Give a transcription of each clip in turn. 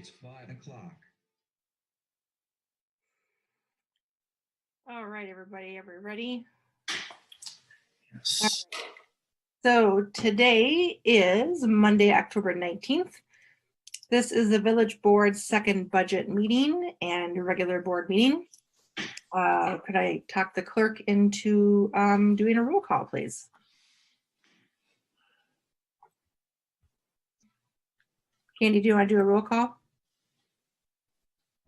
It's 5 o'clock. All right, everybody, are we ready? Yes. So today is Monday, October 19th. This is the Village Board's second budget meeting and regular board meeting. Could I talk the clerk into doing a roll call, please? Candy, do you want to do a roll call?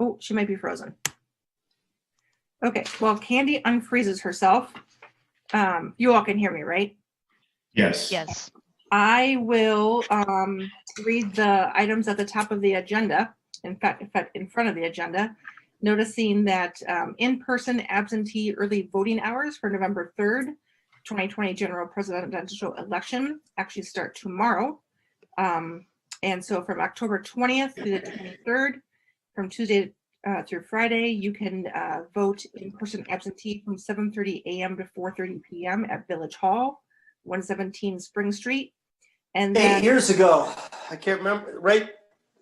Oh, she might be frozen. Okay, well, Candy unfreezes herself. You all can hear me, right? Yes. Yes. I will read the items at the top of the agenda, in fact, in front of the agenda, noticing that in-person absentee early voting hours for November 3rd, 2020 general presidential election actually start tomorrow. And so from October 20th through the 23rd, from Tuesday through Friday, you can vote in-person absentee from 7:30 a.m. to 4:30 p.m. at Village Hall, 117 Spring Street. And then, 8 years ago, I can't remember, it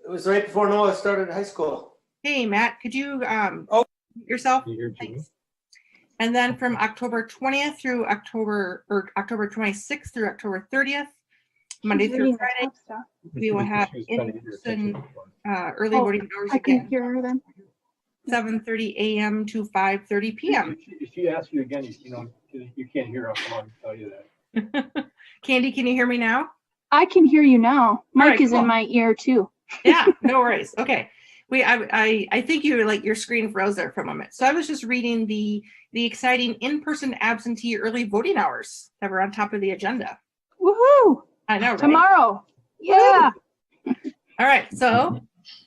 was right before Noah started high school. hey, Matt, could you yourself? Thanks. And then from October 20th through October 26th through October 30th, Monday through Friday, we will have in-person early voting hours I can again, hear her then. 7:30 a.m. to 5:30 p.m. If she asks you again, you can't hear her. I'll tell you that. Candy, can you hear me now? I can hear you now. Mike right, is cool. in my ear too. Yeah, no worries. Okay. I think you like your screen froze there for a moment. So I was just reading the exciting in-person absentee early voting hours that were on top of the agenda. Woohoo! I know, right? Tomorrow. Yeah. All right. So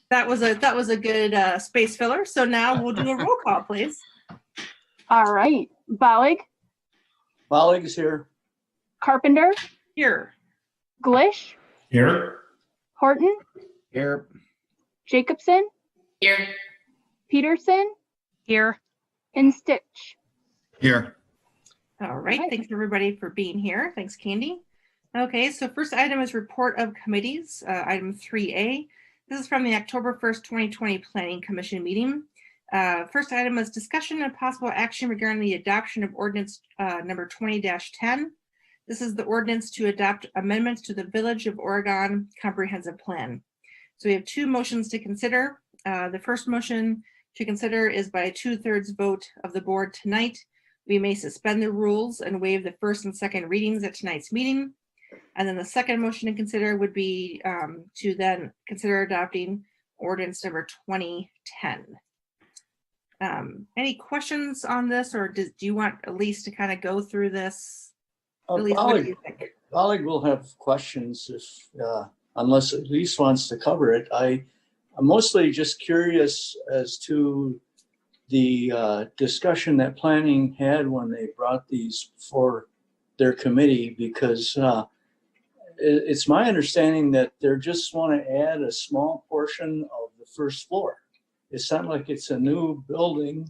that was a good space filler. So now we'll do a roll call, please. All right. Bollig, Bollig is here. Carpenter, Here. Glish, Here. Horton, Here. Jacobson, Here. Peterson, Here. and Stitch. Here. All right. All right. Thanks everybody for being here. Thanks, Candy. Okay. So first item is report of committees. Item 3A. This is from the October 1st, 2020 Planning Commission meeting. First item is discussion and possible action regarding the adoption of ordinance number 20-10. This is the ordinance to adopt amendments to the Village of Oregon Comprehensive Plan. So we have two motions to consider. The first motion to consider is by a 2/3 vote of the board tonight. We may suspend the rules and waive the first and second readings at tonight's meeting. And then the second motion to consider would be to then consider adopting ordinance number 2010. Any questions on this, or do you want Elise to kind of go through this? Elise, what do you think? Bollig will have questions if, unless Elise wants to cover it. I'm mostly just curious as to the discussion that planning had when they brought these before their committee, because it's my understanding that they just want to add a small portion of the first floor. It's not like it's a new building.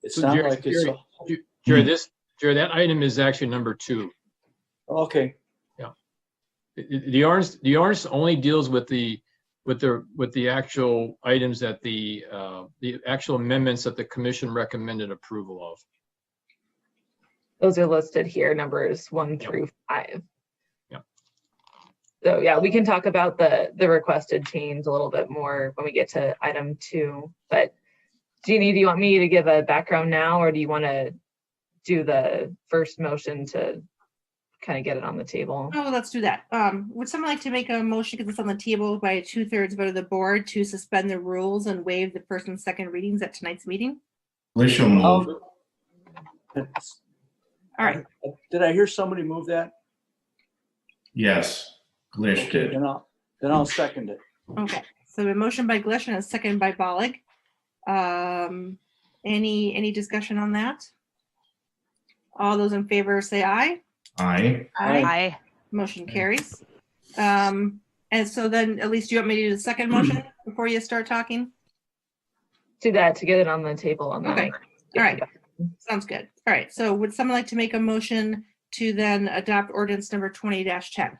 It's not like it's a... Jerry, that item is actually number 2. Okay. Yeah. The orange only deals with the actual items that the actual amendments that the commission recommended approval of. Those are listed here, numbers 1 through 5. Yeah. So yeah, we can talk about the requested change a little bit more when we get to item 2. But Jeannie, do you want me to give a background now, or do you want to do the first motion to kind of get it on the table? Oh, let's do that. Would someone like to make a motion, because it's on the table, by a 2/3 vote of the board to suspend the rules and waive the first and second readings at tonight's meeting? Glish will move. All right. Did I hear somebody move that? Yes. Glish Okay, did. then I'll second it. Okay. So a motion by Glish and a second by Bollig. Any discussion on that? All those in favor say aye. Aye. Aye. Motion carries. And so then, at least, do you want me to do the second motion before you start talking? Do that to get it on the table. On Okay. All right. Sounds good. All right. So would someone like to make a motion to then adopt ordinance number 20-10?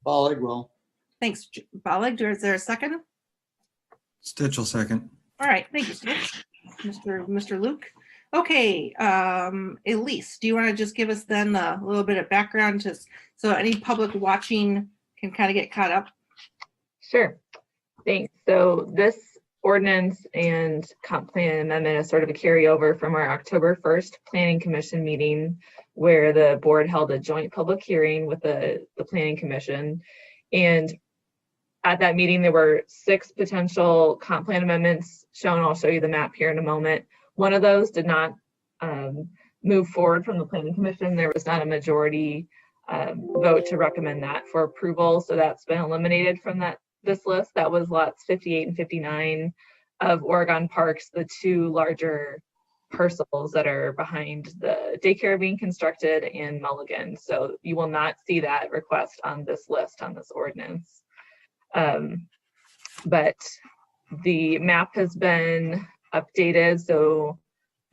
Bollig will. Thanks, Bollig. Is there a second? Stitch will second. All right, thank you, Stitch. Mr. Luke. Okay, Elise, do you want to just give us then a little bit of background just so any public watching can kind of get caught up? Sure. Thanks. So this ordinance and comp plan amendment is sort of a carryover from our October 1st Planning Commission meeting, where the board held a joint public hearing with the Planning Commission. And at that meeting, there were 6 potential comp plan amendments shown. I'll show you the map here in a moment. One of those did not move forward from the Planning Commission. There was not a majority vote to recommend that for approval. So that's been eliminated from this list. That was lots 58 and 59 of Oregon Parks, the 2 larger parcels that are behind the daycare being constructed in Mulligan. So you will not see that request on this list, on this ordinance. But the map has been updated. So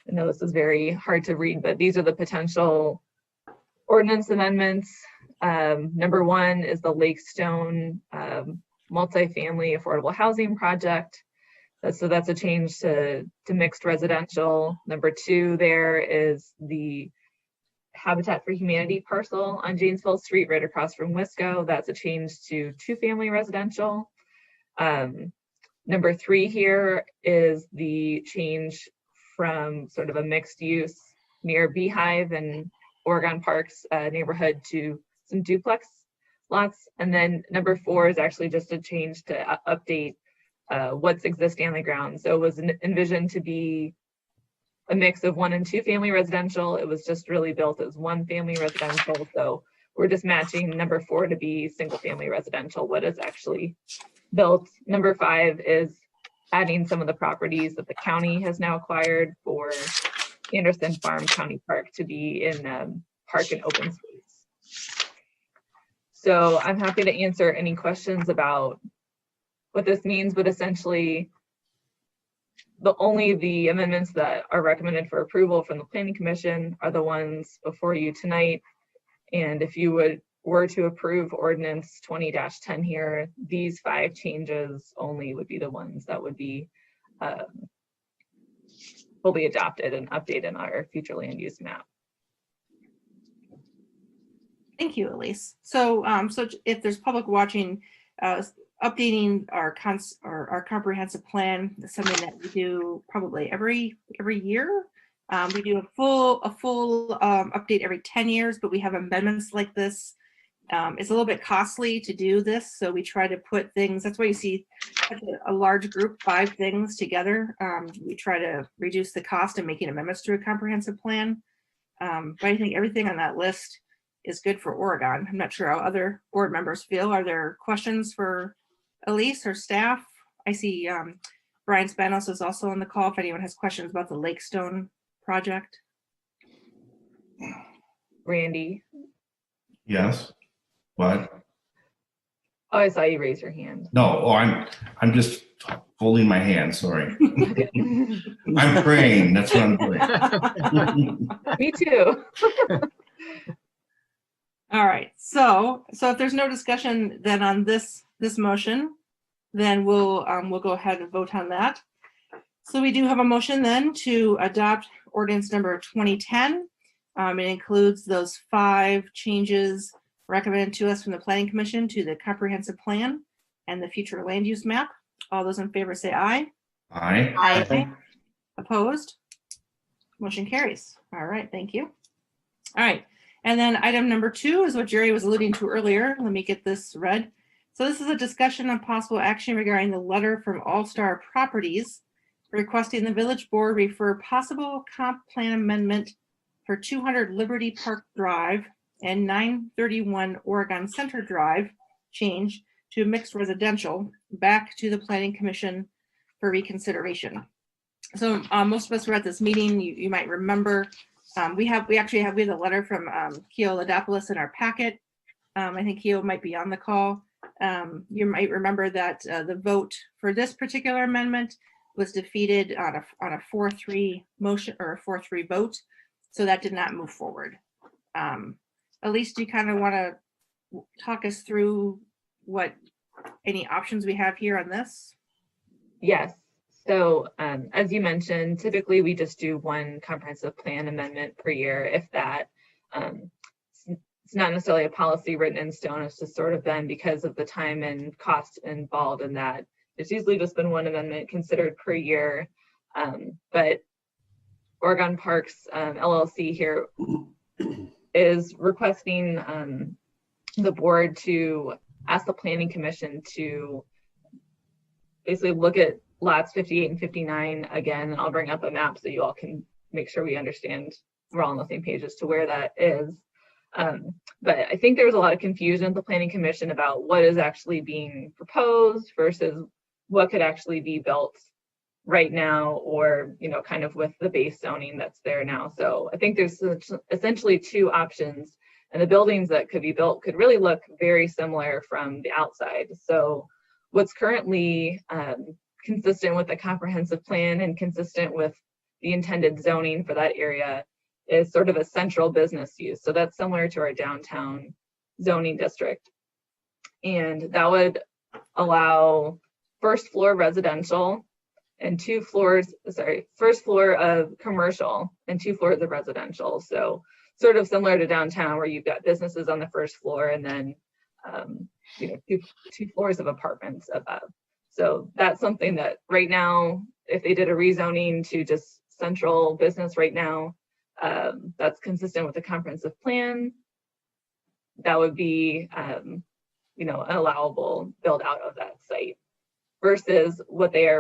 I know this is very hard to read, but these are the potential ordinance amendments. Number 1 is the Lakestone multifamily affordable housing project. So that's a change to mixed residential. Number 2 there is the Habitat for Humanity parcel on Janesville Street right across from Wisco. That's a change to 2-family residential. Number 3 here is the change from sort of a mixed use near Beehive and Oregon Parks neighborhood to some duplex lots. And then number 4 is actually just a change to update what's existing on the ground. So it was envisioned to be a mix of 1 and 2 family residential. It was just really built as 1 family residential. So we're just matching number 4 to be single family residential, what is actually built. Number 5 is adding some of the properties that the county has now acquired for Anderson Farm County Park to be in park and open space. So I'm happy to answer any questions about what this means, but essentially only the amendments that are recommended for approval from the Planning Commission are the ones before you tonight. And if you were to approve ordinance 20-10 here, these 5 changes only would be the ones that would be fully adopted and updated in our future land use map. Thank you, Elise. So, so if there's public watching, updating our comprehensive plan is something that we do probably every year. We do a full update every 10 years, but we have amendments like this. It's a little bit costly to do this, so we try to put things. That's why you see a large group, 5 things together. We try to reduce the cost of making amendments to a comprehensive plan. But I think everything on that list is good for Oregon. I'm not sure how other board members feel. Are there questions for Elise or staff? I see Brian Spanos is also on the call if anyone has questions about the Lakestone project. Randy? Yes. What? Oh, I saw you raise your hand. No, I'm just holding my hand, sorry. I'm praying, that's what I'm doing. Me too. All right, so if there's no discussion then on this motion, then we'll go ahead and vote on that. So we do have a motion then to adopt ordinance number 2010. It includes those 5 changes recommended to us from the Planning Commission to the comprehensive plan and the future land use map. All those in favor say aye. Aye. Aye. Opposed? Motion carries. All right, thank you. All right, and then item number 2 is what Jerry was alluding to earlier. Let me get this read. So this is a discussion on possible action regarding the letter from All Star Properties requesting the village board refer possible comp plan amendment for 200 Liberty Park Drive and 931 Oregon Center Drive change to mixed residential back to the Planning Commission for reconsideration. So most of us were at this meeting. You might remember we have the letter from Keo Ladopoulos in our packet. I think Keo might be on the call. You might remember that the vote for this particular amendment was defeated on a 4-3 motion or a 4-3 vote, so that did not move forward. Elise, do you kind of want to talk us through what any options we have here on this? Yes. So as you mentioned, typically we just do one comprehensive plan amendment per year, if that. It's not necessarily a policy written in stone. It's just sort of been because of the time and cost involved in that. It's usually just been one amendment considered per year. But Oregon Parks LLC here is requesting the board to ask the Planning Commission to basically look at lots 58 and 59 again. And I'll bring up a map so you all can make sure we understand we're all on the same page as to where that is. But I think there was a lot of confusion at the Planning Commission about what is actually being proposed versus what could actually be built right now, or, you know, kind of with the base zoning that's there now. So I think there's essentially two options, and the buildings that could be built could really look very similar from the outside. So what's currently consistent with the comprehensive plan and consistent with the intended zoning for that area is sort of a central business use. So that's similar to our downtown zoning district. And that would allow first floor residential and first floor of commercial and 2 floors of residential. So sort of similar to downtown where you've got businesses on the first floor and then you know, two floors of apartments above. So that's something that right now, if they did a rezoning to just central business right now, that's consistent with the comprehensive plan, that would be you know, an allowable build out of that site, versus what they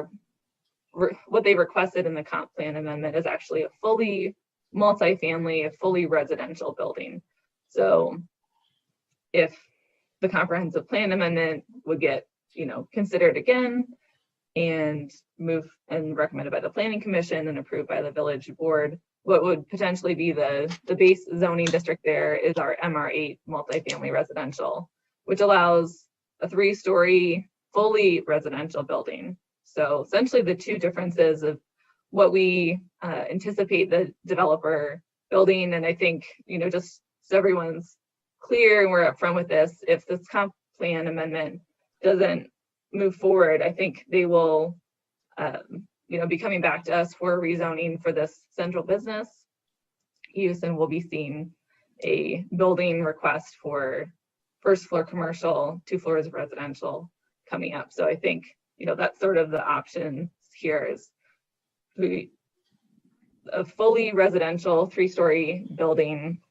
requested in the comp plan amendment is actually a fully multifamily, a fully residential building. So if the comprehensive plan amendment would get, you know, considered again and recommended by the Planning Commission and approved by the village board, what would potentially be the base zoning district there is our MR8 multifamily residential, which allows a 3-story fully residential building. So essentially the two differences of what we anticipate the developer building. And I think, you know, just so everyone's clear and we're upfront with this, if this comp plan amendment doesn't move forward, I think they will you know, be coming back to us for rezoning for this central business use, and we'll be seeing a building request for first floor commercial, 2 floors of residential coming up. So I think, you know, that's sort of the option here is a fully residential 3-story building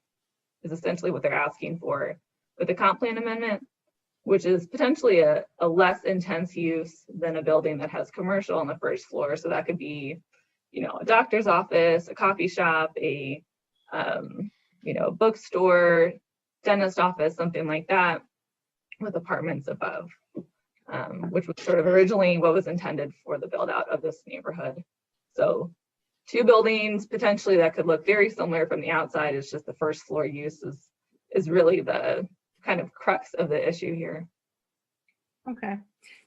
is essentially what they're asking for with the comp plan amendment, which is potentially a less intense use than a building that has commercial on the first floor. So that could be, you know, a doctor's office, a coffee shop, a you know, bookstore, dentist office, something like that, with apartments above, which was sort of originally what was intended for the build out of this neighborhood. So 2 buildings potentially that could look very similar from the outside. It's just the first floor use is really the kind of crux of the issue here. Okay.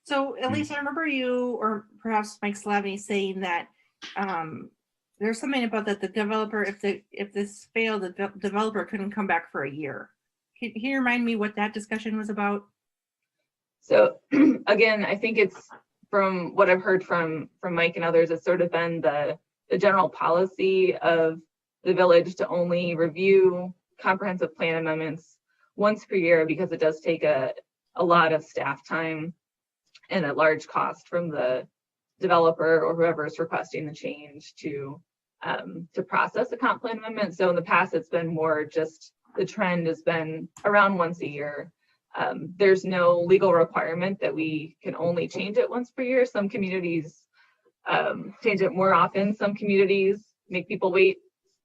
So Elise, I remember you, or perhaps Mike Slavny, saying that there's something about that the developer, if this failed, the developer couldn't come back for a year. Can you remind me what that discussion was about? So again, I think it's from what I've heard from Mike and others, it's sort of been the general policy of the village to only review comprehensive plan amendments once per year, because it does take a lot of staff time and a large cost from the developer or whoever is requesting the change to process a comp plan amendment. So in the past, it's been more just the trend has been around once a year. There's no legal requirement that we can only change it once per year. Some communities change it more often. Some communities make people wait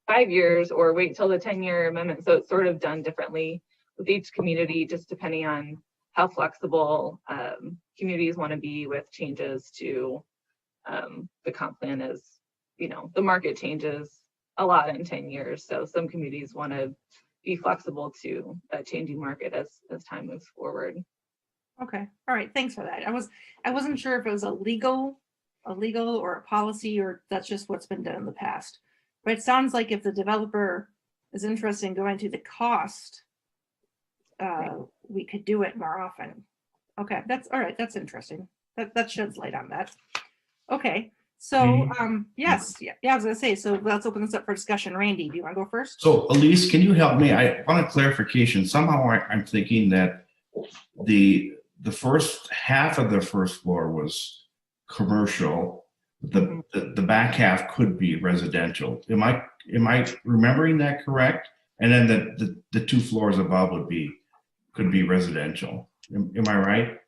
5 years or wait till the 10-year amendment. So it's sort of done differently with each community, just depending on how flexible communities want to be with changes to the comp plan. Is, you know, the market changes a lot in 10 years. So some communities want to be flexible to a changing market as time moves forward. Okay. All right. Thanks for that. I wasn't sure if it was a legal or a policy, or that's just what's been done in the past. But it sounds like if the developer is interested in going through the cost, we could do it more often. Okay, that's all right. That's interesting. That sheds light on that. Okay, so, yes, yeah, I was gonna say, so let's open this up for discussion. Randy, do you want to go first? So Elise, can you help me? I want a clarification. Somehow I'm thinking that the first half of the first floor was commercial. The back half could be residential. Am I remembering that correct? And then the 2 floors above could be residential. Am I right?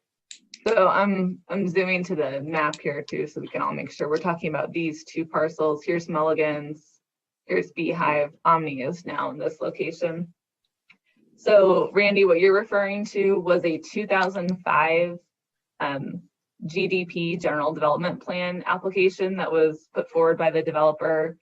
So I'm zooming to the map here too, so we can all make sure we're talking about these 2 parcels. Here's Mulligan's, here's Beehive. Omni is now in this location. So Randy, what you're referring to was a 2005 GDP General Development Plan application that was put forward by the developer,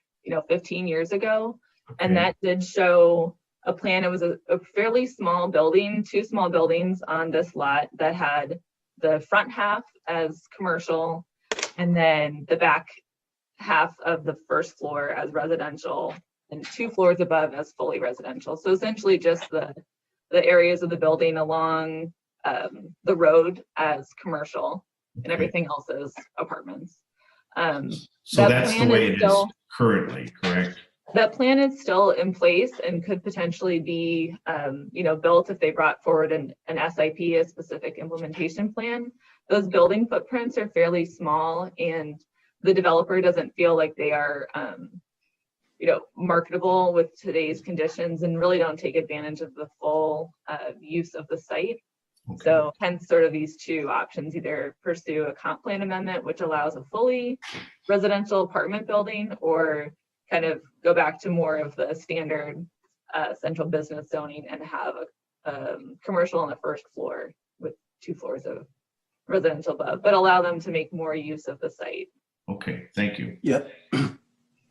15 years ago. And that did show a plan. It was a fairly small building, 2 small buildings on this lot that had the front half as commercial and then the back half of the first floor as residential and 2 floors above as fully residential. So essentially just the areas of the building along the road as commercial and everything else as apartments. So that's the way it is currently, correct? That plan is still in place and could potentially be, built if they brought forward an SIP, a specific implementation plan. Those building footprints are fairly small, and the developer doesn't feel like they are, marketable with today's conditions, and really don't take advantage of the full use of the site. Okay. So hence sort of these 2 options: either pursue a comp plan amendment, which allows a fully residential apartment building, or kind of go back to more of the standard central business zoning and have a commercial on the first floor with 2 floors of residential above, but allow them to make more use of the site. Okay, thank you. Yep.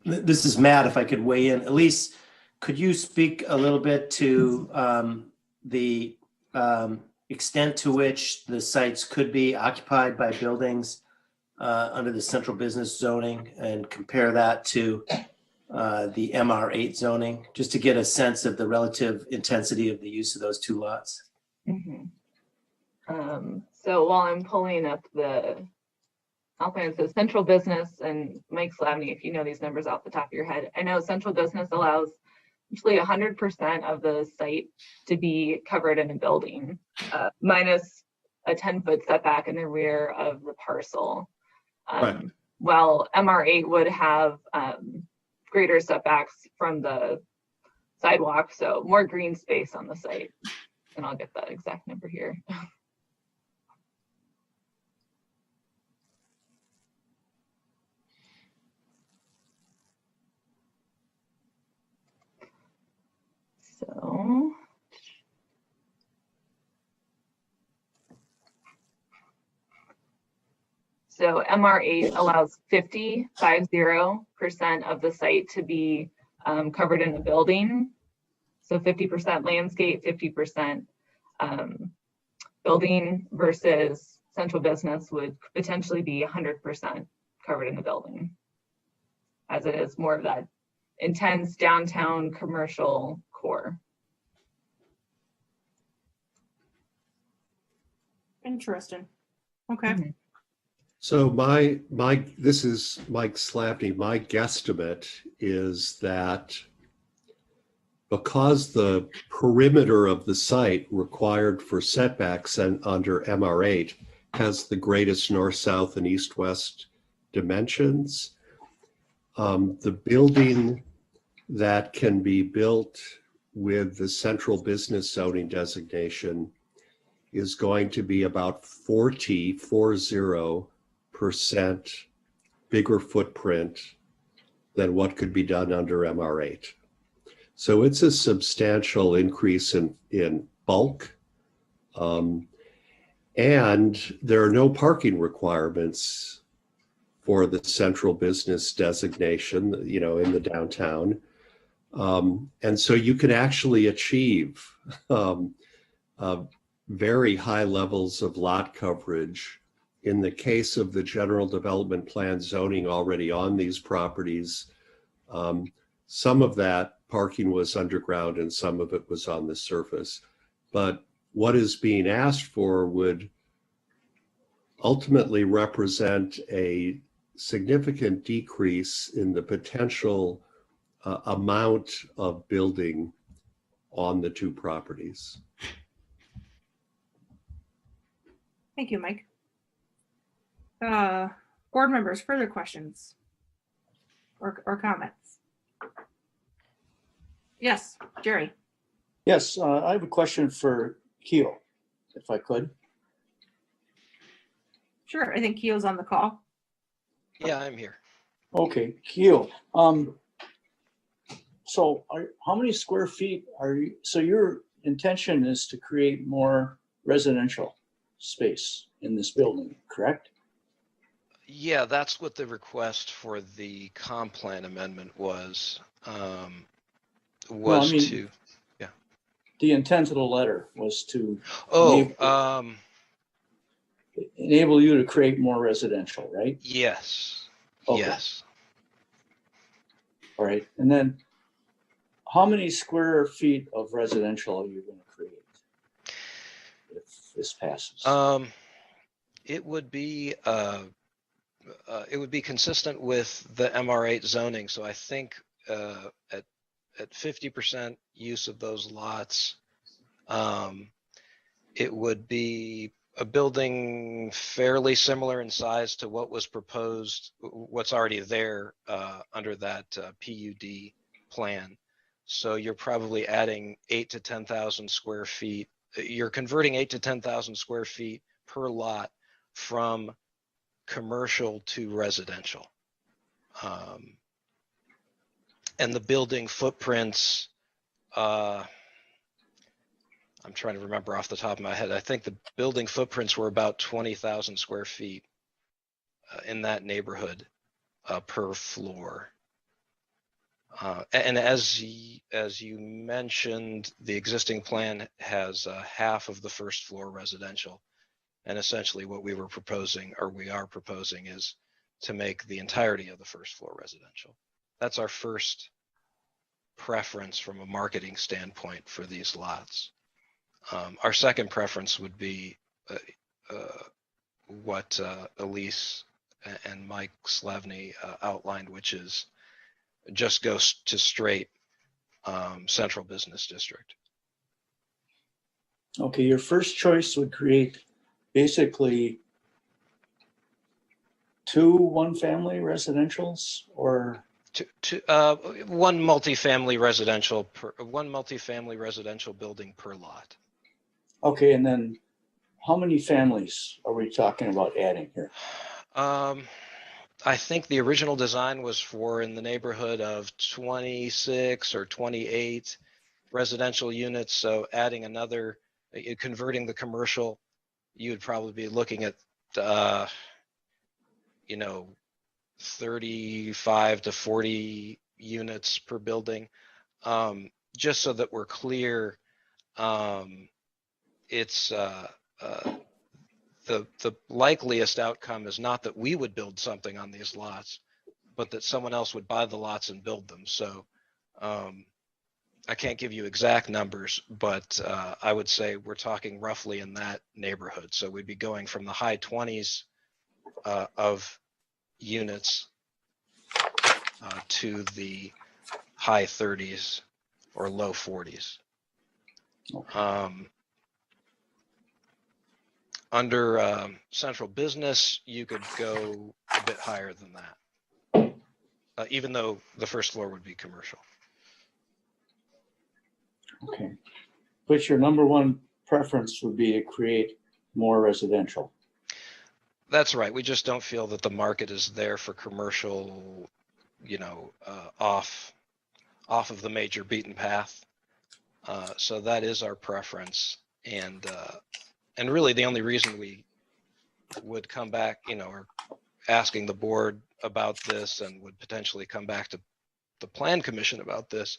This is Matt, if I could weigh in. Elise, could you speak a little bit to the extent to which the sites could be occupied by buildings under the central business zoning and compare that to the MR8 zoning, just to get a sense of the relative intensity of the use of those 2 lots? So while I'm pulling up the plans, so central business, and Mike Slavny, if you know these numbers off the top of your head, I know central business allows usually 100% of the site to be covered in a building, minus a 10-foot setback in the rear of the parcel. Right. While MR8 would have greater setbacks from the sidewalk, so more green space on the site. And I'll get that exact number here. So MR8 allows 50% of the site to be covered in the building. So 50% landscape, 50% building, versus central business would potentially be 100% covered in the building, as it is more of that intense downtown commercial core. Interesting. Okay. So this is Mike Slavny. My guesstimate is that because the perimeter of the site required for setbacks and under MR8 has the greatest north, south, and east, west dimensions, the building that can be built with the central business zoning designation is going to be about 40% bigger footprint than what could be done under MR8. So it's a substantial increase in bulk. And there are no parking requirements for the central business designation, in the downtown. And so you can actually achieve very high levels of lot coverage. In the case of the general development plan zoning already on these properties, some of that parking was underground and some of it was on the surface. But what is being asked for would ultimately represent a significant decrease in the potential amount of building on the two properties. Thank you, Mike. Board members, further questions or comments? Yes, Jerry. Yes, I have a question for Keel, if I could. Sure, I think Keo's on the call. Yeah, I'm here. Okay, Keel. So how many square feet are you, so your intention is to create more residential space in this building, correct? Yeah, that's what the request for the comp plan amendment was. Well, I mean, To, the intent of the letter was to oh, enable you to create more residential, right? yes, Okay. yes. All right, and then how many square feet of residential are you going to create if this passes? It would be consistent with the MR8 zoning. So I think at 50% use of those lots, it would be a building fairly similar in size to what was proposed, what's already there under that PUD plan. So you're probably adding 8,000 to 10,000 square feet. You're converting 8,000 to 10,000 square feet per lot from commercial to residential. And the building footprints, I'm trying to remember off the top of my head. I think the building footprints were about 20,000 square feet in that neighborhood per floor. And as you mentioned, the existing plan has half of the first floor residential. And essentially what we were proposing, or we are proposing, is to make the entirety of the first floor residential. That's our first preference from a marketing standpoint for these lots. Our second preference would be what Elise and Mike Slavny outlined, which is just goes to straight central business district. Okay, your first choice would create basically 2 one-family residentials, or one multifamily residential building per lot. okay, and then how many families are we talking about adding here? I think the original design was for in the neighborhood of 26 or 28 residential units. So adding another, converting the commercial, you would probably be looking at, 35 to 40 units per building. Just so that we're clear, it's the likeliest outcome is not that we would build something on these lots, but that someone else would buy the lots and build them. So I can't give you exact numbers, but I would say we're talking roughly in that neighborhood. So we'd be going from the high 20s of units to the high 30s or low 40s. Under central business, you could go a bit higher than that, even though the first floor would be commercial. Okay, but your number one preference would be to create more residential. That's right. We just don't feel that the market is there for commercial, off of the major beaten path. So that is our preference. And really the only reason we would come back, or asking the board about this and would potentially come back to the Plan Commission about this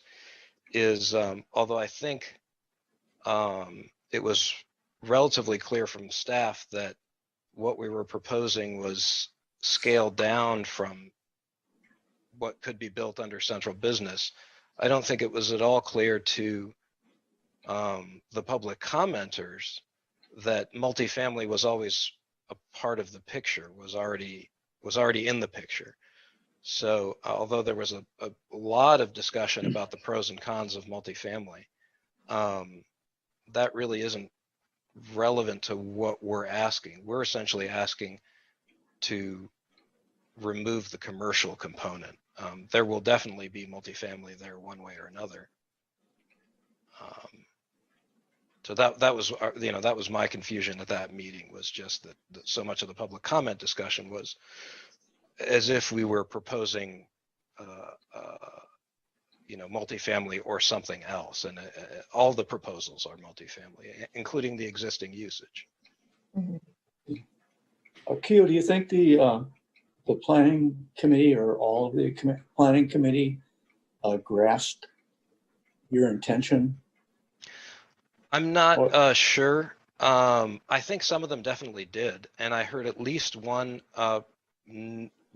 is, although I think it was relatively clear from staff that what we were proposing was scaled down from what could be built under central business, I don't think it was at all clear to the public commenters that multifamily was always a part of the picture, was was already in the picture. So although there was a lot of discussion about the pros and cons of multifamily, that really isn't relevant to what we're asking. We're essentially asking to remove the commercial component. There will definitely be multifamily there one way or another. So that was, that was my confusion at that meeting, was just that so much of the public comment discussion was as if we were proposing, multifamily or something else. And all the proposals are multifamily, including the existing usage. Keo, do you think the planning committee or all of the planning committee grasped your intention? I'm not sure. I think some of them definitely did. And I heard at least one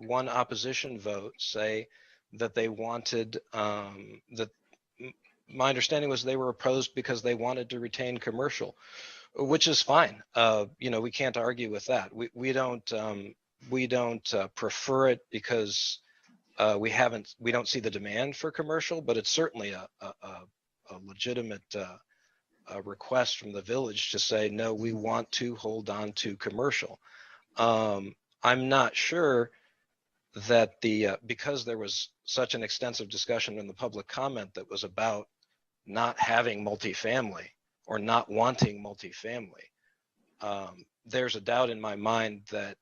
opposition vote say that they wanted, that my understanding was they were opposed because they wanted to retain commercial, which is fine. We can't argue with that. We don't prefer it because we don't see the demand for commercial, but it's certainly a legitimate request from the village to say, no, we want to hold on to commercial. I'm not sure that because there was such an extensive discussion in the public comment that was about not having multifamily or not wanting multifamily, there's a doubt in my mind that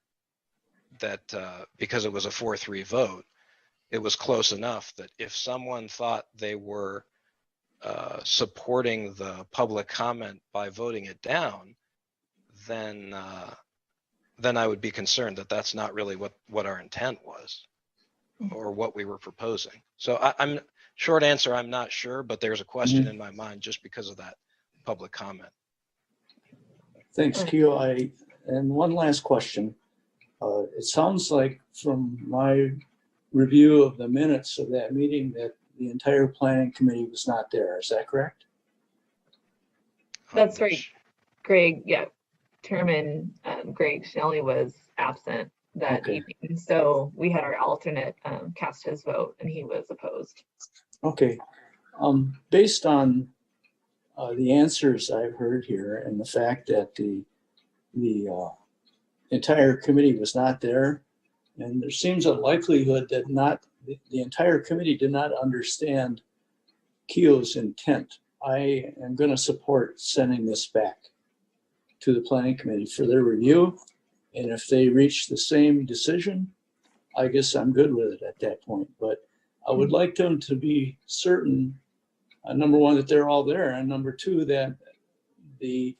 because it was a 4-3 vote, it was close enough that if someone thought they were supporting the public comment by voting it down, then I would be concerned that that's not really what our intent was or what we were proposing. So I'm short answer, I'm not sure, but there's a question in my mind just because of that public comment. Thanks, Keo. And one last question. It sounds like from my review of the minutes of that meeting that the entire planning committee was not there. Is that correct? That's right, Greg. Yeah, Chairman Greg Shelley was absent that evening, so we had our alternate cast his vote, and he was opposed. Okay. Based on the answers I've heard here and the fact that the entire committee was not there, and there seems a likelihood that the entire committee did not understand Keo's intent, I am going to support sending this back to the planning committee for their review. And if they reach the same decision, I guess I'm good with it at that point. But I would like them to be certain, number one, that they're all there, and number two, that they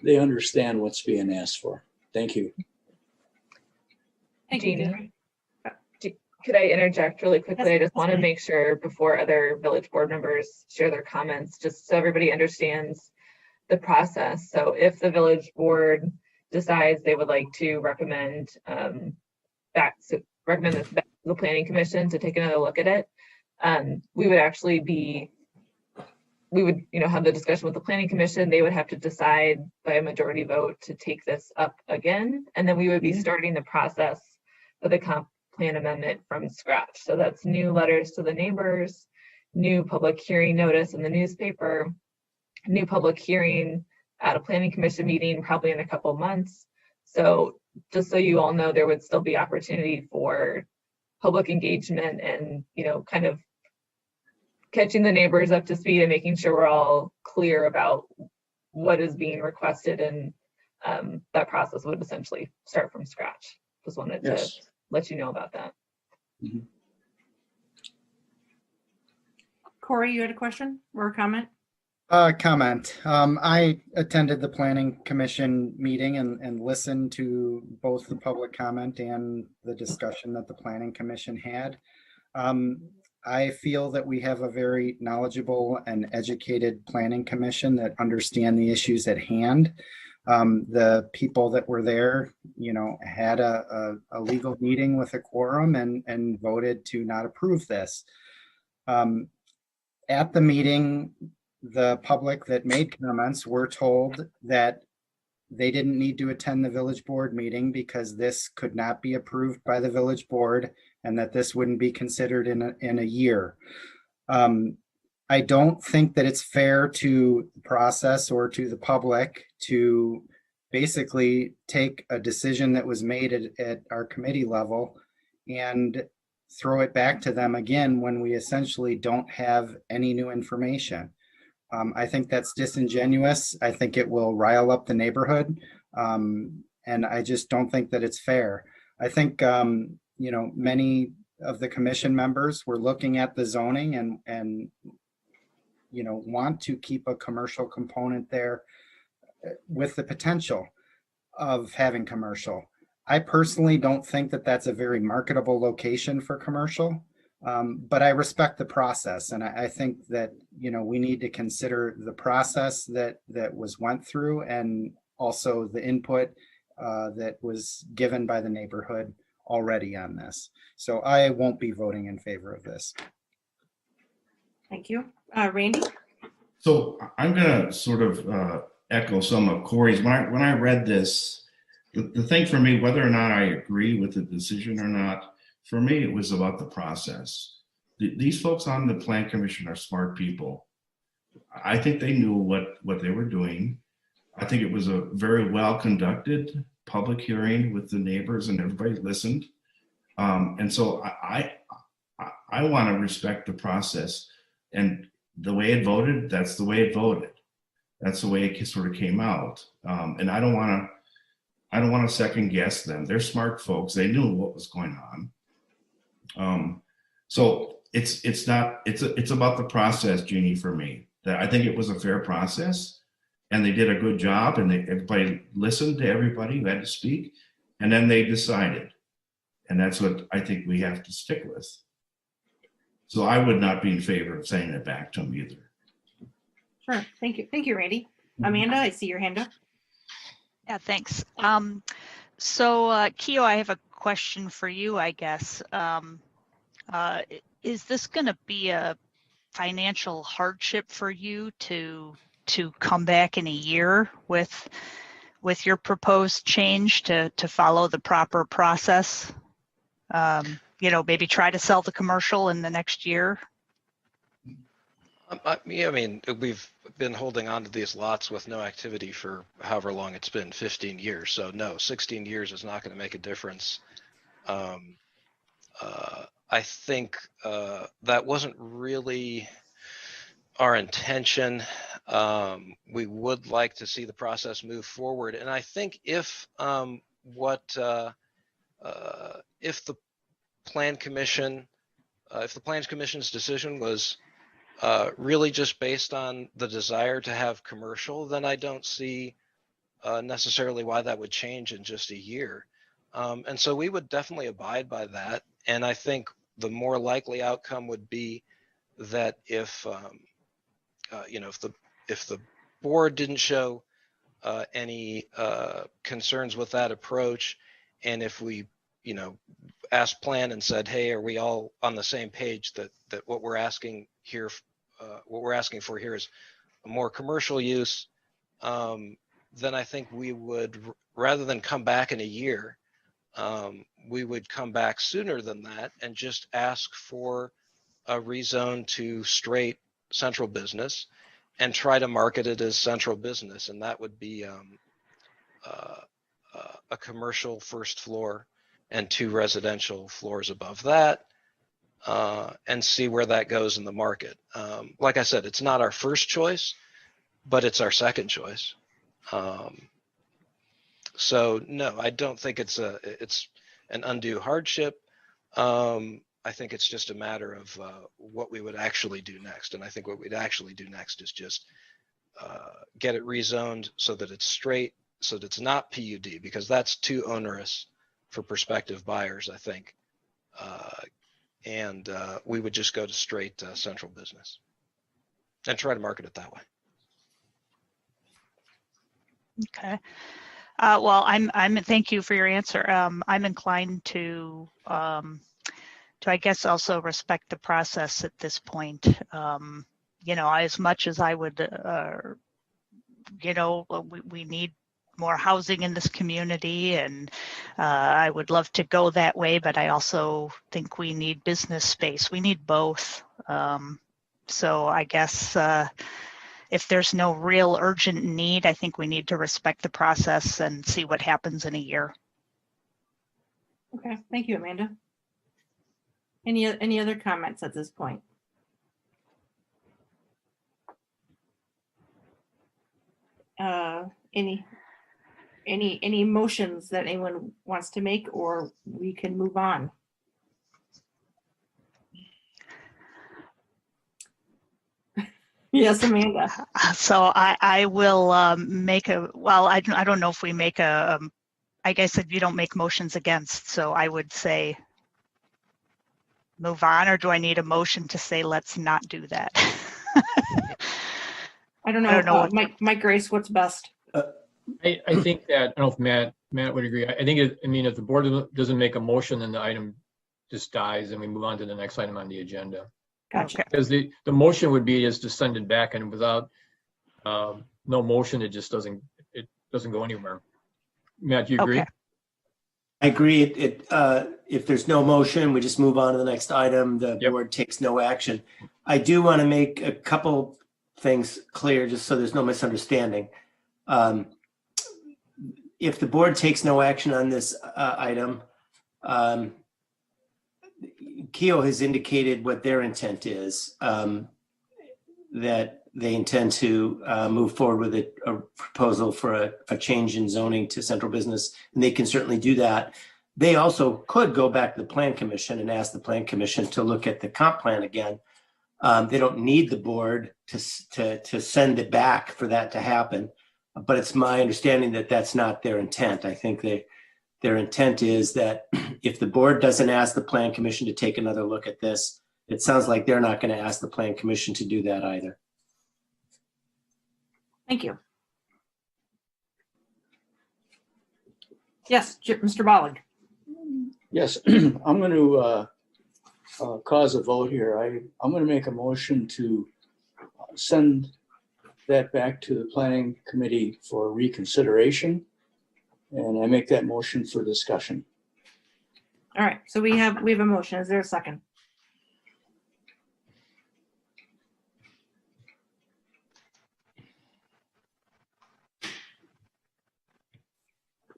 understand what's being asked for. Thank you. Thank you. Jeannie, could I interject really quickly? I just want to make sure before other village board members share their comments, just so everybody understands the process. So if the village board decides they would like to recommend this back to the planning commission to take another look at it, we would have the discussion with the planning commission. They would have to decide by a majority vote to take this up again, and then we would be starting the process for the comp plan amendment from scratch. So that's new letters to the neighbors, new public hearing notice in the newspaper, new public hearing at a planning commission meeting probably in a couple of months. So just so you all know, there would still be opportunity for public engagement and kind of catching the neighbors up to speed and making sure we're all clear about what is being requested, and that process would essentially start from scratch. Just wanted to let you know about that. Corey, you had a question or a comment? Comment. I attended the planning commission meeting and listened to both the public comment and the discussion that the planning commission had. I feel that we have a very knowledgeable and educated planning commission that understand the issues at hand. The people that were there, had a legal meeting with a quorum and voted to not approve this. At the meeting, the public that made comments were told that they didn't need to attend the village board meeting because this could not be approved by the village board and that this wouldn't be considered in a year. I don't think that it's fair to the process or to the public to basically take a decision that was made at our committee level and throw it back to them again when we essentially don't have any new information. I think that's disingenuous. I think it will rile up the neighborhood. And I just don't think that it's fair. I think, many of the commission members were looking at the zoning and want to keep a commercial component there with the potential of having commercial. I personally don't think that that's a very marketable location for commercial, but I respect the process. And I think that, we need to consider the process that went through and also the input that was given by the neighborhood already on this. So I won't be voting in favor of this. Thank you. Randy? So I'm going to sort of echo some of Corey's. When I read this, the thing for me, whether or not I agree with the decision or not, for me, it was about the process. These folks on the Plan Commission are smart people. I think they knew what they were doing. I think it was a very well conducted public hearing with the neighbors and everybody listened. And so I want to respect the process, and the way it voted, that's the way it voted. That's the way it sort of came out. And I don't want to second guess them. They're smart folks. They knew what was going on. So it's about the process, Jeannie, for me. That I think it was a fair process, and they did a good job, and everybody listened to everybody who had to speak, and then they decided. And that's what I think we have to stick with. So I would not be in favor of sending it back to them either. Sure. Thank you. Thank you, Randy. Amanda, I see your hand up. Yeah, thanks. So Keo, I have a question for you, I guess. Is this going to be a financial hardship for you to come back in a year with your proposed change to follow the proper process? Maybe try to sell the commercial in the next year? I mean, we've been holding on to these lots with no activity for however long it's been, 15 years. So no, 16 years is not going to make a difference. I think that wasn't really our intention. We would like to see the process move forward. And I think if the Plan Commission's decision was really just based on the desire to have commercial, then I don't see necessarily why that would change in just a year. And so we would definitely abide by that. And I think the more likely outcome would be that if the board didn't show any concerns with that approach, and if we asked Plan and said, hey, are we all on the same page that what we're asking here, what we're asking for here is a more commercial use, then I think we would, rather than come back in a year, we would come back sooner than that and just ask for a rezone to straight central business and try to market it as central business. And that would be a commercial first floor and 2 residential floors above that, and see where that goes in the market. Like I said, it's not our first choice, but it's our second choice. So no, I don't think it's an undue hardship. I think it's just a matter of what we would actually do next. And I think what we'd actually do next is just get it rezoned so that it's straight, so that it's not PUD, because that's too onerous for prospective buyers, I think. And we would just go to straight central business and try to market it that way. Okay. Well, thank you for your answer. I'm inclined to I guess also respect the process at this point. As much as I would, we need more housing in this community, and I would love to go that way, but I also think we need business space. We need both. So I guess if there's no real urgent need, I think we need to respect the process and see what happens in a year. Okay, thank you, Amanda. Any other comments at this point? Any motions that anyone wants to make, or we can move on? Yes, Amanda. So I will make a, well, I don't know if we make a, I guess if you don't make motions against, so I would say move on, or do I need a motion to say let's not do that? I don't know. I don't know Mike Grace, what's best? I think that, I don't know if Matt would agree. I think, if the board doesn't make a motion, then the item just dies and we move on to the next item on the agenda. Gotcha. Because the motion would be is to send it back, and without no motion, it just doesn't go anywhere. Matt, do you agree? Okay. I agree. If there's no motion, we just move on to the next item. The Yep. board takes no action. I do want to make a couple things clear, just so there's no misunderstanding. If the board takes no action on this item, Keough has indicated what their intent is, that they intend to move forward with a proposal for a change in zoning to central business, and they can certainly do that. They also could go back to the Plan Commission and ask the Plan Commission to look at the comp plan again. They don't need the board to send it back for that to happen, but it's my understanding that that's not their intent. I think their intent is that if the board doesn't ask the Plan Commission to take another look at this, it sounds like they're not going to ask the Plan Commission to do that either. Thank you. Yes, Mr. Bollig. Yes, I'm going to cause a vote here. I'm going to make a motion to send that back to the Planning Committee for reconsideration. And I make that motion for discussion. All right, so we have a motion. Is there a second?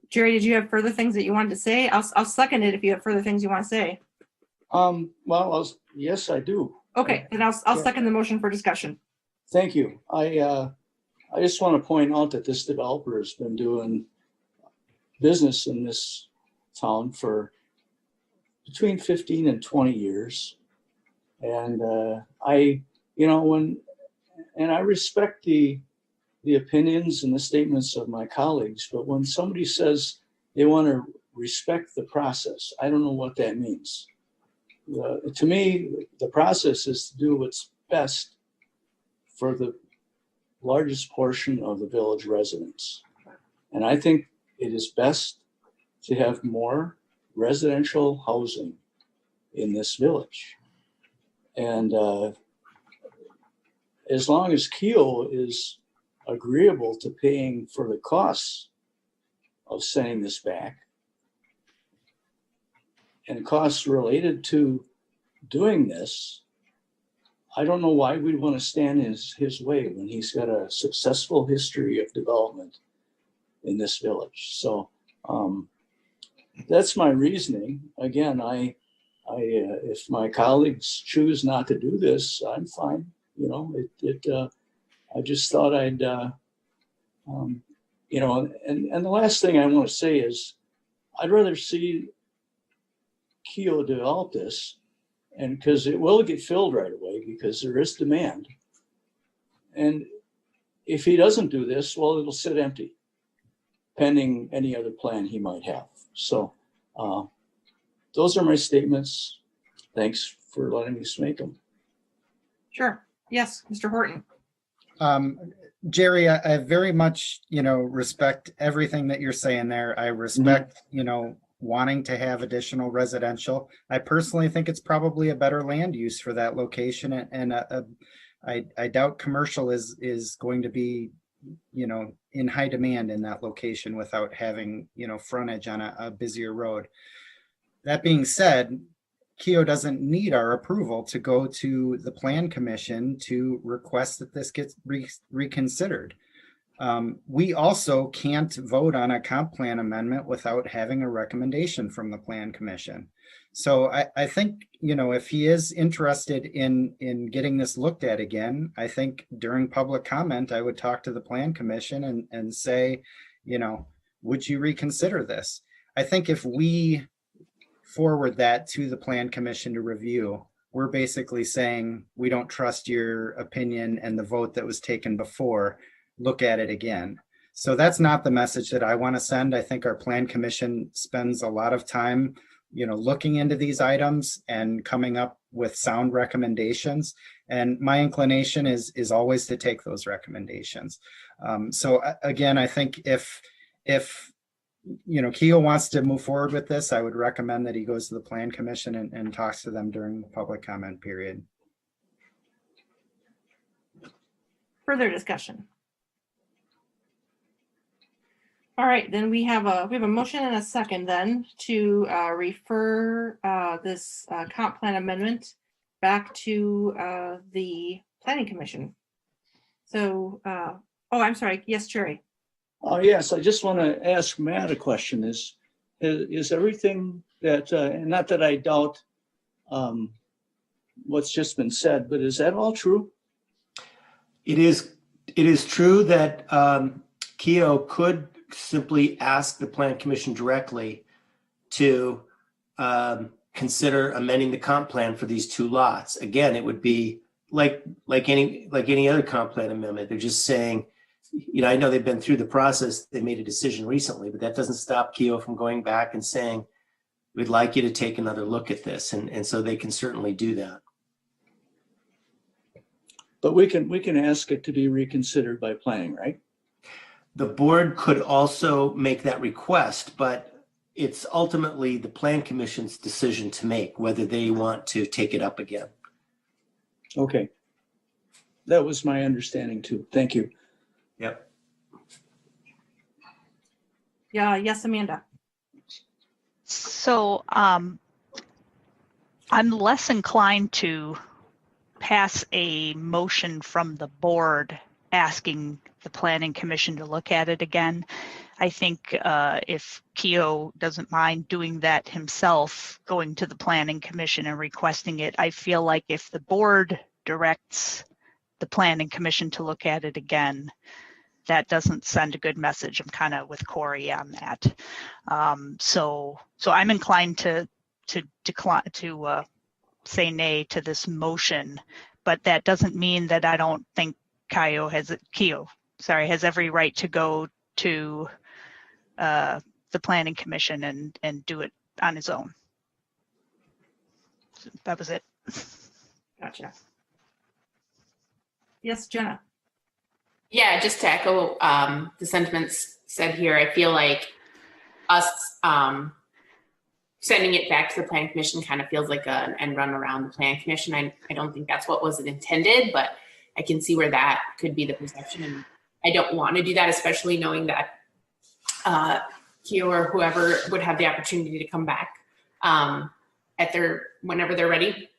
Jerry, did you have further things that you wanted to say? I'll second it if you have further things you want to say. Well, yes, I do. Okay, then I'll second the motion for discussion. Thank you. I just want to point out that this developer has been doing business in this town for between 15 and 20 years. And I respect the opinions and the statements of my colleagues, but when somebody says they want to respect the process, I don't know what that means. To me, the process is to do what's best for the largest portion of the village residents. And I think it is best to have more residential housing in this village. And as long as Keough is agreeable to paying for the costs of sending this back and costs related to doing this, I don't know why we'd want to stand in his way when he's got a successful history of development in this village. So that's my reasoning. Again, if my colleagues choose not to do this, I'm fine. I just thought I'd, and the last thing I want to say is I'd rather see Keough develop this, and because it will get filled right away because there is demand. And if he doesn't do this, well, it'll sit empty pending any other plan he might have. So those are my statements. Thanks for letting me make them. Sure. Yes, Mr. Horton. Jerry, I very much, respect everything that you're saying there. I respect, wanting to have additional residential. I personally think it's probably a better land use for that location. And I doubt commercial is going to be in high demand in that location without having, frontage on a busier road. That being said, Keough doesn't need our approval to go to the Plan Commission to request that this gets reconsidered. We also can't vote on a comp plan amendment without having a recommendation from the Plan Commission. So I think, if he is interested in getting this looked at again, I think during public comment, I would talk to the Plan Commission and say, would you reconsider this? I think if we forward that to the Plan Commission to review, we're basically saying, we don't trust your opinion and the vote that was taken before, look at it again. So that's not the message that I want to send. I think our Plan Commission spends a lot of time, looking into these items and coming up with sound recommendations. And my inclination is always to take those recommendations. So again, I think if Keough wants to move forward with this, I would recommend that he goes to the Plan Commission and talks to them during the public comment period. Further discussion. All right, then we have a motion and a second then to refer this comp plan amendment back to the Planning Commission. So, I'm sorry. Yes, Jerry. Oh, yes, I just want to ask Matt a question. Is everything that, and not that I doubt what's just been said, but is that all true? It is true that Keough could simply ask the Plan Commission directly to consider amending the comp plan for these two lots. Again, it would be like any other comp plan amendment. They're just saying, I know they've been through the process. They made a decision recently, but that doesn't stop Keough from going back and saying, we'd like you to take another look at this. And so they can certainly do that. But we can ask it to be reconsidered by planning, right? The board could also make that request, but it's ultimately the Plan Commission's decision to make whether they want to take it up again. Okay. That was my understanding too. Thank you. Yep. Yeah. Yes, Amanda. So I'm less inclined to pass a motion from the board asking the Planning Commission to look at it again. I think if Keough doesn't mind doing that himself, going to the Planning Commission and requesting it, I feel like if the board directs the Planning Commission to look at it again, that doesn't send a good message. I'm kind of with Corey on that. So I'm inclined to decline to say nay to this motion, but that doesn't mean that I don't think Keough has every right to go to the Planning Commission and do it on his own. So that was it. Gotcha. Yes, Jenna. Yeah, just to echo the sentiments said here, I feel like us sending it back to the Planning Commission kind of feels like an end run around the Planning Commission. I don't think that's what was intended, but I can see where that could be the perception. And I don't want to do that, especially knowing that Keough or whoever would have the opportunity to come back whenever they're ready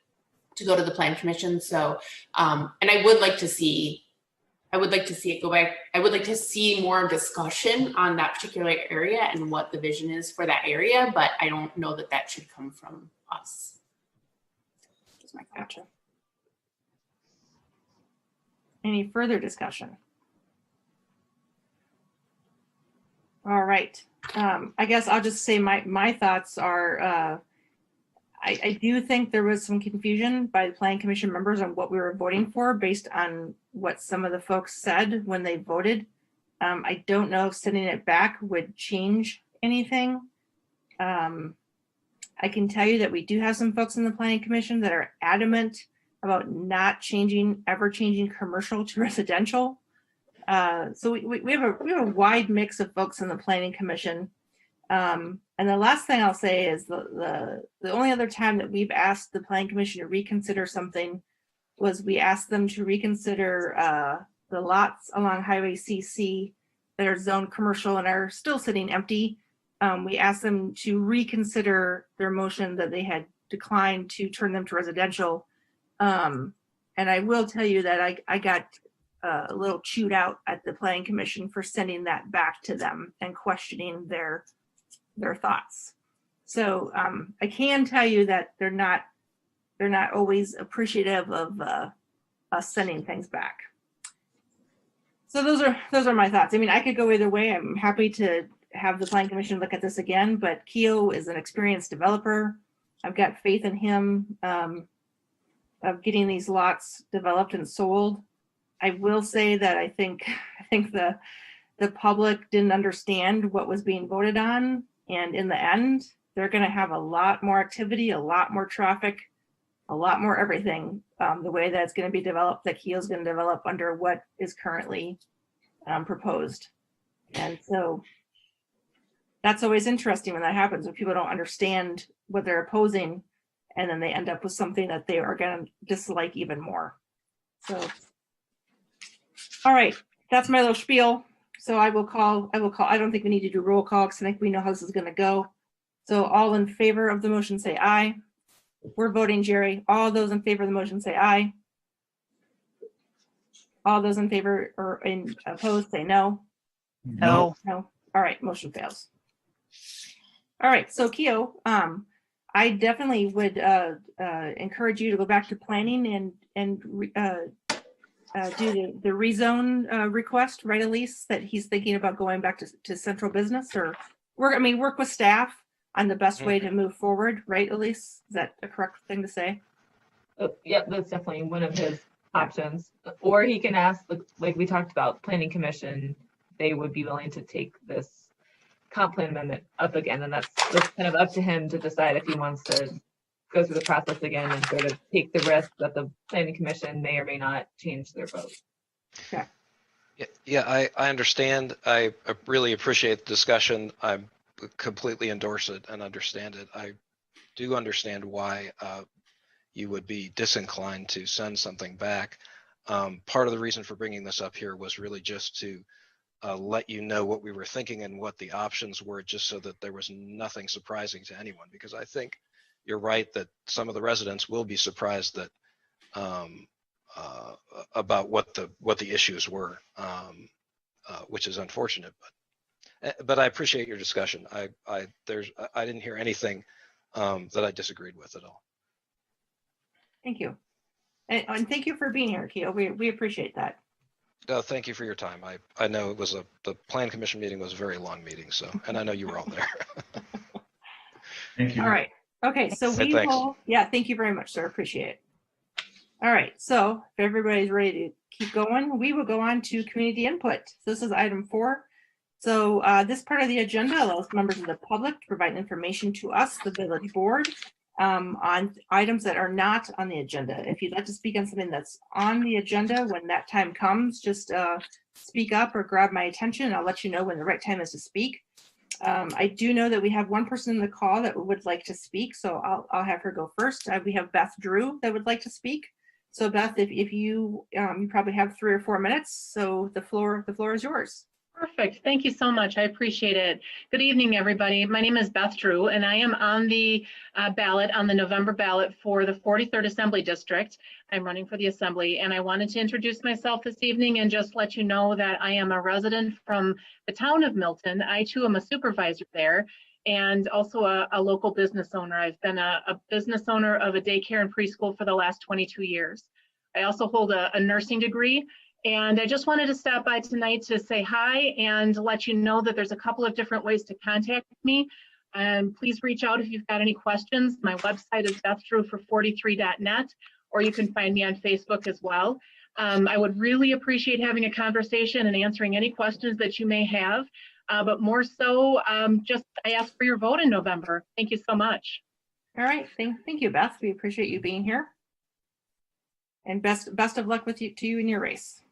to go to the Plan Commission. So, and I would like to see it go back. I would like to see more discussion on that particular area and what the vision is for that area, but I don't know that that should come from us. That's my thought. Gotcha. Any further discussion? All right. I guess I'll just say my thoughts are, I do think there was some confusion by the Planning Commission members on what we were voting for based on what some of the folks said when they voted. I don't know if sending it back would change anything. I can tell you that we do have some folks in the Planning Commission that are adamant about not ever changing commercial to residential. So we have a wide mix of folks in the Planning Commission. And the last thing I'll say is the only other time that we've asked the Planning Commission to reconsider something was we asked them to reconsider lots along Highway CC that are zoned commercial and are still sitting empty. We asked them to reconsider their motion that they had declined to turn them to residential. And I will tell you that I got a little chewed out at the Planning Commission for sending that back to them and questioning their thoughts. So I can tell you that they're not always appreciative of us sending things back. So those are my thoughts. I mean, I could go either way. I'm happy to have the Planning Commission look at this again, but Keo is an experienced developer. I've got faith in him of getting these lots developed and sold. I will say that I think the public didn't understand what was being voted on, and in the end, they're going to have a lot more activity, a lot more traffic, a lot more everything, the way that it's going to be developed, that Keo's going to develop under what is currently proposed. And so that's always interesting when that happens, when people don't understand what they're opposing, and then they end up with something that they are going to dislike even more. So, all right, that's my little spiel. So I will call, I don't think we need to do roll call because I think we know how this is going to go. So all in favor of the motion, say aye. We're voting, Jerry. All those in favor of the motion, say aye. All those in favor or opposed, say no. No. No. All right, motion fails. All right, so Keo, I definitely would encourage you to go back to planning and do the rezone request, right, Elise, that he's thinking about going back to central business, or work with staff on the best way to move forward, right, Elise? Is that a correct thing to say? Yep, that's definitely one of his options. Or he can ask, like we talked about, Planning Commission, they would be willing to take this comp plan amendment up again, and that's kind of up to him to decide if he wants to go through the process again and sort of take the risk that the Planning Commission may or may not change their vote. Okay. Yeah, I understand. I really appreciate the discussion. I completely endorse it and understand it. I do understand why you would be disinclined to send something back. Part of the reason for bringing this up here was really just to let you know what we were thinking and what the options were, just so that there was nothing surprising to anyone, because I think you're right that some of the residents will be surprised that about what the issues were, which is unfortunate. But I appreciate your discussion. I didn't hear anything that I disagreed with at all. Thank you, and thank you for being here, Keo. We appreciate that. Thank you for your time. I know it was the Plan Commission meeting was a very long meeting, so, and I know you were all there. Thank you. All right. Okay, so we Thanks. will, yeah, thank you very much, sir. Appreciate it. All right, so if everybody's ready to keep going, we will go on to community input. So this is item 4. So this part of the agenda allows members of the public to provide information to us, the village board, on items that are not on the agenda. If you'd like to speak on something that's on the agenda, when that time comes, just speak up or grab my attention, and I'll let you know when the right time is to speak. I do know that we have one person in the call that would like to speak, so I'll have her go first. We have Beth Drew that would like to speak. So Beth, if you probably have 3 or 4 minutes, so the floor is yours. Perfect. Thank you so much. I appreciate it. Good evening, everybody. My name is Beth Drew, and I am on the ballot, on the November ballot for the 43rd Assembly District. I'm running for the Assembly, and I wanted to introduce myself this evening and just let you know that I am a resident from the town of Milton. I, too, am a supervisor there and also a local business owner. I've been a business owner of a daycare and preschool for the last 22 years. I also hold a nursing degree. And I just wanted to stop by tonight to say hi and let you know that there's a couple of different ways to contact me. And please reach out if you've got any questions. My website is bethdrewfor43.net, or you can find me on Facebook as well. I would really appreciate having a conversation and answering any questions that you may have. But more so, just I ask for your vote in November. Thank you so much. All right, thank you, Beth. We appreciate you being here. And best of luck to you in your race.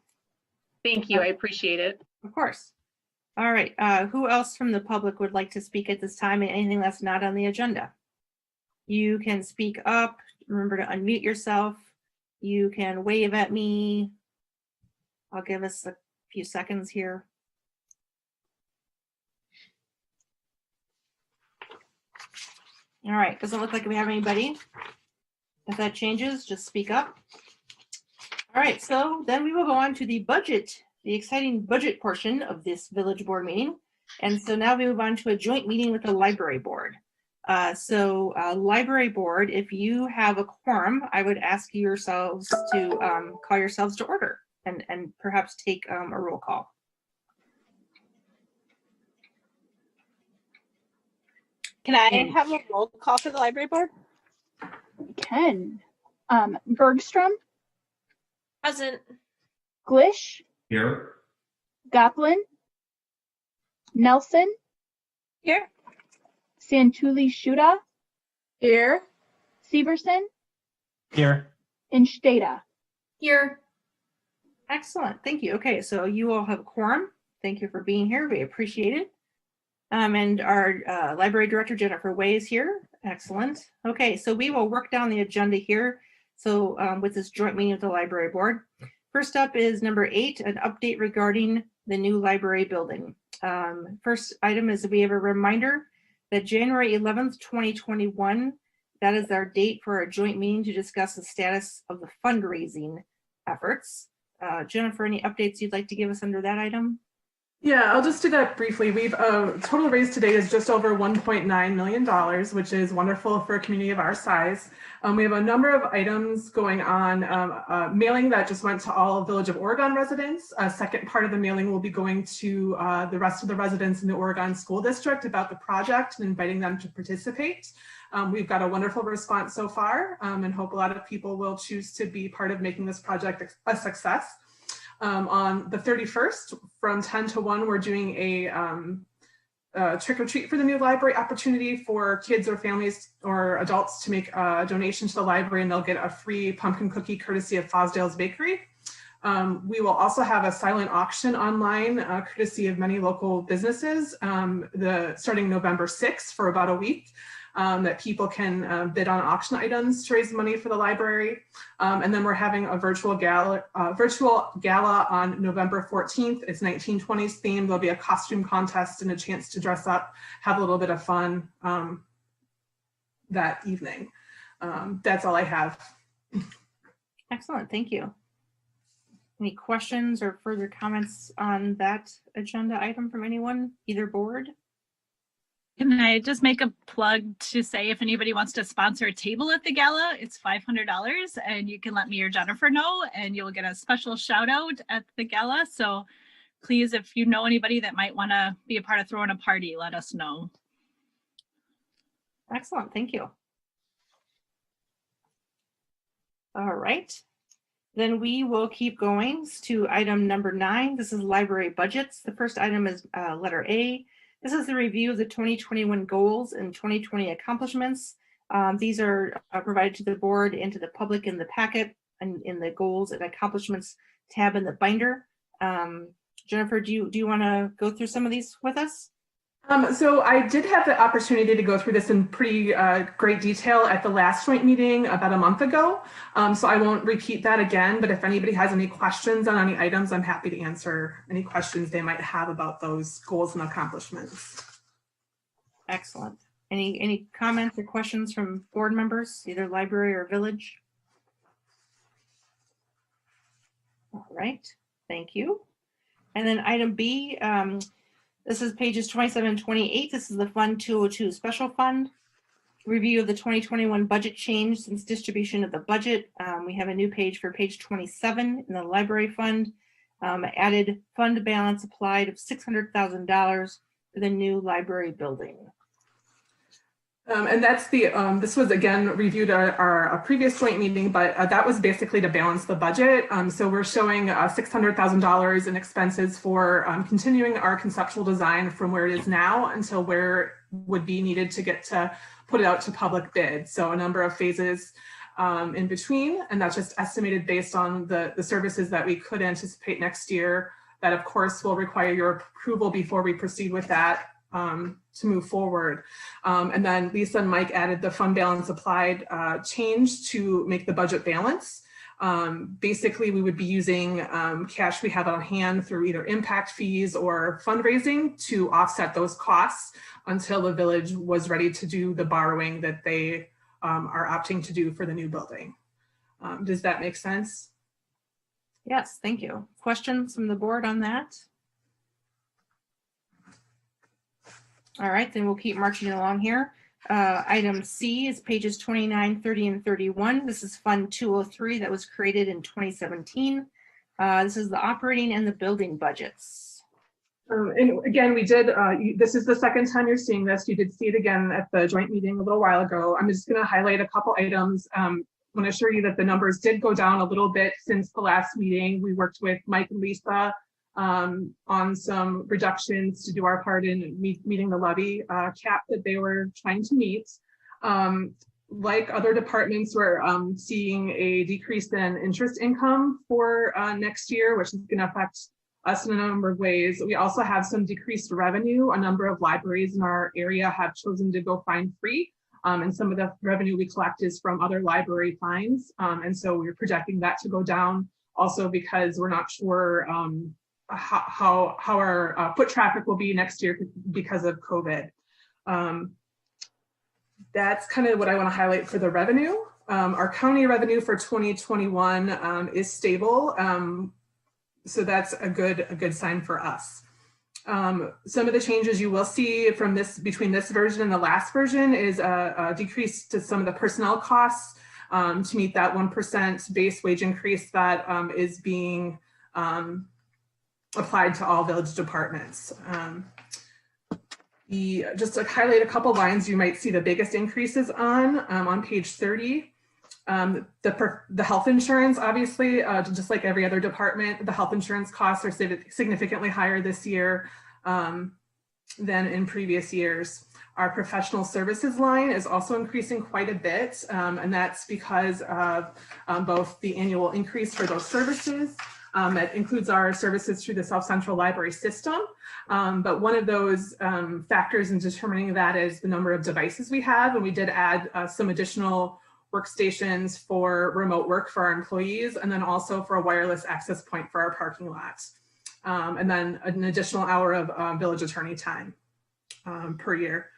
Thank you. I appreciate it. Of course. All right. Who else from the public would like to speak at this time and anything that's not on the agenda? You can speak up. Remember to unmute yourself. You can wave at me. I'll give us a few seconds here. All right, doesn't look like we have anybody. If that changes, just speak up. All right, so then we will go on to the budget, the exciting budget portion of this village board meeting. And so now we move on to a joint meeting with the library board. Library board, if you have a quorum, I would ask yourselves to call yourselves to order and perhaps take a roll call. Can I have a roll call for the library board? We can. Bergstrom, Present. Glish, Here. Goplin, Nelson, Here. Santuli Shuda, Here. Severson, Here. and Stata. Here. Excellent, thank you. Okay, so you all have a quorum. Thank you for being here, we appreciate it. And our library director, Jennifer Way, is here. Excellent. Okay, so we will work down the agenda here. So with this joint meeting with the library board. First up is number 8, an update regarding the new library building. First item is we have a reminder that January 11th, 2021, that is our date for our joint meeting to discuss the status of the fundraising efforts. Jennifer, any updates you'd like to give us under that item? Yeah, I'll just do that briefly. We've total raise today is just over $1.9 million, which is wonderful for a community of our size. We have a number of items going on. Mailing that just went to all Village of Oregon residents. A second part of the mailing will be going to the rest of the residents in the Oregon School District about the project and inviting them to participate. We've got a wonderful response so far and hope a lot of people will choose to be part of making this project a success. On the 31st from 10 to 1, we're doing a trick or treat for the new library opportunity for kids or families or adults to make a donation to the library, and they'll get a free pumpkin cookie courtesy of Fosdale's Bakery. We will also have a silent auction online courtesy of many local businesses starting November 6th for about a week. That people can bid on auction items to raise money for the library. And then we're having a virtual gala on November 14th. It's 1920s themed. There'll be a costume contest and a chance to dress up, have a little bit of fun that evening. That's all I have. Excellent, thank you. Any questions or further comments on that agenda item from anyone, either board? Can I just make a plug to say if anybody wants to sponsor a table at the gala, it's $500 and you can let me or Jennifer know and you'll get a special shout out at the gala. So please, if you know anybody that might want to be a part of throwing a party, let us know. Excellent, thank you. All right, then we will keep going to item number 9. This is library budgets. The first item is letter A. This is the review of the 2021 goals and 2020 accomplishments. These are provided to the board and to the public in the packet and in the goals and accomplishments tab in the binder. Jennifer, do you want to go through some of these with us? So I did have the opportunity to go through this in pretty great detail at the last joint meeting about a month ago. So I won't repeat that again, but if anybody has any questions on any items, I'm happy to answer any questions they might have about those goals and accomplishments. Excellent. Any comments or questions from board members, either library or village? All right, thank you. And then item B, this is pages 27 and 28. This is the Fund 202 Special Fund. Review of the 2021 budget change since distribution of the budget. We have a new page for page 27 in the library fund. Added fund balance applied of $600,000 for the new library building. And that's the, this was again reviewed at our previous joint meeting, but that was basically to balance the budget. So we're showing $600,000 in expenses for continuing our conceptual design from where it is now until where it would be needed to get to put it out to public bid. So a number of phases in between, and that's just estimated based on the services that we could anticipate next year. That of course will require your approval before we proceed with that. To move forward. And then Lisa and Mike added the fund balance applied change to make the budget balance. Basically, we would be using cash we have on hand through either impact fees or fundraising to offset those costs until the village was ready to do the borrowing that they are opting to do for the new building. Does that make sense? Yes, thank you. Questions from the board on that? All right, then we'll keep marching along here. Item C is pages 29, 30, and 31. This is Fund 203 that was created in 2017. This is the operating and the building budgets. And again, we did, this is the second time you're seeing this. You did see it again at the joint meeting a little while ago. I'm just going to highlight a couple items. I want to assure you that the numbers did go down a little bit since the last meeting. We worked with Mike and Lisa on some reductions to do our part in meeting the levy cap that they were trying to meet. Like other departments, we're seeing a decrease in interest income for next year, which is going to affect us in a number of ways. We also have some decreased revenue. A number of libraries in our area have chosen to go fine free. And some of the revenue we collect is from other library fines. And so we're projecting that to go down also because we're not sure how our foot traffic will be next year because of COVID. That's kind of what I want to highlight for the revenue. Our county revenue for 2021 is stable. So that's a good sign for us. Some of the changes you will see from between this version and the last version is a decrease to some of the personnel costs to meet that 1% base wage increase that is being applied to all village departments. Just to highlight a couple lines you might see the biggest increases on page 30. The health insurance, obviously, just like every other department, the health insurance costs are significantly higher this year than in previous years. Our professional services line is also increasing quite a bit, and that's because of both the annual increase for those services. That includes our services through the South Central Library system. But one of those factors in determining that is the number of devices we have, and we did add some additional workstations for remote work for our employees, and then also for a wireless access point for our parking lots. And then an additional hour of village attorney time per year.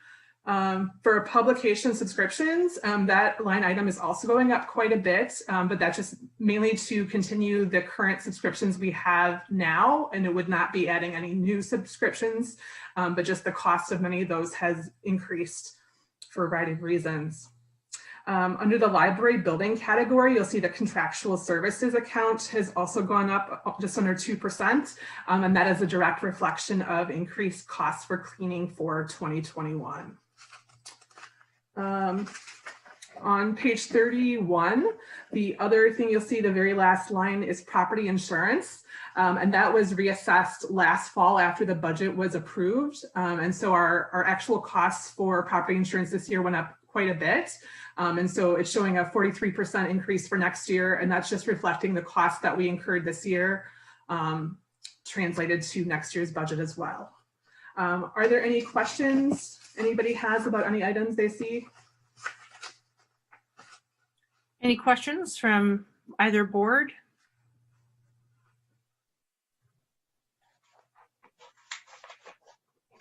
For publication subscriptions, that line item is also going up quite a bit, but that's just mainly to continue the current subscriptions we have now, and it would not be adding any new subscriptions, but just the cost of many of those has increased for a variety of reasons. Under the library building category, you'll see the contractual services account has also gone up just under 2%, and that is a direct reflection of increased costs for cleaning for 2021. On page 31, the other thing you'll see, the very last line is property insurance, and that was reassessed last fall after the budget was approved. And so our actual costs for property insurance this year went up quite a bit. And so it's showing a 43% increase for next year, and that's just reflecting the costs that we incurred this year, translated to next year's budget as well. Are there any questions anybody has about any items they see? Any questions from either board?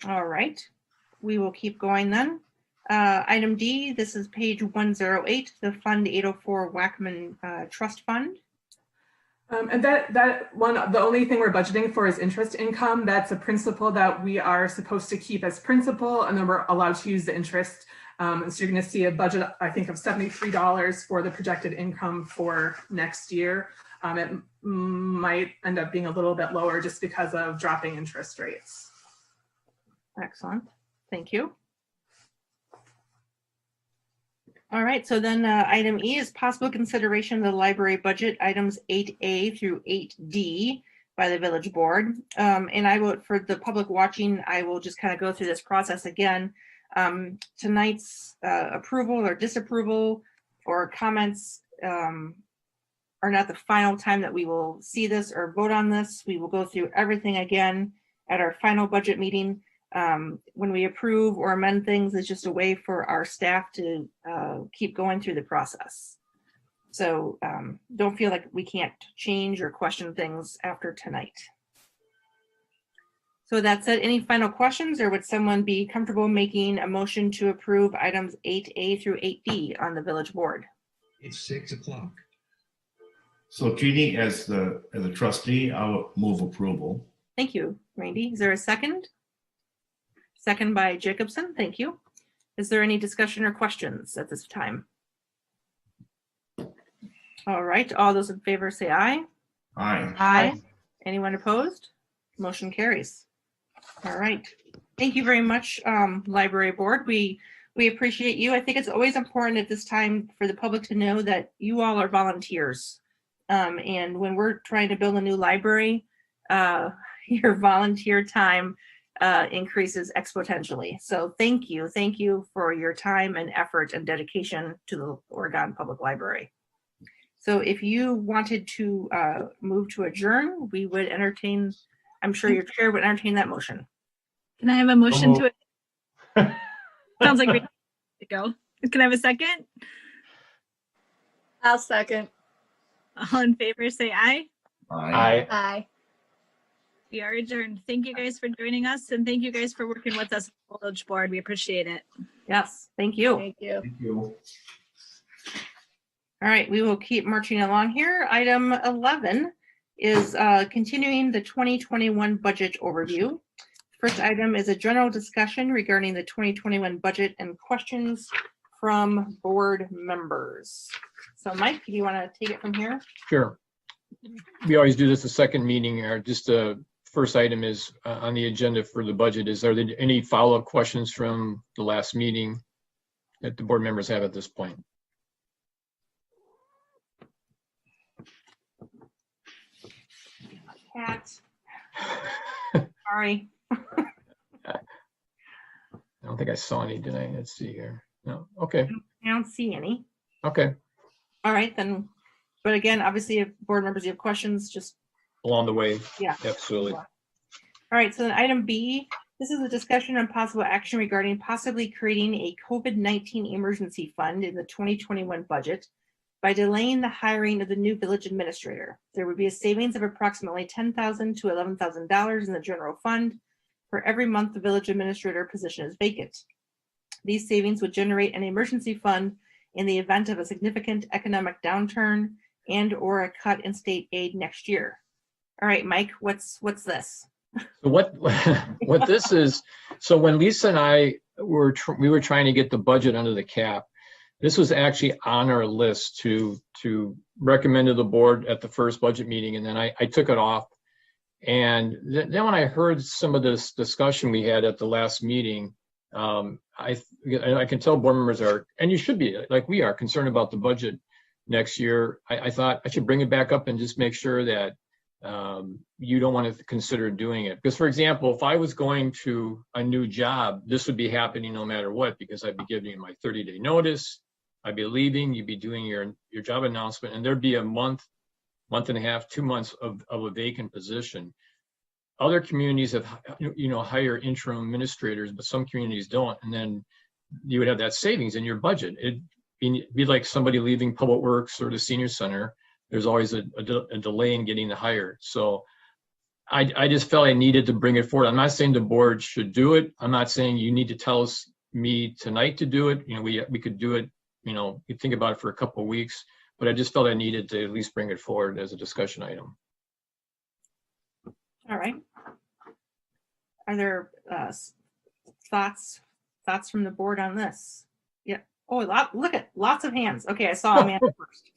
All right, we will keep going then. Item D, this is page 108, the Fund 804 Wackman Trust Fund. And that one, the only thing we're budgeting for is interest income. That's a principal that we are supposed to keep as principal, and then we're allowed to use the interest. So you're going to see a budget, I think, of $73 for the projected income for next year. It might end up being a little bit lower just because of dropping interest rates. Excellent, thank you. All right, so then item E is possible consideration of the library budget items 8A through 8D by the village board. And I will, for the public watching, I will just kind of go through this process again. Tonight's approval or disapproval or comments are not the final time that we will see this or vote on this. We will go through everything again at our final budget meeting. When we approve or amend things, it's just a way for our staff to keep going through the process. So don't feel like we can't change or question things after tonight. So that said, any final questions, or would someone be comfortable making a motion to approve items 8A through 8D on the village board? It's 6 o'clock. So Jeannie, as the trustee, I'll move approval. Thank you, Randy. Is there a second? Second by Jacobson. Thank you. Is there any discussion or questions at this time? All right, all those in favor say aye. Aye. Aye. Anyone opposed? Motion carries. All right. Thank you very much, Library Board. We appreciate you. I think it's always important at this time for the public to know that you all are volunteers. And when we're trying to build a new library, your volunteer time increases exponentially. So thank you. Thank you for your time and effort and dedication to the Oregon Public Library. So if you wanted to move to adjourn, we would entertain, I'm sure your chair would entertain that motion. Can I have a motion to it? Sounds like we to go. Can I have a second? I'll second. All in favor, say aye. Aye. Aye. We are adjourned. Thank you guys for joining us, and thank you guys for working with us on the village board. We appreciate it. Yes, thank you. Thank you. Thank you. All right, we will keep marching along here. Item 11 is continuing the 2021 budget overview. First item is a general discussion regarding the 2021 budget and questions from board members. So Mike, do you want to take it from here? Sure. We always do this the second meeting, or just first item is on the agenda for the budget. Is there any follow-up questions from the last meeting that the board members have at this point? Cat. Sorry. I don't think I saw any, did I? Let's see here. No. Okay. I don't see any. Okay. All right, then. But again, obviously, if board members, you have questions, just Along the way. Yeah. Absolutely. All right, so then item B, this is a discussion on possible action regarding possibly creating a COVID-19 emergency fund in the 2021 budget by delaying the hiring of the new village administrator. There would be a savings of approximately $10,000 to $11,000 in the general fund for every month the village administrator position is vacant. These savings would generate an emergency fund in the event of a significant economic downturn and or a cut in state aid next year. All right, Mike, what's this? So what this is, so when Lisa and I were trying to get the budget under the cap, this was actually on our list to recommend to the board at the first budget meeting, and then I took it off. And then when I heard some of this discussion we had at the last meeting, I can tell board members are, and you should be, like we are, concerned about the budget next year. I thought I should bring it back up and just make sure that you don't want to consider doing it. Because, for example, if I was going to a new job, this would be happening no matter what, because I'd be giving my 30-day notice. I'd be leaving, you'd be doing your job announcement, and there'd be a month and a half, 2 months of a vacant position. Other communities have, hire interim administrators, but some communities don't. And then you would have that savings in your budget. It'd be like somebody leaving Public Works or the senior center. There's always a delay in getting the hire. So I just felt I needed to bring it forward. I'm not saying the board should do it. I'm not saying you need to tell me tonight to do it. We could do it, you think about it for a couple of weeks, but I just felt I needed to at least bring it forward as a discussion item. All right. Are there thoughts from the board on this? Yeah. Oh, look at lots of hands. Okay, I saw Amanda first.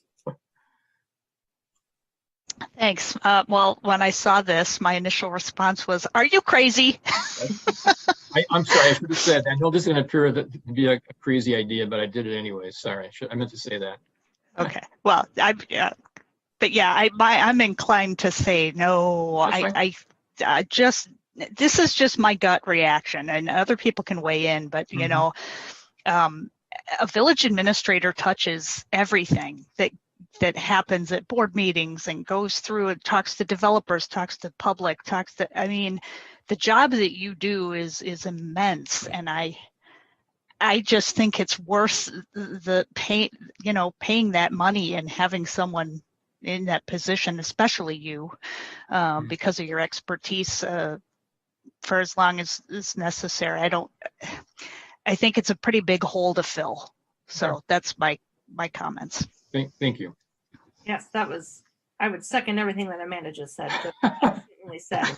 Thanks. Well, when I saw this, my initial response was, "Are you crazy?" I'm sorry, I should have said that. I know this is going to appear to be a crazy idea, but I did it anyway. Sorry, I meant to say that. Okay. Well, I'm inclined to say no. This is just my gut reaction, and other people can weigh in. But a village administrator touches everything that happens at board meetings and goes through and talks to developers, talks to public, the job that you do is immense. And I I just think it's worth the paying that money and having someone in that position, especially you, because of your expertise, for as long as is necessary. I think it's a pretty big hole to fill. So that's my comments. Thank you. Yes, I would second everything that Amanda just said. Certainly said.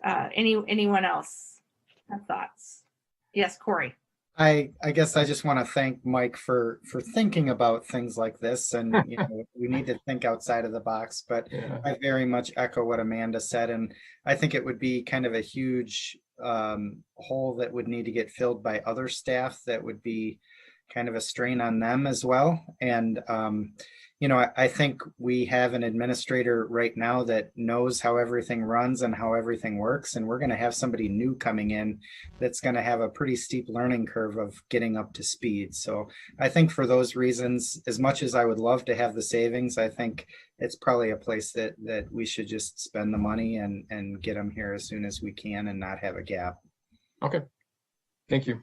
Anyone else have thoughts? Yes, Corey. I guess I just want to thank Mike for thinking about things like this, and we need to think outside of the box. But Yeah. I very much echo what Amanda said, and I think it would be kind of a huge hole that would need to get filled by other staff. That would be kind of a strain on them as well. And I think we have an administrator right now that knows how everything runs and how everything works, and we're going to have somebody new coming in that's going to have a pretty steep learning curve of getting up to speed. So I think for those reasons, as much as I would love to have the savings, I think it's probably a place that we should just spend the money and get them here as soon as we can and not have a gap. Okay, thank you.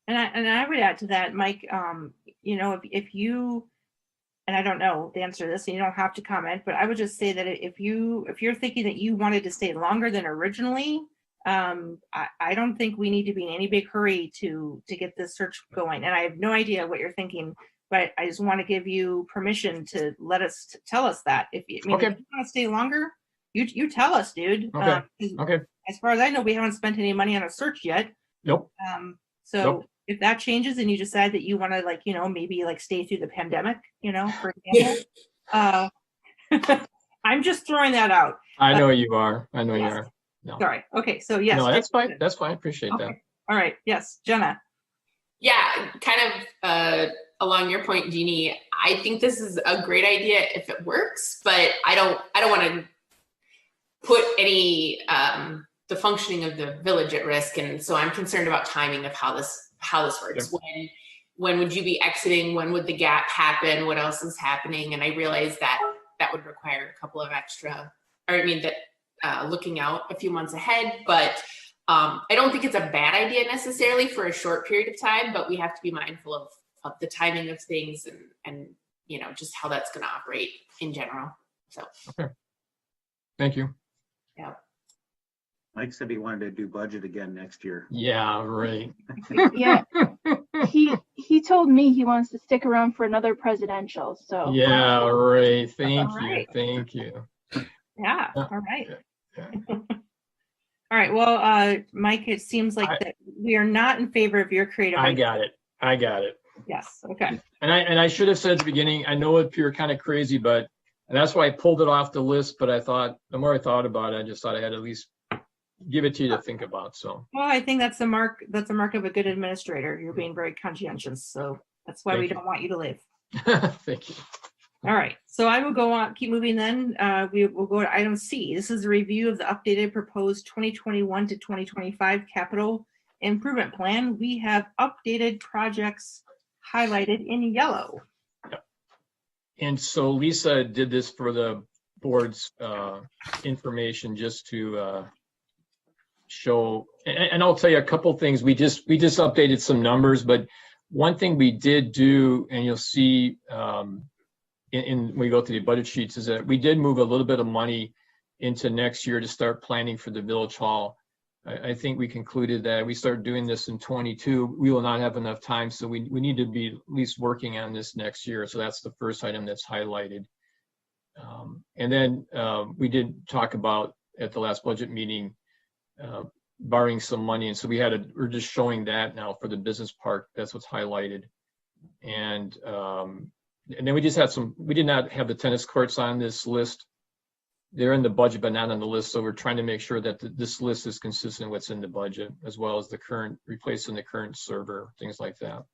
And I would add to that, Mike, if you, and I don't know the answer to this, and you don't have to comment, but I would just say that if you're thinking that you wanted to stay longer than originally, I don't think we need to be in any big hurry to get this search going. And I have no idea what you're thinking, but I just want to give you permission to tell us that. If you want to stay longer, you tell us, dude. Okay. Okay. As far as I know, we haven't spent any money on a search yet. Nope. So Nope. If that changes and you decide that you want to maybe stay through the pandemic, for example, I'm just throwing that out. I know you are. I know you are. No. Sorry. Okay. So yes. No, that's fine. That's fine. I appreciate that. All right. Yes. Jenna. Yeah, kind of along your point, Jeannie, I think this is a great idea if it works, but I don't want to put any the functioning of the village at risk, and so I'm concerned about timing of how this works. Yeah. When would you be exiting? When would the gap happen? What else is happening? And I realize that would require a couple of extra, looking out a few months ahead, but I don't think it's a bad idea necessarily for a short period of time, but we have to be mindful of the timing of things and just how that's going to operate in general. So. Okay. Thank you. Yeah. Mike said he wanted to do budget again next year. Yeah, right. Yeah. He told me he wants to stick around for another presidential. So. Yeah, right. Thank you. Thank you. Yeah. All right. Yeah. All right. Well, Mike, it seems like that we are not in favor of your creative. I got it. Yes. Okay. And I should have said at the beginning, I know it appeared kind of crazy, but that's why I pulled it off the list. But I thought the more I thought about it, I just thought I had to at least give it to you to think about. So. Well, I think that's a mark of a good administrator. You're being very conscientious. So that's why we don't want you to leave. Thank you. All right, so I will go on, keep moving then. We will go to item C. This is a review of the updated proposed 2021 to 2025 capital improvement plan. We have updated projects highlighted in yellow. Yep. And so Lisa did this for the board's information just to show, and I'll tell you a couple things. We just updated some numbers, but one thing we did do, and you'll see when we go through the budget sheets, is that we did move a little bit of money into next year to start planning for the village hall. I think we concluded that we start doing this in 22. We will not have enough time, so we need to be at least working on this next year. So that's the first item that's highlighted. And then we did talk about at the last budget meeting borrowing some money, and so we're just showing that now for the business park. That's what's highlighted. And then we just had we did not have the tennis courts on this list. They're in the budget, but not on the list. So we're trying to make sure that this list is consistent with what's in the budget, as well as replacing the current server, things like that.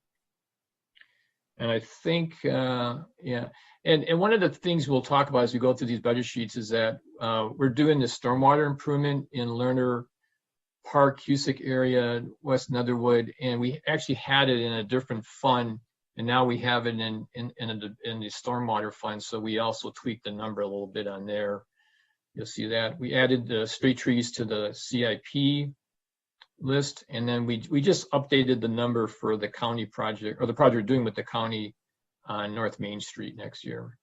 And I think, yeah. And one of the things we'll talk about as we go through these budget sheets is that we're doing the stormwater improvement in Lerner Park, Cusick area, West Netherwood, and we actually had it in a different fund. And now we have it in the stormwater fund. So we also tweaked the number a little bit on there. You'll see that. We added the street trees to the CIP. list. And then we just updated the number for the county project, or the project we're doing with the county on North Main Street next year.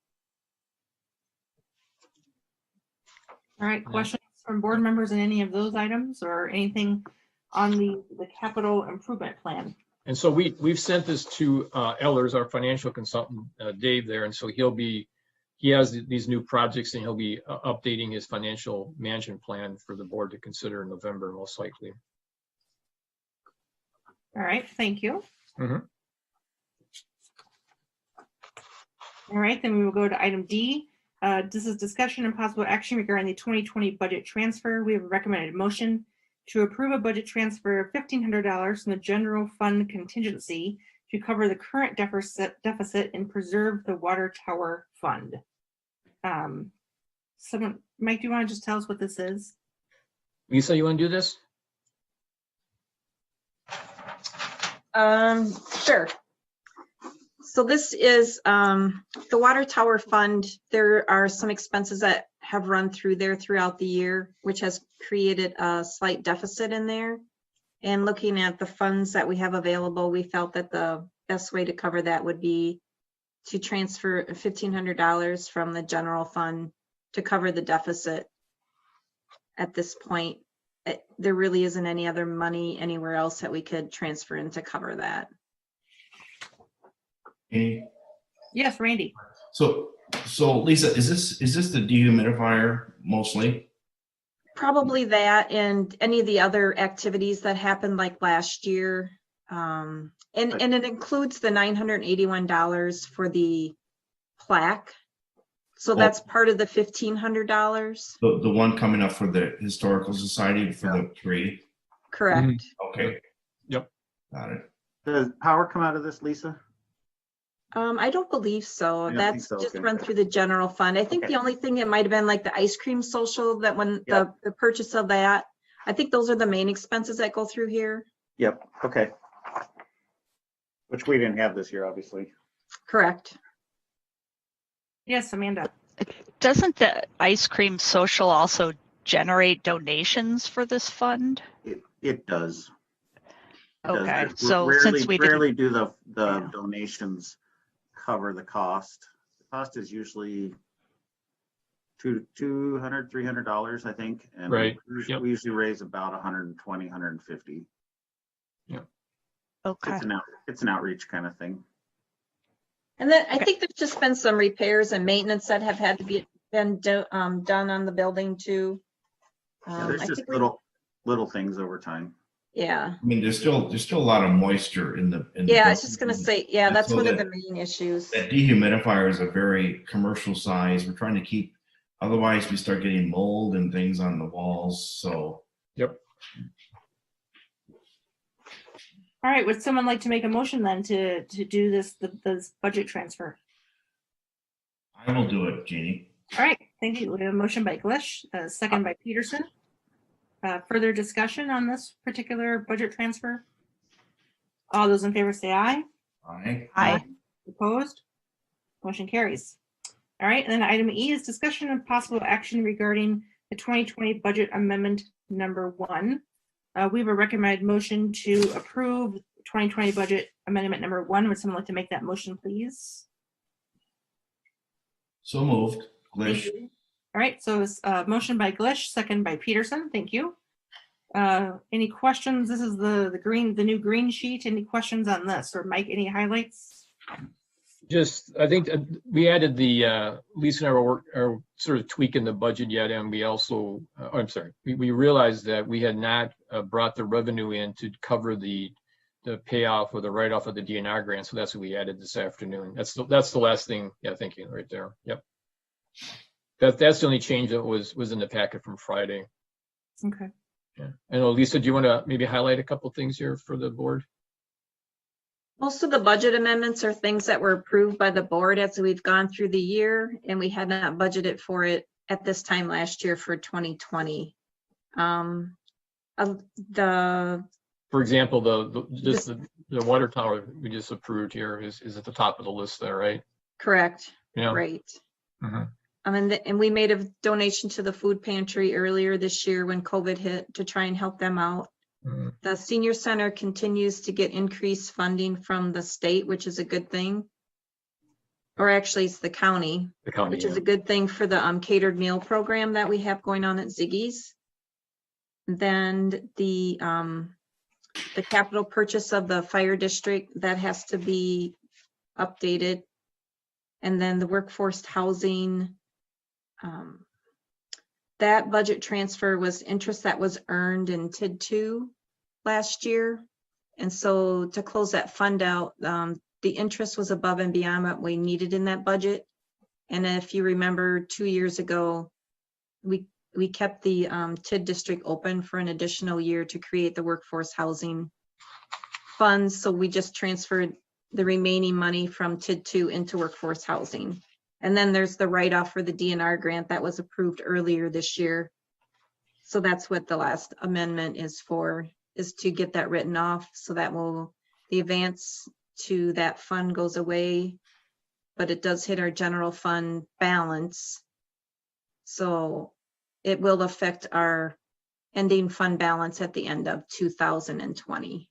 All right, questions from board members on any of those items or anything on the capital improvement plan? And so we've sent this to Ellers, our financial consultant, Dave there. And so he has these new projects, and he'll be updating his financial management plan for the board to consider in November, most likely. All right, thank you. Mhm. All right, then we will go to item D. This is discussion and possible action regarding the 2020 budget transfer. We have a recommended motion to approve a budget transfer of $1,500 from the general fund contingency to cover the current deficit and preserve the water tower fund. Mike, do you want to just tell us what this is? Lisa, you want to do this? Sure. So this is the water tower fund. There are some expenses that have run through there throughout the year, which has created a slight deficit in there. And looking at the funds that we have available, we felt that the best way to cover that would be to transfer $1,500 from the general fund to cover the deficit. At this point, there really isn't any other money anywhere else that we could transfer in to cover that. Yes, Randy. So Lisa, is this the dehumidifier mostly? Probably that, and any of the other activities that happened like last year. And it includes the $981 for the plaque. So that's part of the $1,500. The one coming up for the Historical Society for the tree? Correct. Okay. Yep. Got it. Does power come out of this, Lisa? I don't believe so. I don't That's think so, just okay. run through the general fund. I think the only thing that might have been like the ice cream social, that when the purchase of that, I think those are the main expenses that go through here. Yep, okay. Which we didn't have this year, obviously. Correct. Yes, Amanda. Doesn't the ice cream social also generate donations for this fund? It does. Okay, Does. so Rarely, since we rarely do the donations cover the cost. The cost is usually $200, $300, I think. And Right. we usually raise about 120, 150. Yeah. Okay. It's an outreach kind of thing. And then I think there's just been some repairs and maintenance that have had to be done on the building too. There's I just think little things over time. yeah. I mean, there's still a lot of moisture in the. Yeah, I was just gonna say, yeah, And that's so one of that- the main issues. That dehumidifier is a very commercial size. We're trying to keep, otherwise we start getting mold and things on the walls. So. Yep. All right, would someone like to make a motion then to do this budget transfer? I will do it, Jeannie. All right, thank you. We have a motion by Glish, a second by Peterson. Further discussion on this particular budget transfer? All those in favor say aye. Aye. Aye. Opposed? Motion carries. All right, and then item E is discussion of possible action regarding the 2020 budget amendment number 1. We have a recommended motion to approve 2020 budget amendment number 1. Would someone like to make that motion, please? So moved. Thank Glish. you. All right, so it's a motion by Glish, second by Peterson. Thank you. Any questions? This is the new green sheet. Any questions on this? Or Mike, any highlights? Just, I think we added the, Lisa and I are sort of tweaking the budget yet, and we also, I'm sorry, we realized that we had not brought the revenue in to cover the payoff or the write-off of the DNR grant, so that's what we added this afternoon. That's the last thing, yeah, thank you, right there, yep. That's the only change that was in the packet from Friday. Okay. Yeah. And Lisa, do you want to maybe highlight a couple things here for the board? Most of the budget amendments are things that were approved by the board as we've gone through the year, and we had not budgeted for it at this time last year for 2020. For example, the water tower we just approved here is at the top of the list there, right? Correct. Yeah. Right. Mm-hmm. And we made a donation to the food pantry earlier this year when COVID hit to try and help them out. The senior center continues to get increased funding from the state, which is a good thing. Or actually, it's the county, which is a good thing for the catered meal program that we have going on at Ziggy's. Then the capital purchase of the fire district, that has to be updated. And then the workforce housing, that budget transfer was interest that was earned in TID 2 last year. And so to close that fund out, the interest was above and beyond what we needed in that budget. And if you remember 2 years ago, we kept the TID district open for an additional year to create the workforce housing funds. So we just transferred the remaining money from TID 2 into workforce housing. And then there's the write-off for the DNR grant that was approved earlier this year. So that's what the last amendment is for, is to get that written off, so that the advance to that fund goes away, but it does hit our general fund balance. So it will affect our ending fund balance at the end of 2020.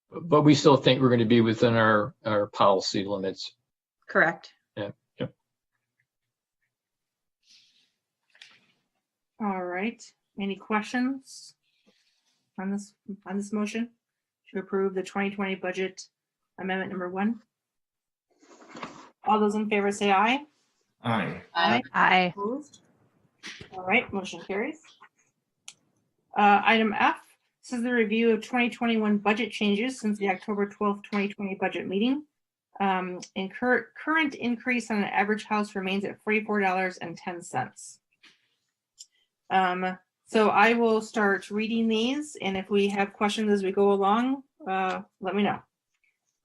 But we still think we're going to be within our policy limits. Correct. Yeah. Yep. All right. Any questions on this motion to approve the 2020 budget amendment number 1? All those in favor say aye. Aye. Aye. Aye. Opposed? All right, motion carries. Item F, this is the review of 2021 budget changes since the October 12th, 2020 budget meeting. And current increase on an average house remains at $44.10. So I will start reading these, and if we have questions as we go along, let me know.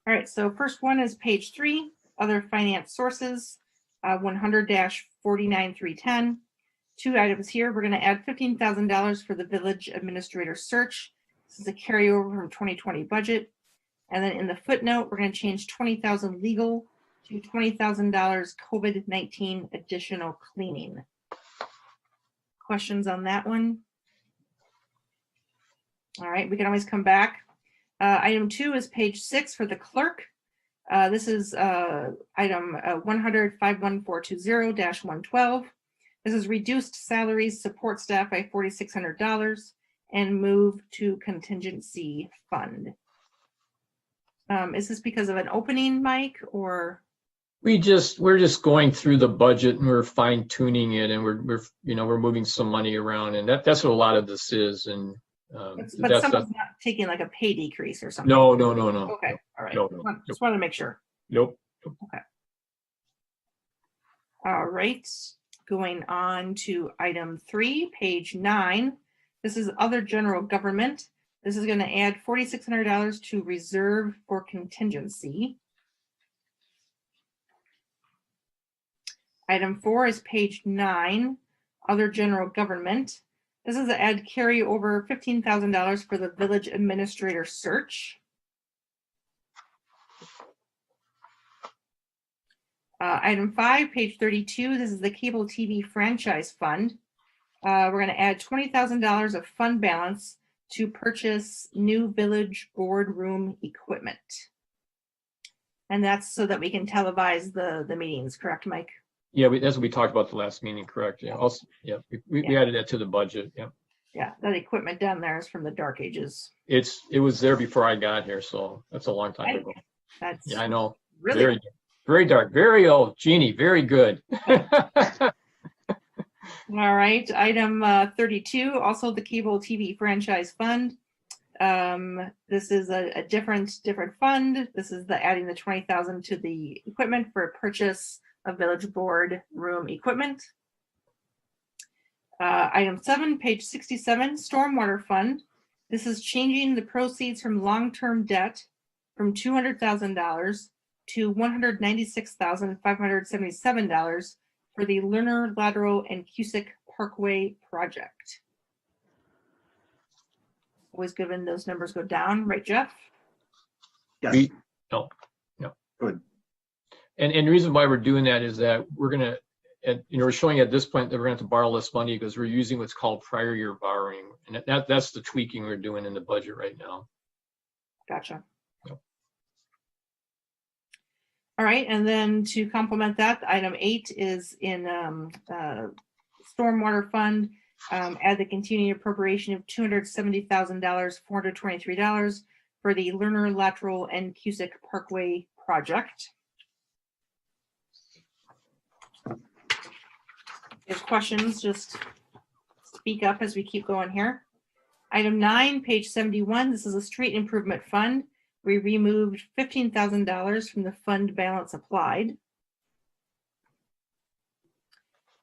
All right, so first one is page 3, other finance sources, 100-49310. 2 items here. We're going to add $15,000 for the village administrator search. This is a carryover from 2020 budget. And then in the footnote, we're going to change $20,000 legal to $20,000 COVID-19 additional cleaning. Questions on that one? All right, we can always come back. Item 2 is page 6 for the clerk. This is item 100-51420-112. This is reduced salaries, support staff by $4,600 and move to contingency fund. Is this because of an opening, Mike, or? We're just going through the budget and we're fine tuning it, and we're moving some money around, and that's what a lot of this is. And but someone's not taking like a pay decrease or something. No. Okay, all right. No. Just wanted to make sure. Nope. Okay. All right. Going on to item 3, page 9. This is other general government. This is going to add $4,600 to reserve for contingency. Item 4 is page 9, other general government. This is to add carryover $15,000 for the village administrator search. Item 5, page 32, this is the cable TV franchise fund. We're going to add $20,000 of fund balance to purchase new village boardroom equipment. And that's so that we can televise the meetings, correct, Mike? Yeah, that's what we talked about the last meeting, correct? Yeah. Also, yeah, we added that to the budget. Yeah. Yeah, that equipment down there is from the dark ages. It was there before I got here, so that's a long time ago. That's I know. Really? Very dark, very old. Jeannie, very good. All right, item 32, also the cable TV franchise fund. This is a different fund. This is adding the $20,000 to the equipment for purchase of village board room equipment. Item 7, page 67, Stormwater Fund. This is changing the proceeds from long-term debt from $200,000 to $196,577 for the Lerner Lateral and Cusick Parkway project. Always good when those numbers go down, right, Jeff? Yes. No. Good. And the reason why we're doing that is that we're going to we're showing at this point that we're going to have to borrow less money because we're using what's called prior year borrowing. And that's the tweaking we're doing in the budget right now. Gotcha. Yep. All right, and then to complement that, item 8 is in Stormwater Fund. Add the continuing appropriation of $270,000, $423 for the Lerner Lateral and Cusick Parkway project. If questions, just speak up as we keep going here. Item 9, page 71, this is a street improvement fund. We removed $15,000 from the fund balance applied.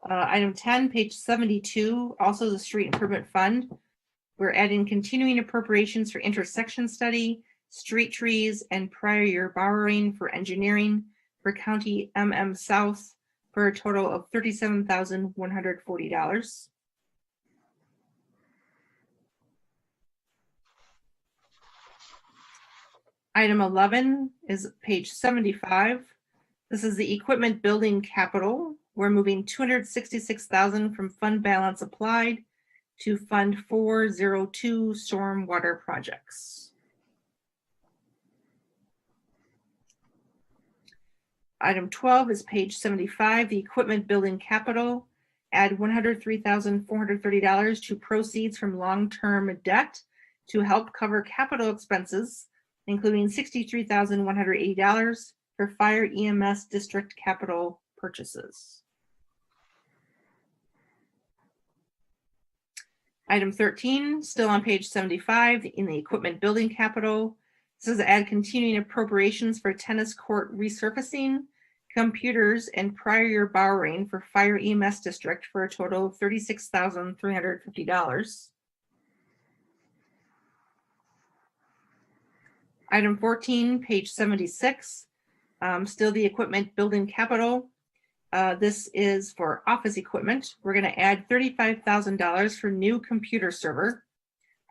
Item 10, page 72, also the street improvement fund. We're adding continuing appropriations for intersection study, street trees, and prior year borrowing for engineering for County MM South for a total of $37,140. Item 11 is page 75. This is the equipment building capital. We're moving $266,000 from fund balance applied to Fund 402 stormwater projects. Item 12 is page 75, the equipment building capital. Add $103,430 to proceeds from long-term debt to help cover capital expenses, including $63,180 for fire EMS district capital purchases. Item 13, still on page 75 in the equipment building capital. This is add continuing appropriations for tennis court resurfacing, computers, and prior year borrowing for fire EMS district for a total of $36,350. Item 14, page 76, still the equipment building capital. This is for office equipment. We're going to add $35,000 for new computer server,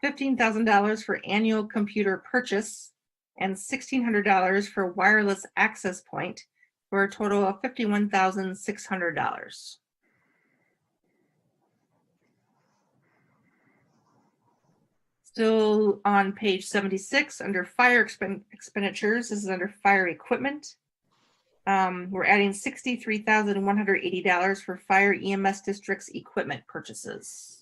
$15,000 for annual computer purchase, and $1,600 for wireless access point for a total of $51,600. Still on page 76 under fire expenditures, this is under fire equipment. We're adding $63,180 for fire EMS district's equipment purchases.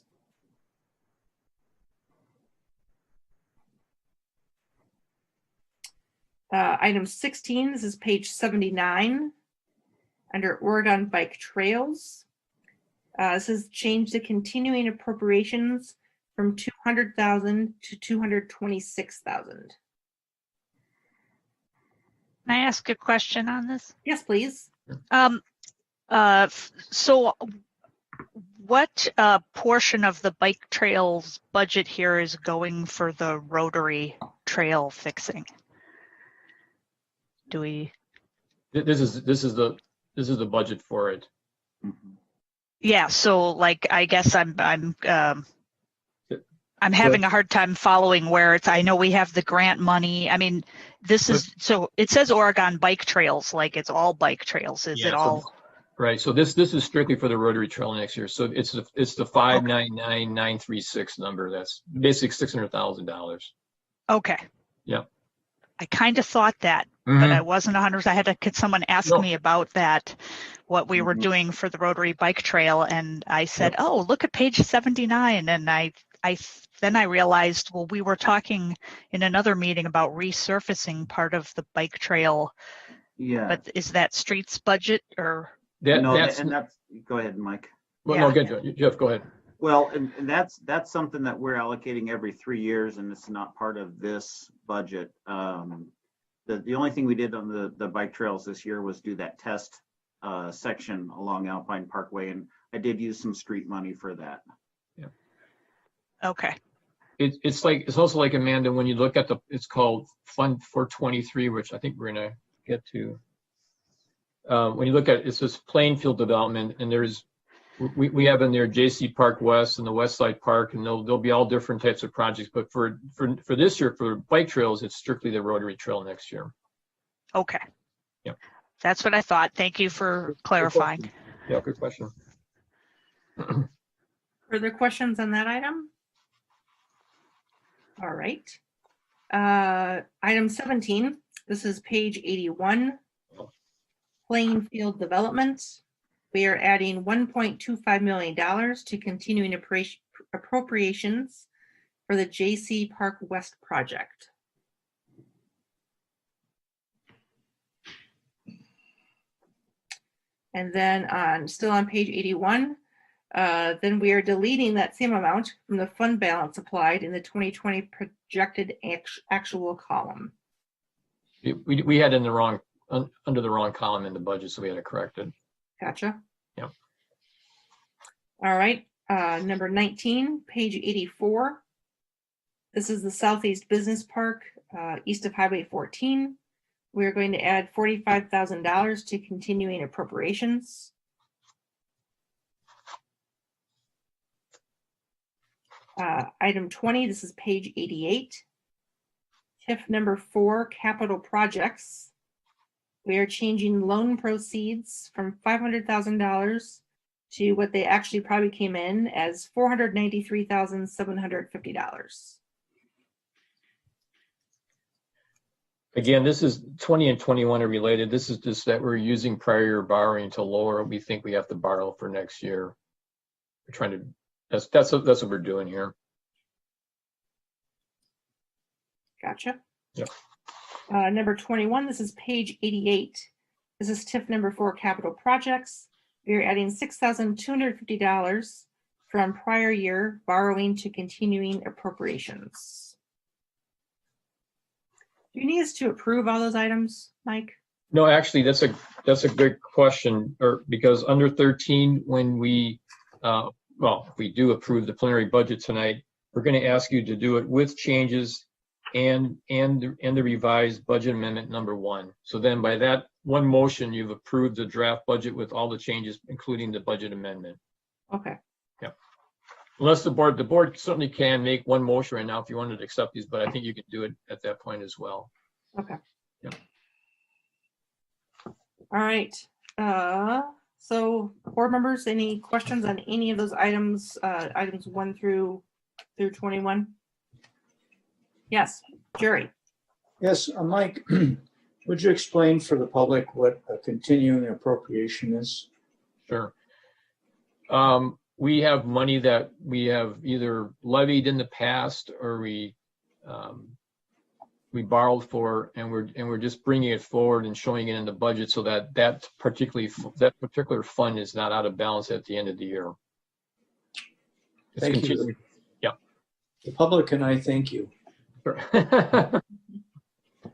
Item 16, this is page 79 under Oregon Bike Trails. This is change the continuing appropriations from $200,000 to $226,000. Can I ask a question on this? Yes, please. So what portion of the bike trails budget here is going for the rotary trail fixing? Do we? This is the budget for it. Yeah. So like, I guess I'm having a hard time following where it's, I know we have the grant money. I mean, this is, so it says Oregon Bike Trails, like it's all bike trails. Is it all? Right. So this is strictly for the rotary trail next year. So it's the 599,936 number. That's basically $600,000. Okay. Yeah. I kind of thought that, but I wasn't 100%. I had to get someone ask me about that, what we were doing for the rotary bike trail. And I said, oh, look at page 79. And then I realized, well, we were talking in another meeting about resurfacing part of the bike trail. Yeah. But is that streets budget or? That's go ahead, Mike. Well, no, good, Jeff, go ahead. Well, and that's something that we're allocating every 3 years, and it's not part of this budget. The only thing we did on the bike trails this year was do that test section along Alpine Parkway, and I did use some street money for that. Yeah. Okay. It's also like, Amanda, when you look at it's called Fund 423, which I think we're gonna get to. When you look at it, says Plainfield Development, and we have in there JC Park West and the West Side Park, and there'll be all different types of projects. But for this year, for bike trails, it's strictly the rotary trail next year. Okay. Yeah. That's what I thought. Thank you for clarifying. Yeah, good question. Further questions on that item? All right. Item 17, this is page 81. Playing field development. We are adding $1.25 million to continuing appropriations for the JC Park West project. And then still on page 81, then we are deleting that same amount from the fund balance applied in the 2020 projected actual column. We had in the wrong, under the wrong column in the budget, so we had to correct it. Gotcha. Yeah. All right, number 19, page 84. This is the Southeast Business Park, east of Highway 14. We're going to add $45,000 to continuing appropriations. Item 20, this is page 88. TIF number 4, capital projects. We are changing loan proceeds from $500,000 to what they actually probably came in as $493,750. Again, this is 20 and 21 are related. This is just that we're using prior year borrowing to lower what we think we have to borrow for next year. We're trying to, that's what we're doing here. Gotcha. Yep. Number 21, this is page 88. This is TIF number 4, capital projects. We are adding $6,250 from prior year borrowing to continuing appropriations. Do you need us to approve all those items, Mike? No, actually, that's a good question, or because under 13, when we, well, if we do approve the preliminary budget tonight, we're going to ask you to do it with changes and the revised budget amendment number 1. So then by that one motion, you've approved the draft budget with all the changes, including the budget amendment. Okay. Yeah. Unless the board certainly can make one motion right now if you wanted to accept these, but I think you can do it at that point as well. Okay. Yeah. All right. So board members, any questions on any of those items, items 1 through 21? Yes, Jerry. Yes, Mike, would you explain for the public what a continuing appropriation is? Sure. We have money that we have either levied in the past or we borrowed for, and we're just bringing it forward and showing it in the budget so that that particular fund is not out of balance at the end of the year. Thank you. Yeah. The public and I thank you.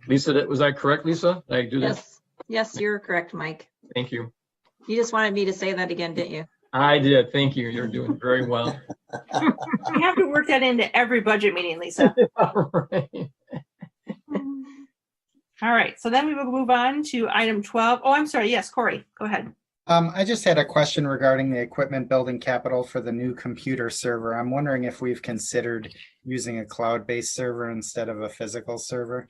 Lisa, was I correct, Lisa? Did I do that? Yes, you're correct, Mike. Thank you. You just wanted me to say that again, didn't you? I did. Thank you. You're doing very well. We have to work that into every budget meeting, Lisa. Right. All right. So then we will move on to item 12. Oh, I'm sorry. Yes, Corey, go ahead. I just had a question regarding the equipment building capital for the new computer server. I'm wondering if we've considered using a cloud-based server instead of a physical server.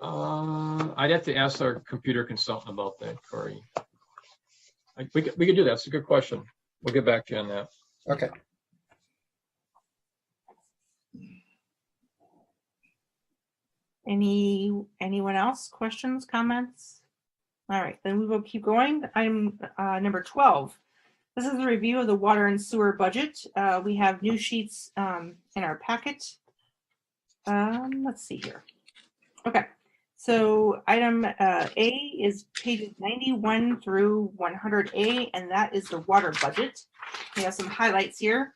I'd have to ask our computer consultant about that, Corey. We could do that. It's a good question. We'll get back to you on that. Okay. Anyone else? Questions, comments? All right, then we will keep going. Item number 12. This is a review of the water and sewer budget. We have new sheets in our packet. Let's see here. Okay, so item A is pages 91 through 100A, and that is the water budget. We have some highlights here.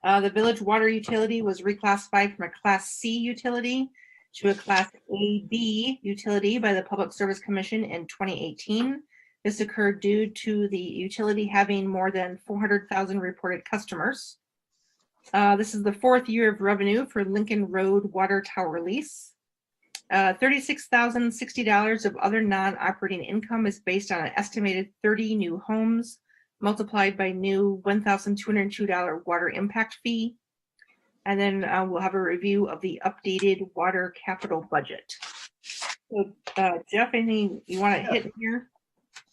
The village water utility was reclassified from a Class C utility to a Class AB utility by the Public Service Commission in 2018. This occurred due to the utility having more than 400,000 reported customers. This is the 4th year of revenue for Lincoln Road water tower lease. $36,060 of other non-operating income is based on an estimated 30 new homes multiplied by new $1,202 water impact fee. And then we'll have a review of the updated water capital budget. So, Jeff, anything you want to hit in here?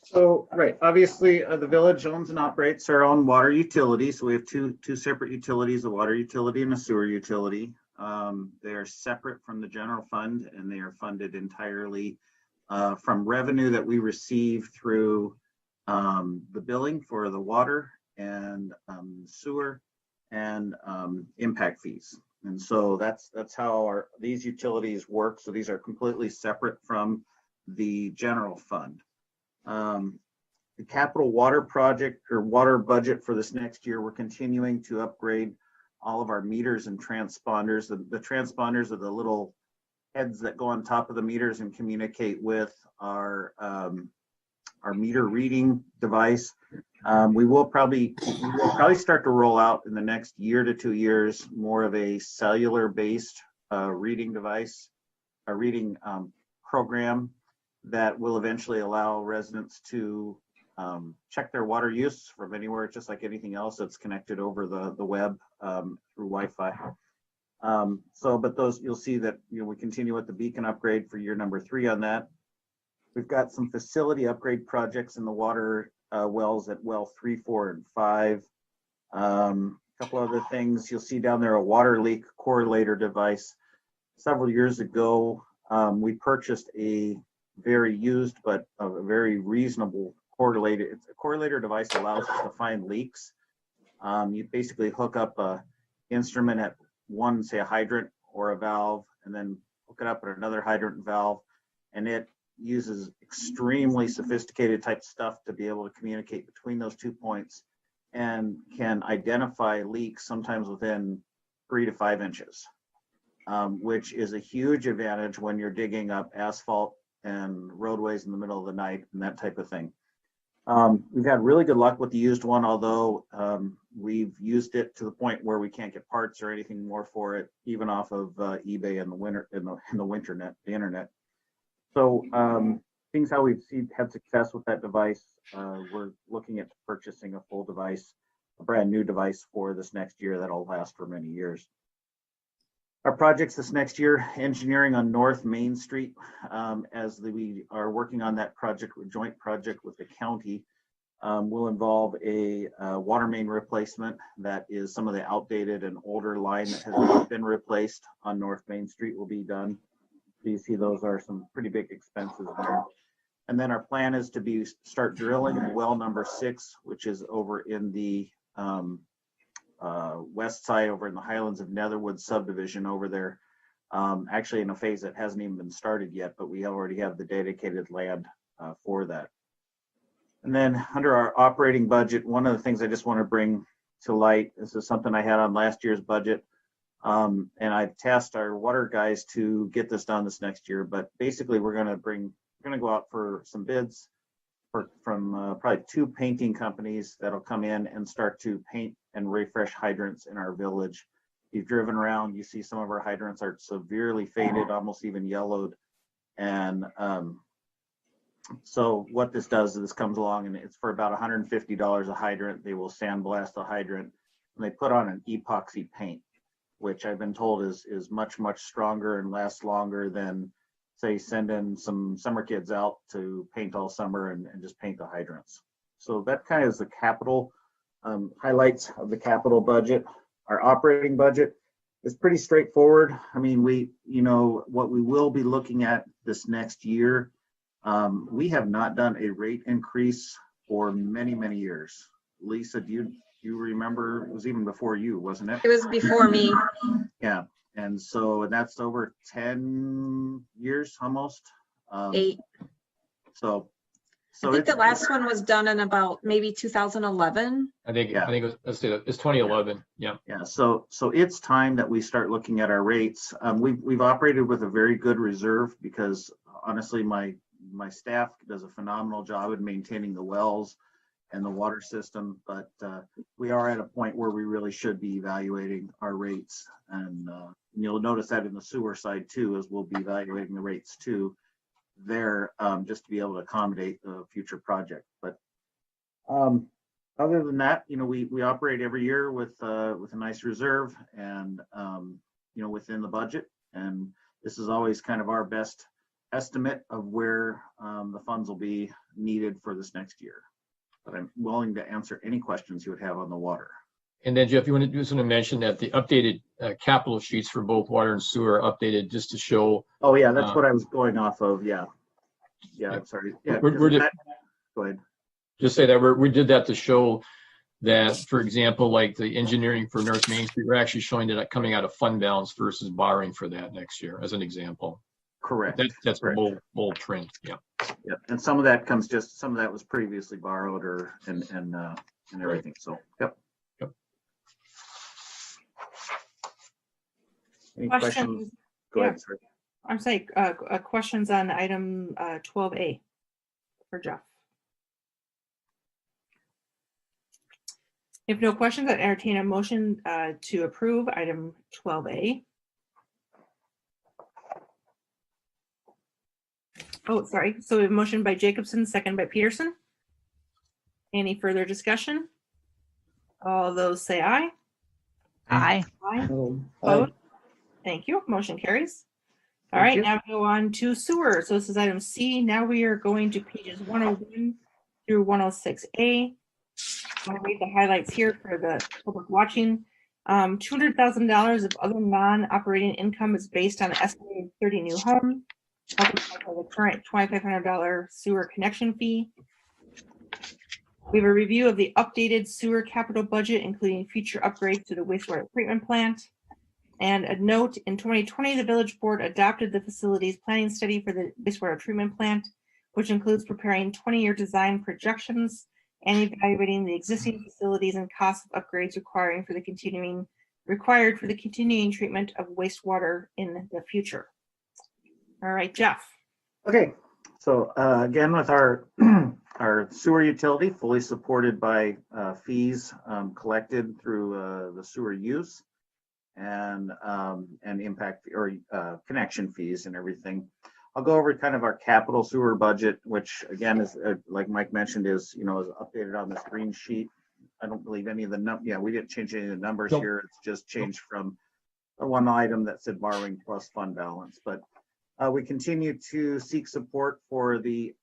So, right, obviously, the village owns and operates our own water utility. So we have two separate utilities, a water utility and a sewer utility. They are separate from the general fund, and they are funded entirely from revenue that we receive through the billing for the water and sewer and impact fees. And so that's how these utilities work. So these are completely separate from the general fund. The capital water project or water budget for this next year, we're continuing to upgrade all of our meters and transponders. The transponders are the little heads that go on top of the meters and communicate with our meter reading device. We will probably start to roll out in the next year to 2 years more of a cellular based reading device, a reading program that will eventually allow residents to check their water use from anywhere, just like anything else that's connected over the web through Wi-Fi. But those, you'll see that we continue with the beacon upgrade for year number 3 on that. We've got some facility upgrade projects in the water wells at well 3, 4, and 5. A couple other things you'll see down there: a water leak correlator device. Several years ago, we purchased a very used but a very reasonable correlator. It's a correlator device that allows us to find leaks. You basically hook up a instrument at one, say a hydrant or a valve, and then hook it up at another hydrant and valve, and it uses extremely sophisticated type stuff to be able to communicate between those 2 points and can identify leaks sometimes within 3 to 5 inches, which is a huge advantage when you're digging up asphalt and roadways in the middle of the night and that type of thing. We've had really good luck with the used one, although we've used it to the point where we can't get parts or anything more for it, even off of eBay and the internet. So things how we've had success with that device. We're looking at purchasing a full device, a brand new device for this next year that'll last for many years. Our projects this next year: engineering on North Main Street, we are working on that project, joint project with the county, will involve a water main replacement. That is some of the outdated and older line that has not been replaced on North Main Street will be done. So you see those are some pretty big expenses there. And then our plan is to start drilling well number 6, which is over in the west side, over in the Highlands of Netherwood subdivision over there, actually in a phase that hasn't even been started yet, but we already have the dedicated land for that. And then under our operating budget, one of the things I just want to bring to light, this is something I had on last year's budget, and I've tasked our water guys to get this done this next year. But basically we're going to go out for some bids from probably 2 painting companies that'll come in and start to paint and refresh hydrants in our village. You've driven around, you see some of our hydrants are severely faded, almost even yellowed. And so what this does is this comes along and it's for about $150 a hydrant. They will sandblast the hydrant and they put on an epoxy paint, which I've been told is much, much stronger and lasts longer than, say, sending some summer kids out to paint all summer and just paint the hydrants. So that kind of is the capital highlights of the capital budget. Our operating budget is pretty straightforward. I mean, what we will be looking at this next year, we have not done a rate increase for many, many years. Lisa, do you remember? It was even before you, wasn't it? It was before me. Yeah. And that's over 10 years almost. 8. So I think the last one was done in about maybe 2011. I think it's 2011. Yeah. Yeah. So it's time that we start looking at our rates. We've operated with a very good reserve because honestly, my staff does a phenomenal job in maintaining the wells and the water system, but we are at a point where we really should be evaluating our rates. And you'll notice that in the sewer side too, as we'll be evaluating the rates too there, just to be able to accommodate the future project. But other than that, we operate every year with a nice reserve and within the budget. And this is always kind of our best estimate of where the funds will be needed for this next year. But I'm willing to answer any questions you would have on the water. And then Jeff, you want to just want to mention that the updated capital sheets for both water and sewer are updated just to show. Oh yeah, that's what I was going off of. Yeah. Yeah, I'm sorry. Yeah. Go ahead. Just say that we did that to show that, for example, like the engineering for North Main Street, we're actually showing that coming out of fund balance versus borrowing for that next year, as an example. Correct. That's correct. a bold print. Yeah. Yeah, and some of that some of that was previously borrowed and everything. So, yep. Any questions? Go ahead, sorry. I'm saying questions on item 12A for Jeff. If no questions, I'd entertain a motion to approve item 12A. Oh, sorry. So a motion by Jacobson, second by Peterson. Any further discussion? All those say aye. Aye. Aye. Opposed? Thank you. Motion carries. All right, now go on to sewer. So this is item C. Now we are going to pages 101 through 106A. I'm going to read the highlights here for the public watching. $200,000 of other non-operating income is based on an estimated 30 new homes, multiplied by the current $2,500 sewer connection fee. We have a review of the updated sewer capital budget, including future upgrades to the wastewater treatment plant. And a note, in 2020, the village board adopted the facilities planning study for the wastewater treatment plant, which includes preparing 20-year design projections and evaluating the existing facilities and costs of upgrades required for the continuing treatment of wastewater in the future. All right, Jeff. Okay, so again, with our our sewer utility fully supported by fees collected through the sewer use and impact or connection fees and everything. I'll go over kind of our capital sewer budget, which again is like Mike mentioned is updated on this green sheet. I don't believe any of the we didn't change any of the numbers here. It's just changed from the one item that said borrowing plus fund balance. But we continue to seek support for the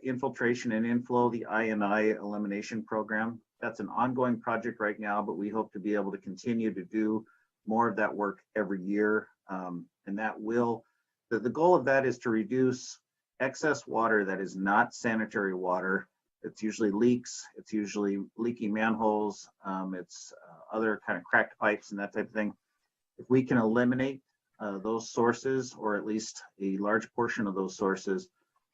infiltration and inflow, the I&I elimination program. That's an ongoing project right now, but we hope to be able to continue to do more of that work every year. And that will, the goal of that is to reduce excess water that is not sanitary water. It's usually leaks, it's usually leaky manholes, it's other kind of cracked pipes and that type of thing. If we can eliminate those sources, or at least a large portion of those sources,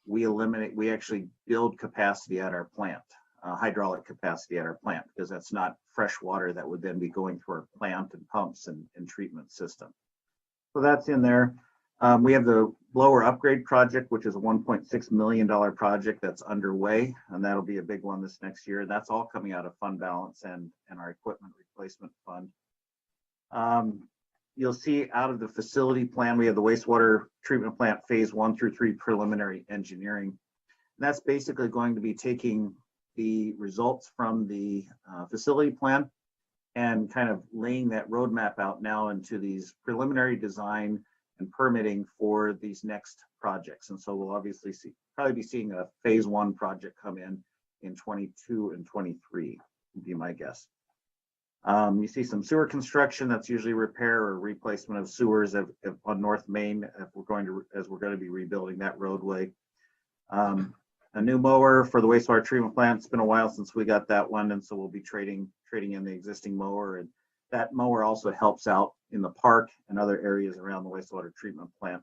we actually build capacity at our plant, hydraulic capacity at our plant, because that's not fresh water that would then be going through our plant and pumps and treatment system. So that's in there. We have the blower upgrade project, which is a $1.6 million project that's underway, and that'll be a big one this next year. That's all coming out of fund balance and our equipment replacement fund. You'll see out of the facility plan, we have the wastewater treatment plant phase 1 through 3 preliminary engineering. And that's basically going to be taking the results from the facility plan and kind of laying that roadmap out now into these preliminary design and permitting for these next projects. And so we'll obviously probably be seeing a phase 1 project come in 22 and 23 would be my guess. You see some sewer construction. That's usually repair or replacement of sewers on North Main as we're going to be rebuilding that roadway. A new mower for the wastewater treatment plant. It's been a while since we got that one, and so we'll be trading in the existing mower. And that mower also helps out in the park and other areas around the wastewater treatment plant.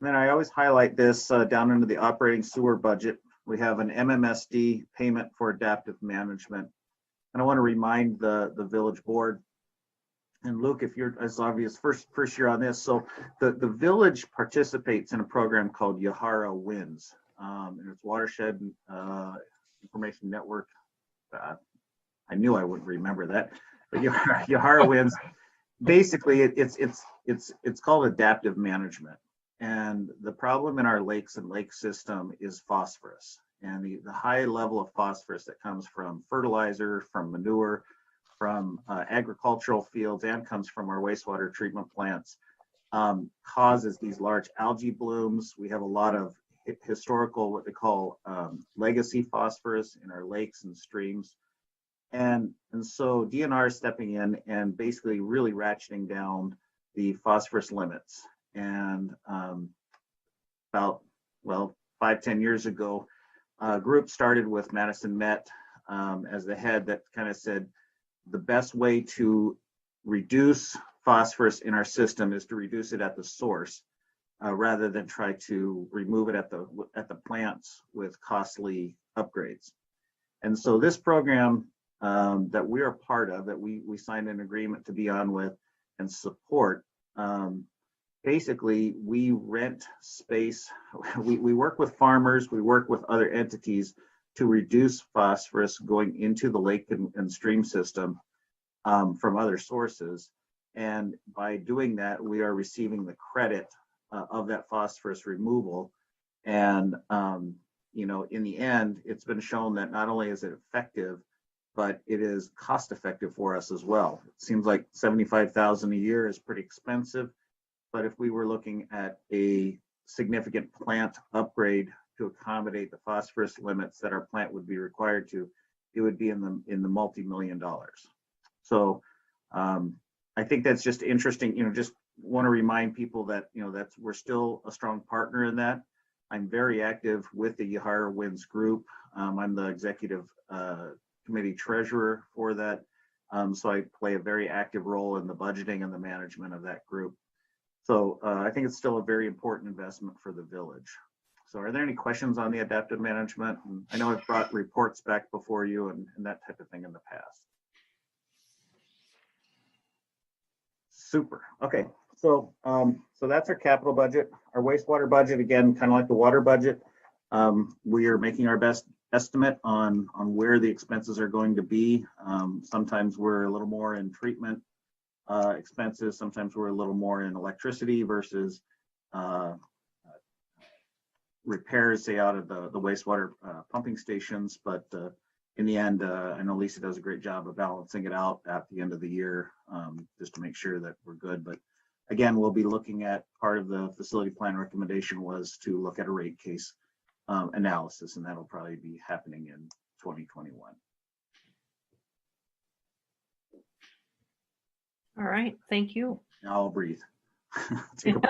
And then I always highlight this down into the operating sewer budget. We have an MMSD payment for adaptive management. And I want to remind the village board, and Luke, if you're as obvious first year on this, so the village participates in a program called Yahara Wins, and it's Watershed Information Network. I knew I wouldn't remember that, but Yahara Wins. Basically, it's called adaptive management, and the problem in our lakes and lake system is phosphorus. And the high level of phosphorus that comes from fertilizer, from manure, from agricultural fields, and comes from our wastewater treatment plants causes these large algae blooms. We have a lot of historical, what they call legacy phosphorus in our lakes and streams. And so DNR is stepping in and basically really ratcheting down the phosphorus limits. And about, 5-10 years ago, a group started with Madison Met as the head that kind of said the best way to reduce phosphorus in our system is to reduce it at the source rather than try to remove it at the plants with costly upgrades. And so this program that we are part of, that we signed an agreement to be on with and support, basically we rent space. We work with farmers, we work with other entities to reduce phosphorus going into the lake and stream system from other sources. And by doing that, we are receiving the credit of that phosphorus removal. And, in the end, it's been shown that not only is it effective, but it is cost effective for us as well. It seems like $75,000 a year is pretty expensive, but if we were looking at a significant plant upgrade to accommodate the phosphorus limits that our plant would be required to, it would be in the multi-million dollars. So I think that's just interesting. Just want to remind people that we're still a strong partner in that. I'm very active with the Yahara Winds group. I'm the executive committee treasurer for that. So I play a very active role in the budgeting and the management of that group. So I think it's still a very important investment for the village. So are there any questions on the adaptive management? And I know I've brought reports back before you and that type of thing in the past. Super. Okay. So that's our capital budget. Our wastewater budget, again, kind of like the water budget. We are making our best estimate on where the expenses are going to be. Sometimes we're a little more in treatment expenses. Sometimes we're a little more in electricity versus repairs, say, out of the wastewater pumping stations. But in the end, I know Lisa does a great job of balancing it out at the end of the year, just to make sure that we're good. But again, we'll be looking at, part of the facility plan recommendation was to look at a rate case analysis, and that'll probably be happening in 2021. All right, thank you. Now I'll breathe. Good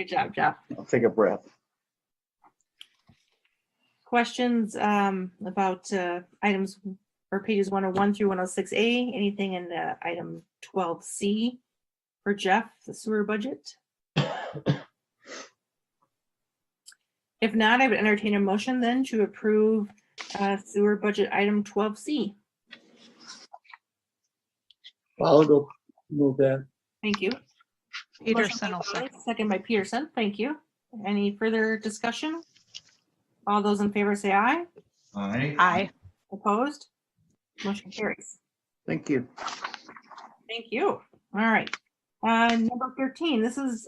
job, Jeff. I'll take a breath. Questions about items or pages 101 through 106A? Anything in item 12C for Jeff, the sewer budget? If not, I would entertain a motion then to approve sewer budget item 12C. I'll go move that. Thank you. Peterson will second. Second by Peterson. Thank you. Any further discussion? All those in favor say aye. Aye. Aye. Opposed? Motion carries. Thank you. Thank you. All right. Number 13. This is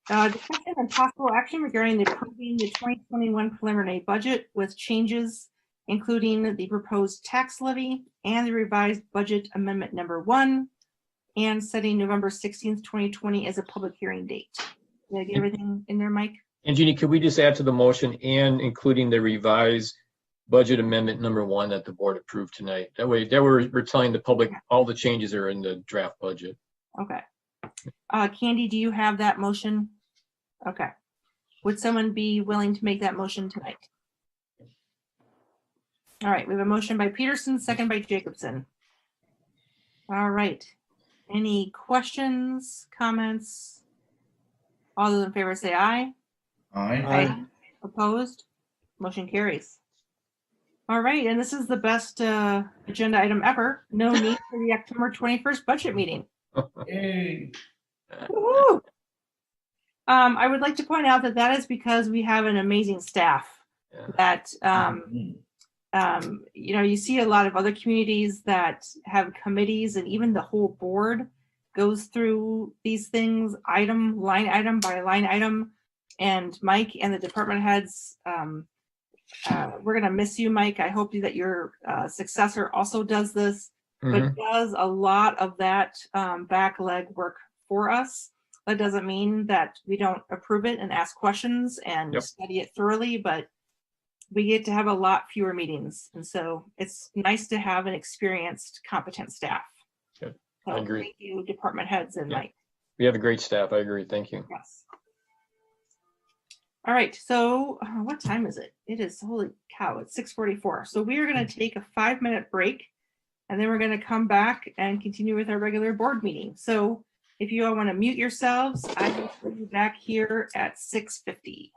discussion and possible action regarding approving the 2021 preliminary budget with changes, including the proposed tax levy and the revised budget amendment number 1, and setting November 16th, 2020 as a public hearing date. Did I get everything in there, Mike? And Jeannie, could we just add to the motion and including the revised budget amendment number 1 that the board approved tonight? That way, we're telling the public all the changes are in the draft budget. Okay. Candy, do you have that motion? Okay. Would someone be willing to make that motion tonight? All right, we have a motion by Peterson, second by Jacobson. All right. Any questions, comments? All those in favor say aye. Aye. Opposed? Motion carries. All right, and this is the best agenda item ever. No need for the October 21st budget meeting. Yay. Woo-hoo. I would like to point out that is because we have an amazing staff that, you see a lot of other communities that have committees, and even the whole board goes through these things line item by line item. And Mike and the department heads, we're going to miss you, Mike. I hope that your successor also does this, but does a lot of that back leg work for us. That doesn't mean that we don't approve it and ask questions and Yep. study it thoroughly, but we get to have a lot fewer meetings. And so it's nice to have an experienced, competent staff. Good. So I agree. thank you, department heads and Yeah. Mike. We have a great staff. I agree. Thank you. Yes. All right, so what time is it? It is, holy cow, it's 6:44. So we are going to take a 5-minute break, and then we're going to come back and continue with our regular board meeting. So if you all want to mute yourselves, I will see you back here at 6:50.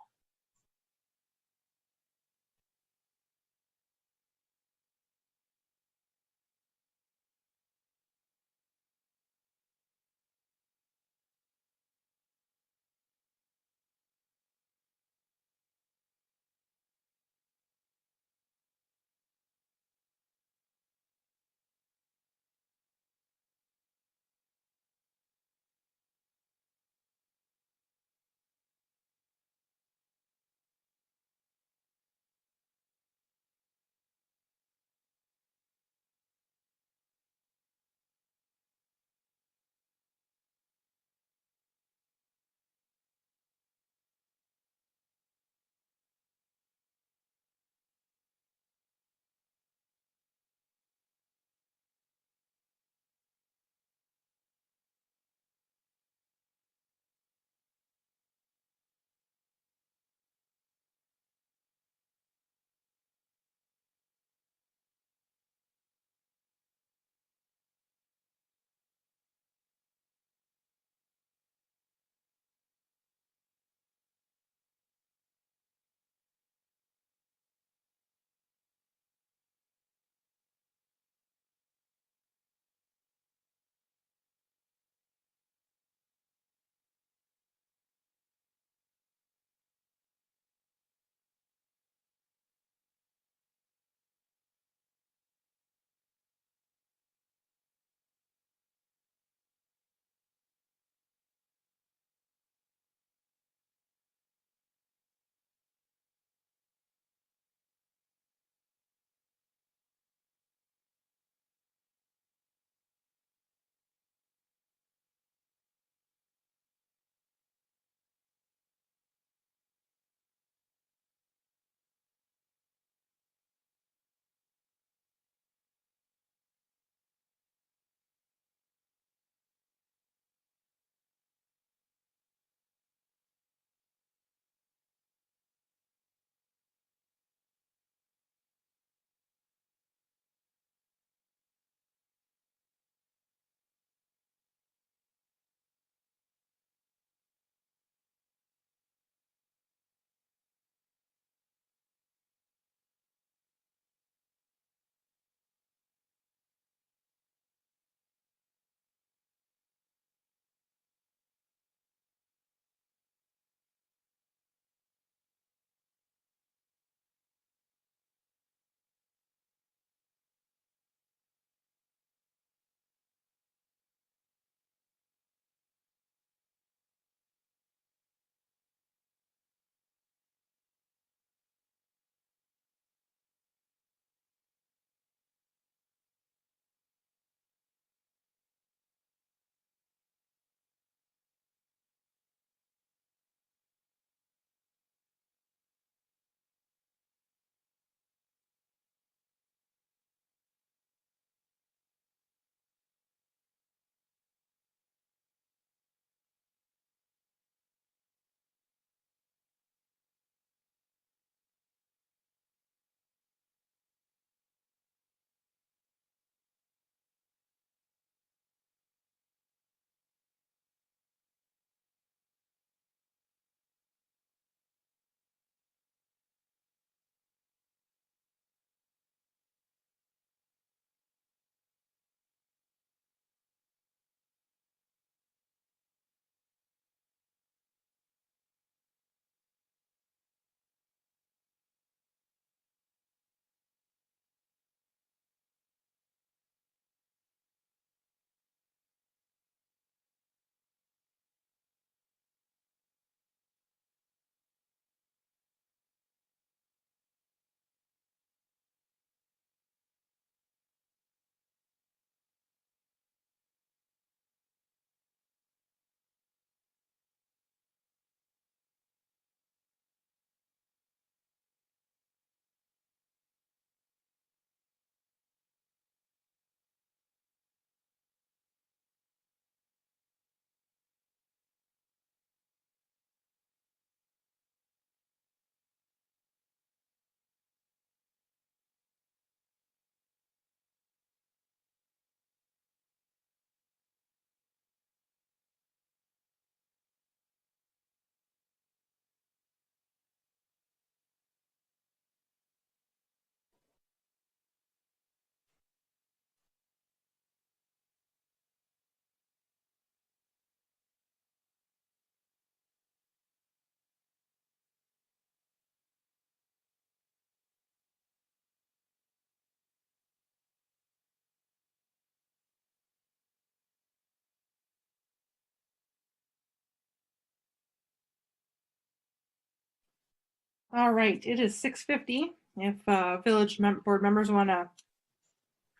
All right, it is 6:50. If village board members want to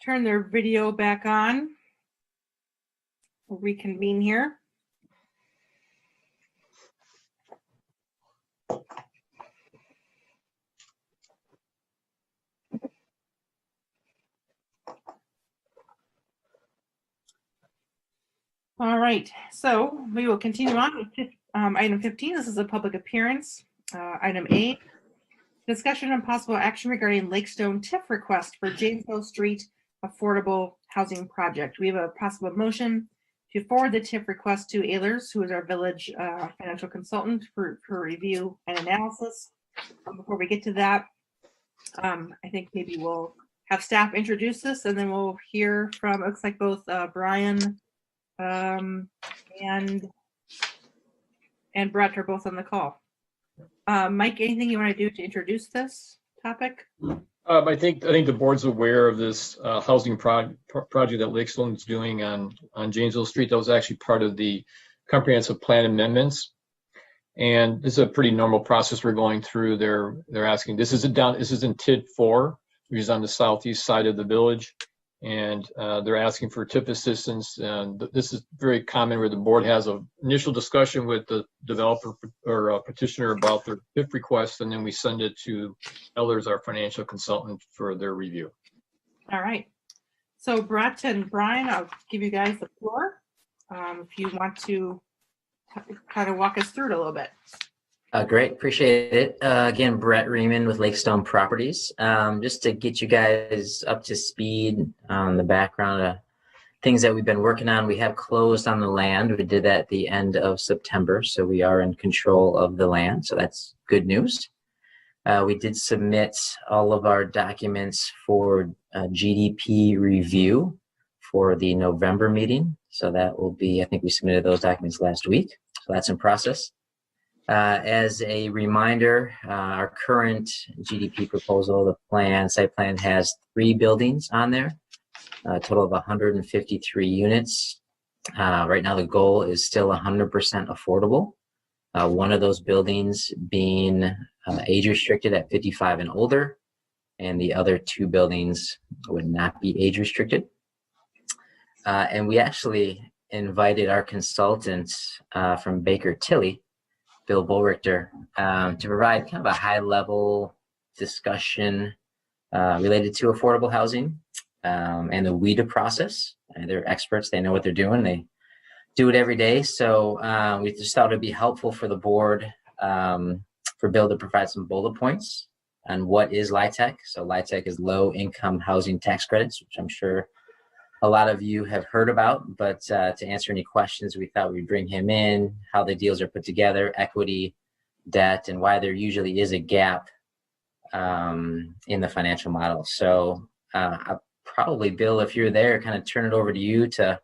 turn their video back on, we'll reconvene here. All right, so we will continue on with item 15. This is a public appearance. Item A, discussion and possible action regarding Lakestone TIF request for Janesville Street Affordable Housing Project. We have a possible motion to forward the TIF request to Ehlers, who is our village financial consultant for review and analysis. Before we get to that, I think maybe we'll have staff introduce this, and then we'll hear from, looks like both Brian and Brett are both on the call. Mike, anything you want to do to introduce this topic? I think the board's aware of this housing project that Lakestone is doing on Janesville Street. That was actually part of the comprehensive plan amendments, and this is a pretty normal process we're going through. They're asking, this is in TID 4, which is on the southeast side of the village. And they're asking for TIF assistance. And this is very common where the board has an initial discussion with the developer or petitioner about their TIF request, and then we send it to Ehlers, our financial consultant, for their review. All right. So Brett and Brian, I'll give you guys the floor if you want to kind of walk us through it a little bit. Great, appreciate it. Again, Brett Riemann with Lakestone Properties. Just to get you guys up to speed on the background of things that we've been working on, we have closed on the land. We did that at the end of September, so we are in control of the land, so that's good news. We did submit all of our documents for GDP review for the November meeting, so that will be, I think we submitted those documents last week, so that's in process. As a reminder, our current GDP proposal, the site plan has 3 buildings on there, a total of 153 units. Right now, the goal is still 100% affordable. One of those buildings being age restricted at 55 and older, and the other 2 buildings would not be age restricted. And we actually invited our consultants from Baker Tilly, Bill Bullrichter, to provide kind of a high-level discussion related to affordable housing and the WIDA process. And they're experts; they know what they're doing. They do it every day. So we just thought it'd be helpful for the board for Bill to provide some bullet points on what is LITEC. So LITEC is low-income housing tax credits, which I'm sure a lot of you have heard about, but to answer any questions, we thought we'd bring him in, how the deals are put together, equity, debt, and why there usually is a gap in the financial model. So I'll probably, Bill, if you're there, kind of turn it over to you to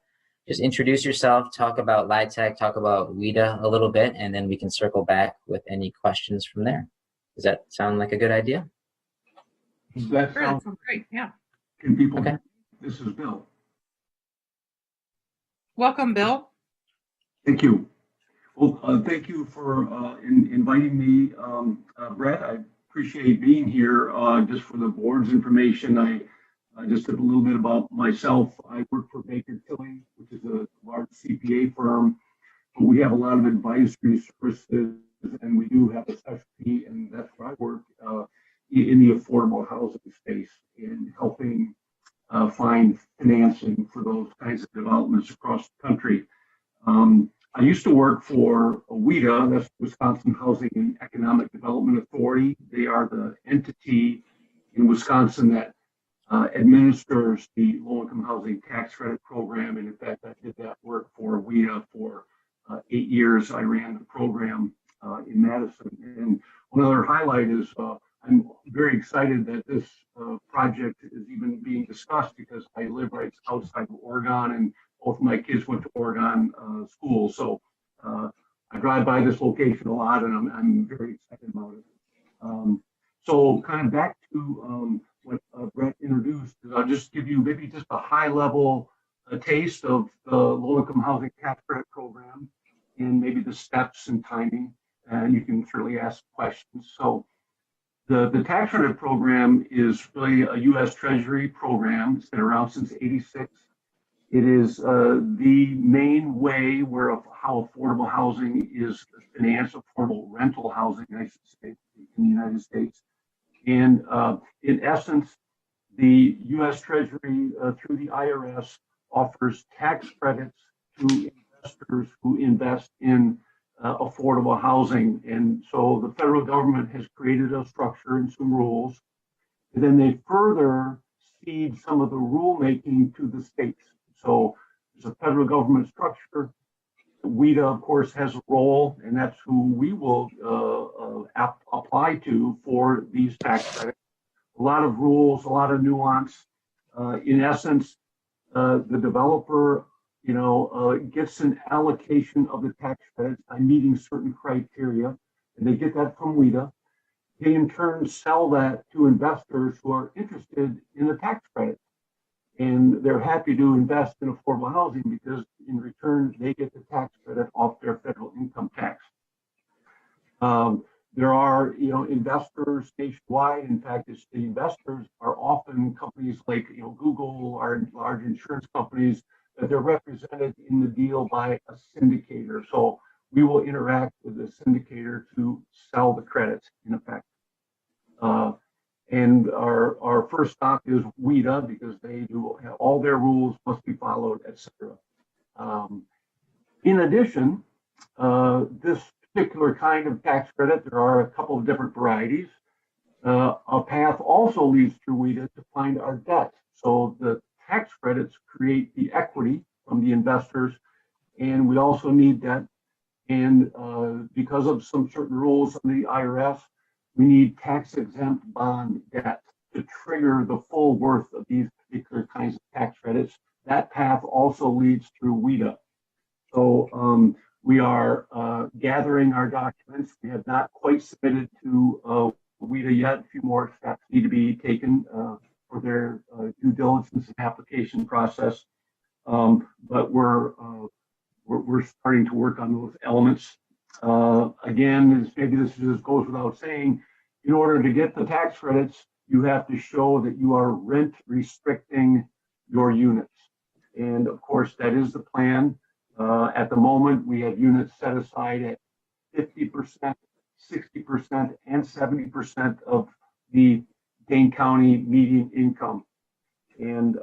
just introduce yourself, talk about LITEC, talk about WIDA a little bit, and then we can circle back with any questions from there. Does that sound like a good idea? That sounds great, yeah. Can people, okay. This is Bill. Welcome, Bill. Thank you. Well, thank you for inviting me, Brett. I appreciate being here. Just for the board's information, I just did a little bit about myself. I work for Baker Tilly, which is a large CPA firm. But we have a lot of advisory services, and we do have a specialty, and that's where I work in the affordable housing space in helping find financing for those kinds of developments across the country. I used to work for WIDA, that's Wisconsin Housing and Economic Development Authority. They are the entity in Wisconsin that administers the low-income housing tax credit program. And in fact, I did that work for WIDA for 8 years. I ran the program in Madison. And one other highlight is I'm very excited that this project is even being discussed because I live right outside of Oregon, and both of my kids went to Oregon school. So I drive by this location a lot, and I'm very excited about it. So kind of back to what Brett introduced, I'll just give you maybe just a high level taste of the low-income housing tax credit program and maybe the steps and timing, and you can certainly ask questions. So The tax credit program is really a U.S. Treasury program. It's been around since '86. It is the main way where how affordable housing is financed, affordable rental housing, I should say, in the United States. And in essence, the U.S. Treasury through the IRS offers tax credits to investors who invest in affordable housing. And so the federal government has created a structure and some rules. And then they further cede some of the rulemaking to the states. So there's a federal government structure. WIDA, of course, has a role, and that's who we will apply to for these tax credits. A lot of rules, a lot of nuance. In essence, the developer, gets an allocation of the tax credits by meeting certain criteria, and they get that from WIDA. They in turn sell that to investors who are interested in the tax credit. And they're happy to invest in affordable housing because in return, they get the tax credit off their federal income tax. There are, investors nationwide. In fact, the investors are often companies like, Google or large insurance companies that they're represented in the deal by a syndicator. So we will interact with the syndicator to sell the credits in effect. And our first stop is WIDA because they do all their rules must be followed, etc. In addition, this particular kind of tax credit, there are a couple of different varieties. A path also leads through WIDA to find our debt. So the tax credits create the equity from the investors, and we also need debt. And because of some certain rules on the IRS, we need tax-exempt bond debt to trigger the full worth of these particular kinds of tax credits. That path also leads through WIDA. So we are gathering our documents. We have not quite submitted to WIDA yet. A few more steps need to be taken for their due diligence and application process. But we're starting to work on those elements. Again, maybe this just goes without saying, in order to get the tax credits, you have to show that you are rent restricting your units. And of course, that is the plan. At the moment, we have units set aside at 50%, 60%, and 70% of the Dane County median income. And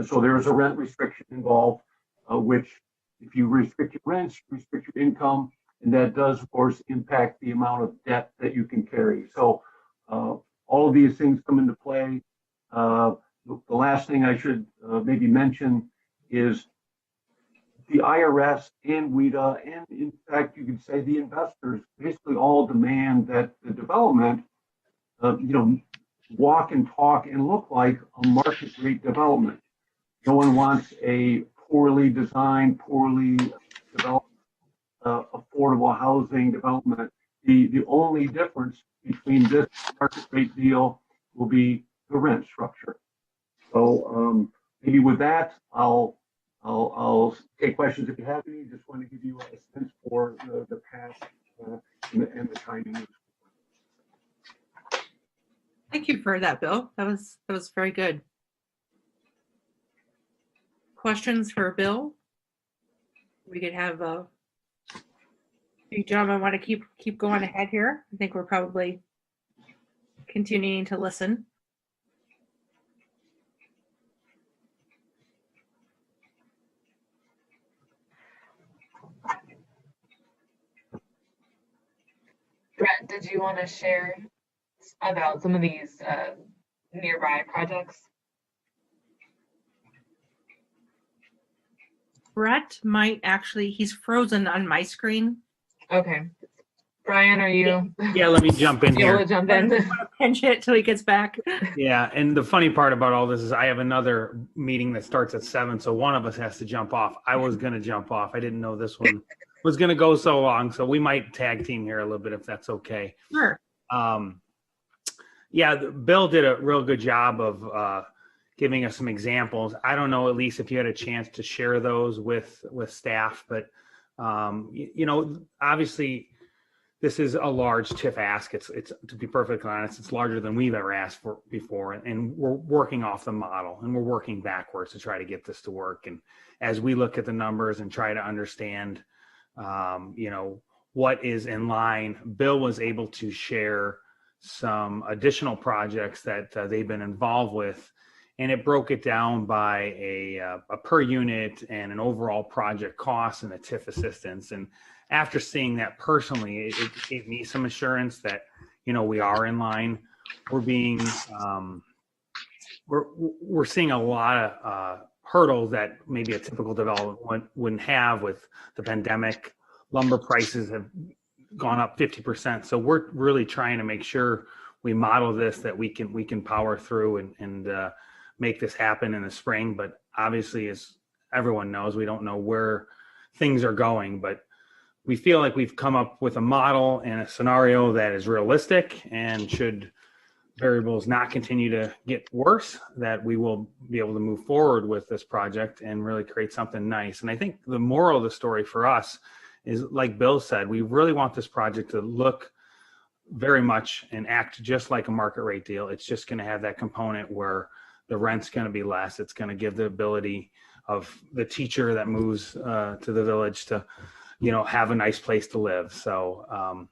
so there is a rent restriction involved, which if you restrict your rents, restrict your income, and that does, of course, impact the amount of debt that you can carry. So all of these things come into play. The last thing I should maybe mention is the IRS and WIDA, and in fact, you could say the investors basically all demand that the development, walk and talk and look like a market rate development. No one wants a poorly designed, poorly developed affordable housing development. The only difference between this market rate deal will be the rent structure. So maybe with that, I'll take questions if you have any. Just want to give you a sense for the path and the timing. Thank you for that, Bill. That was very good. Questions for Bill? We could have you gentlemen want to keep going ahead here. I think we're probably continuing to listen. Brett, did you want to share about some of these nearby projects? Brett might actually, he's frozen on my screen. Okay. Brian, are you? Yeah, let me jump in here. Jump in. Pinch it till he gets back. Yeah, and the funny part about all this is I have another meeting that starts at 7, so one of us has to jump off. I was going to jump off. I didn't know this one was going to go so long, so we might tag team here a little bit if that's okay. Sure. Yeah, Bill did a real good job of giving us some examples. I don't know, at least if you had a chance to share those with staff, but obviously this is a large TIF ask. It's to be perfectly honest, it's larger than we've ever asked for before. And we're working off the model and we're working backwards to try to get this to work. And as we look at the numbers and try to understand, what is in line, Bill was able to share some additional projects that they've been involved with. And it broke it down by a per unit and an overall project cost and the TIF assistance. And after seeing that personally, it gave me some assurance that, we are in line. We're being, we're seeing a lot of hurdles that maybe a typical development wouldn't have with the pandemic. Lumber prices have gone up 50%. So we're really trying to make sure we model this, that we can power through and make this happen in the spring. But obviously, as everyone knows, we don't know where things are going, but we feel like we've come up with a model and a scenario that is realistic, and should variables not continue to get worse, that we will be able to move forward with this project and really create something nice. And I think the moral of the story for us is, like Bill said, we really want this project to look very much and act just like a market rate deal. It's just going to have that component where the rent's going to be less. It's going to give the ability of the teacher that moves to the village to, have a nice place to live. So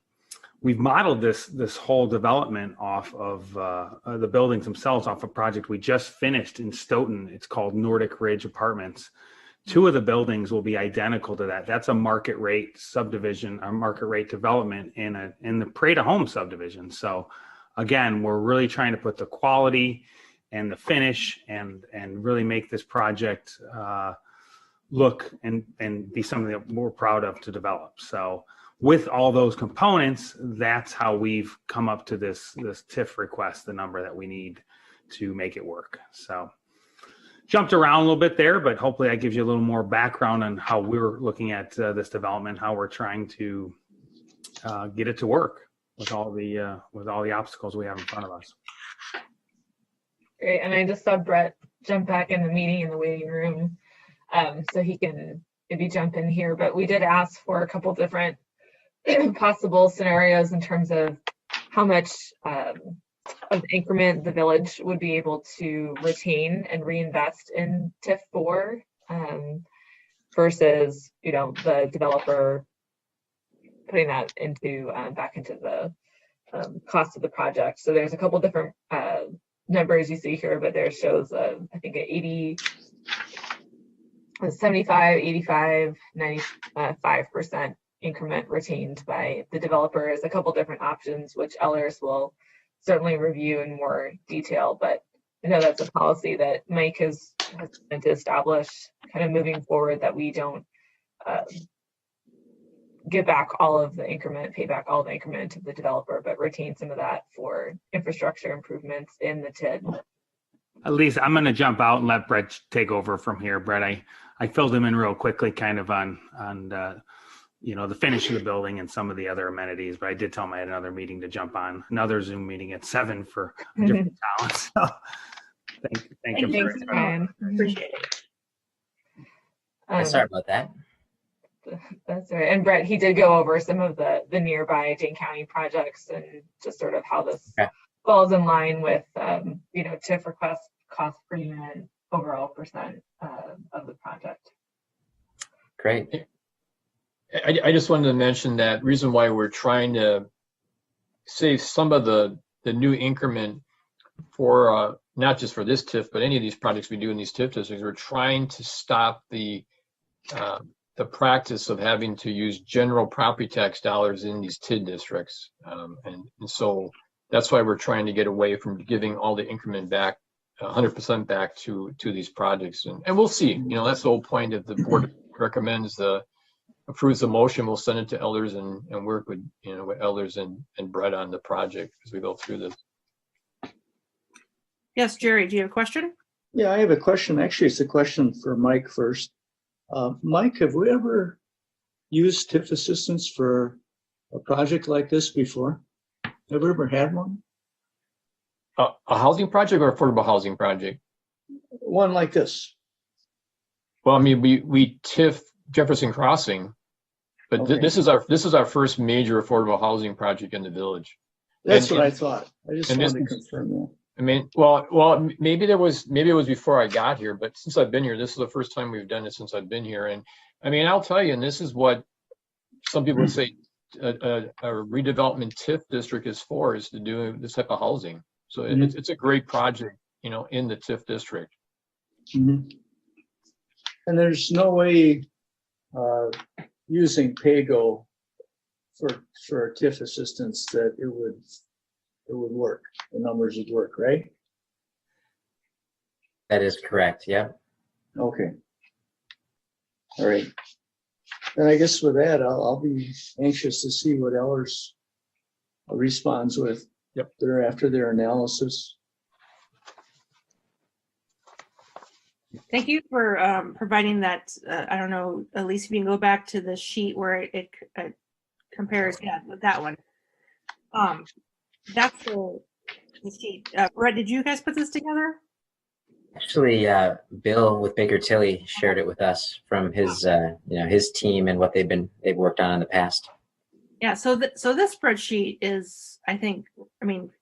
we've modeled this whole development off of the buildings themselves, off a project we just finished in Stoughton. It's called Nordic Ridge Apartments. 2 of the buildings will be identical to that. That's a market rate subdivision, a market rate development in the Prada Home subdivision. So again, we're really trying to put the quality and the finish and really make this project look and be something that we're proud of to develop. So with all those components, that's how we've come up to this TIF request, the number that we need to make it work. So jumped around a little bit there, but hopefully that gives you a little more background on how we're looking at this development, how we're trying to get it to work with all the obstacles we have in front of us. Great, and I just saw Brett jump back in the meeting in the waiting room, so he can maybe jump in here. But we did ask for a couple different possible scenarios in terms of how much of the increment the village would be able to retain and reinvest in TIF 4 versus, the developer putting that into back into the cost of the project. So there's a couple different numbers you see here, but there shows I think 80, 75, 85, 95% increment retained by the developers. A couple different options, which Ellers will certainly review in more detail, but I know that's a policy that Mike has been to establish kind of moving forward, that we don't give back all of the increment, pay back all the increment to the developer, but retain some of that for infrastructure improvements in the TID. At least I'm going to jump out and let Brett take over from here. Brett, I filled him in real quickly kind of on the finish of the building and some of the other amenities, but I did tell him I had another meeting to jump on, another Zoom meeting at 7 for a different talent. So thank you. Thanks, Brian. Appreciate it. Sorry about that. That's right. And Brett, he did go over some of the nearby Dane County projects and just sort of how this falls in line with, TIF request cost per unit, overall percent of the project. Great. I just wanted to mention that reason why we're trying to save some of the new increment for not just for this TIF, but any of these projects we do in these TIF districts. We're trying to stop the practice of having to use general property tax dollars in these TID districts, and so that's why we're trying to get away from giving all the increment back, 100% back to these projects, and we'll see. That's the whole point. If the board recommends approves the motion, we'll send it to elders and work with with elders and Brett on the project as we go through this. Yes, Jerry, do you have a question? Yeah, I have a question. Actually, it's a question for Mike first. Mike, have we ever used TIF assistance for a project like this before? Have we ever had one? A housing project or affordable housing project? One like this. Well, I mean, we TIF Jefferson Crossing But Okay. this is our first major affordable housing project in the village. That's And- what I thought. I just and this wanted to is- confirm that. I mean, well, maybe it was before I got here, but since I've been here, this is the first time we've done it since I've been here. And I mean, I'll tell you, and this is what some people would say a redevelopment TIF district is for, is to do this type of housing. So it's a great project, in the TIF district. Mhm. And there's no way using PAYGO for TIF assistance that it would work. The numbers would work, right? That is correct. Yeah. Okay. All right. And I guess with that, I'll be anxious to see what Ellers responds with. Yep. After their analysis. Thank you for providing that. I don't know, Elise, if you can go back to the sheet where it compares, with that one. That's the sheet. Brett, did you guys put this together? Actually, Bill with Baker Tilly shared it with us from his, his team and what they've worked on in the past. Yeah, so this spreadsheet is, I think,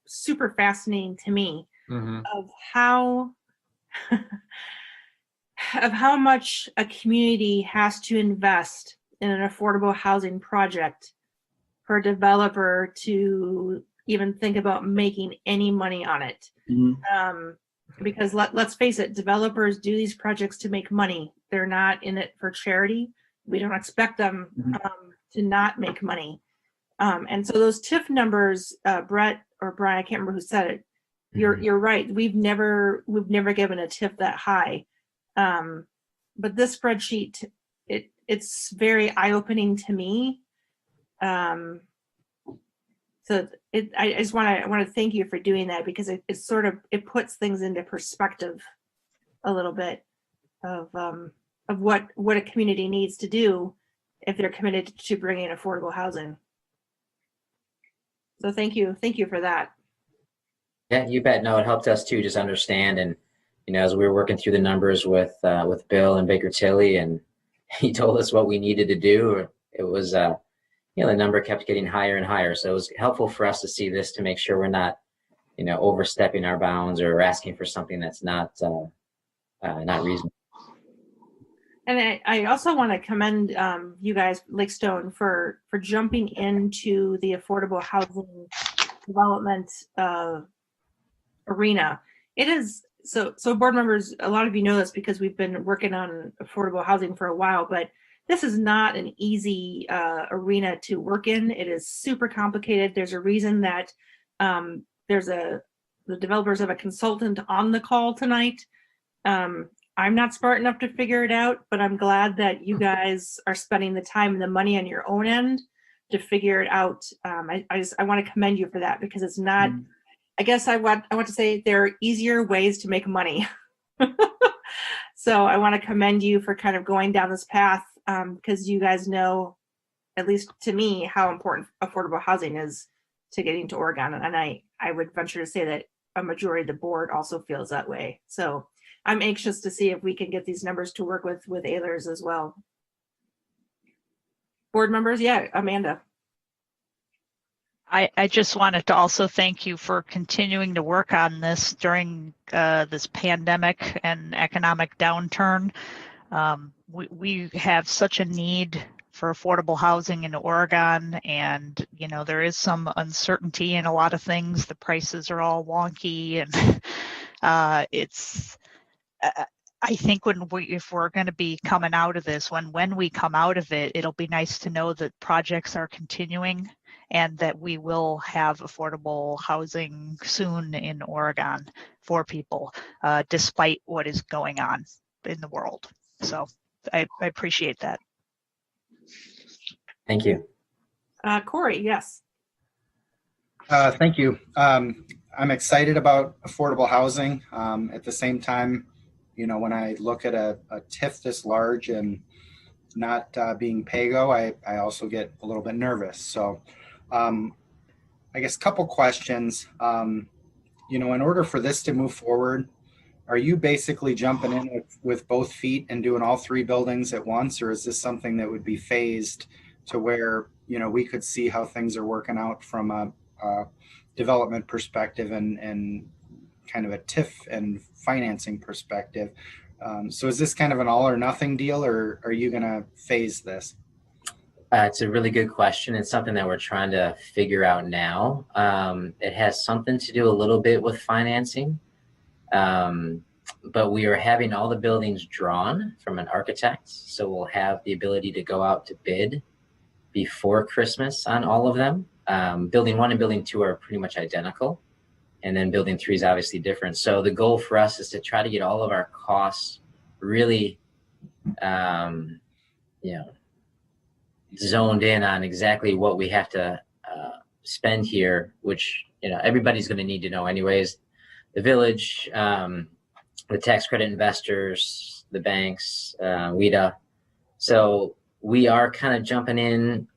super fascinating to me of how much a community has to invest in an affordable housing project for a developer to even think about making any money on it. Because let's face it, developers do these projects to make money. They're not in it for charity. We don't expect them to not make money. And so those TIF numbers, Brett or Brian, I can't remember who said it. You're right. We've never given a TIF that high. But this spreadsheet, it's very eye-opening to me. So I just want to thank you for doing that, because it puts things into perspective a little bit of what a community needs to do if they're committed to bringing affordable housing. So thank you for that. Yeah, you bet. No, it helped us too, just understand. And, as we were working through the numbers with Bill and Baker Tilly, and he told us what we needed to do, it was, the number kept getting higher and higher. So it was helpful for us to see this to make sure we're not, overstepping our bounds or asking for something that's not reasonable. And I also want to commend you guys, Lakestone, for jumping into the affordable housing development arena. It is so board members, a lot of you know this because we've been working on affordable housing for a while, but this is not an easy arena to work in. It is super complicated. There's a reason that the developers have a consultant on the call tonight. I'm not smart enough to figure it out, but I'm glad that you guys are spending the time and the money on your own end to figure it out. I want to commend you for that, because it's not, I guess I want to say there are easier ways to make money. So I want to commend you for kind of going down this path, because you guys know, at least to me, how important affordable housing is to getting to Oregon. And I would venture to say that a majority of the board also feels that way. So I'm anxious to see if we can get these numbers to work with Ehlers as well. Board members, yeah, Amanda. I just wanted to also thank you for continuing to work on this during this pandemic and economic downturn. We have such a need for affordable housing in Oregon, and there is some uncertainty in a lot of things. The prices are all wonky, and it's. I think if we're going to be coming out of this, when we come out of it, it'll be nice to know that projects are continuing and that we will have affordable housing soon in Oregon for people, despite what is going on in the world. So I appreciate that. Thank you. Corey, yes. Thank you. I'm excited about affordable housing. At the same time, when I look at a TIF this large and not being PAYGO, I also get a little bit nervous. So I guess a couple questions. In order for this to move forward, are you basically jumping in with both feet and doing all three buildings at once, or is this something that would be phased to where, we could see how things are working out from a development perspective and kind of a TIF and financing perspective. So is this kind of an all or nothing deal, or are you going to phase this? It's a really good question. It's something that we're trying to figure out now. It has something to do a little bit with financing, but we are having all the buildings drawn from an architect. So we'll have the ability to go out to bid before Christmas on all of them. Building 1 and building 2 are pretty much identical. And then building 3 is obviously different. So the goal for us is to try to get all of our costs really, zoned in on exactly what we have to spend here, which, everybody's going to need to know anyways. The village, the tax credit investors, the banks, WIDA. So we are kind of jumping in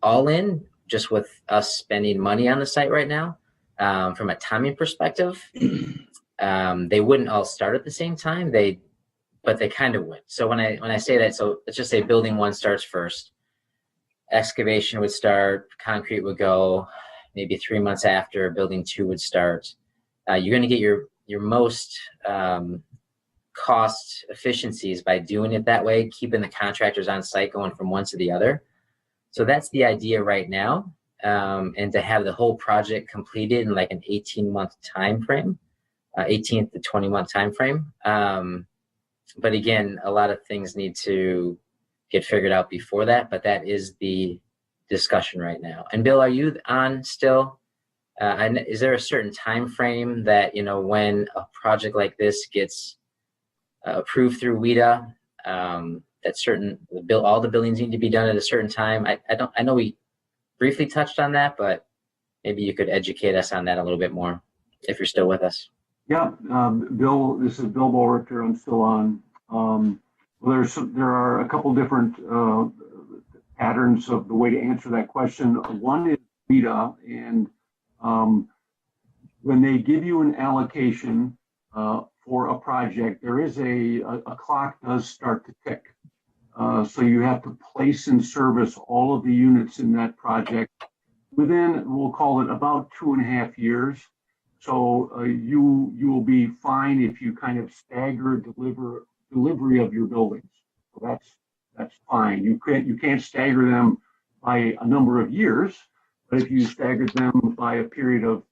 all in just with us spending money on the site right now. From a timing perspective, they wouldn't all start at the same time, but they kind of would. So when I say that, so let's just say building 1 starts first, excavation would start, concrete would go, maybe 3 months after building 2 would start. You're going to get your most cost efficiencies by doing it that way, keeping the contractors on site going from one to the other. So that's the idea right now. And to have the whole project completed in like an 18-month time frame, 18 to 20-month time frame. But again, a lot of things need to get figured out before that, but that is the discussion right now. And Bill, are you on still? And is there a certain time frame that, when a project like this gets approved through WIDA, that all the buildings need to be done at a certain time? I know we briefly touched on that, but maybe you could educate us on that a little bit more if you're still with us. Yeah, Bill, this is Bill Boerichter. I'm still on. Well, there are a couple different patterns of the way to answer that question. One is WIDA, and when they give you an allocation for a project, there is a clock does start to tick. So you have to place in service all of the units in that project within, we'll call it about 2.5 years. So you will be fine if you kind of stagger delivery of your buildings. So that's fine. You can't stagger them by a number of years, but if you stagger them by a period of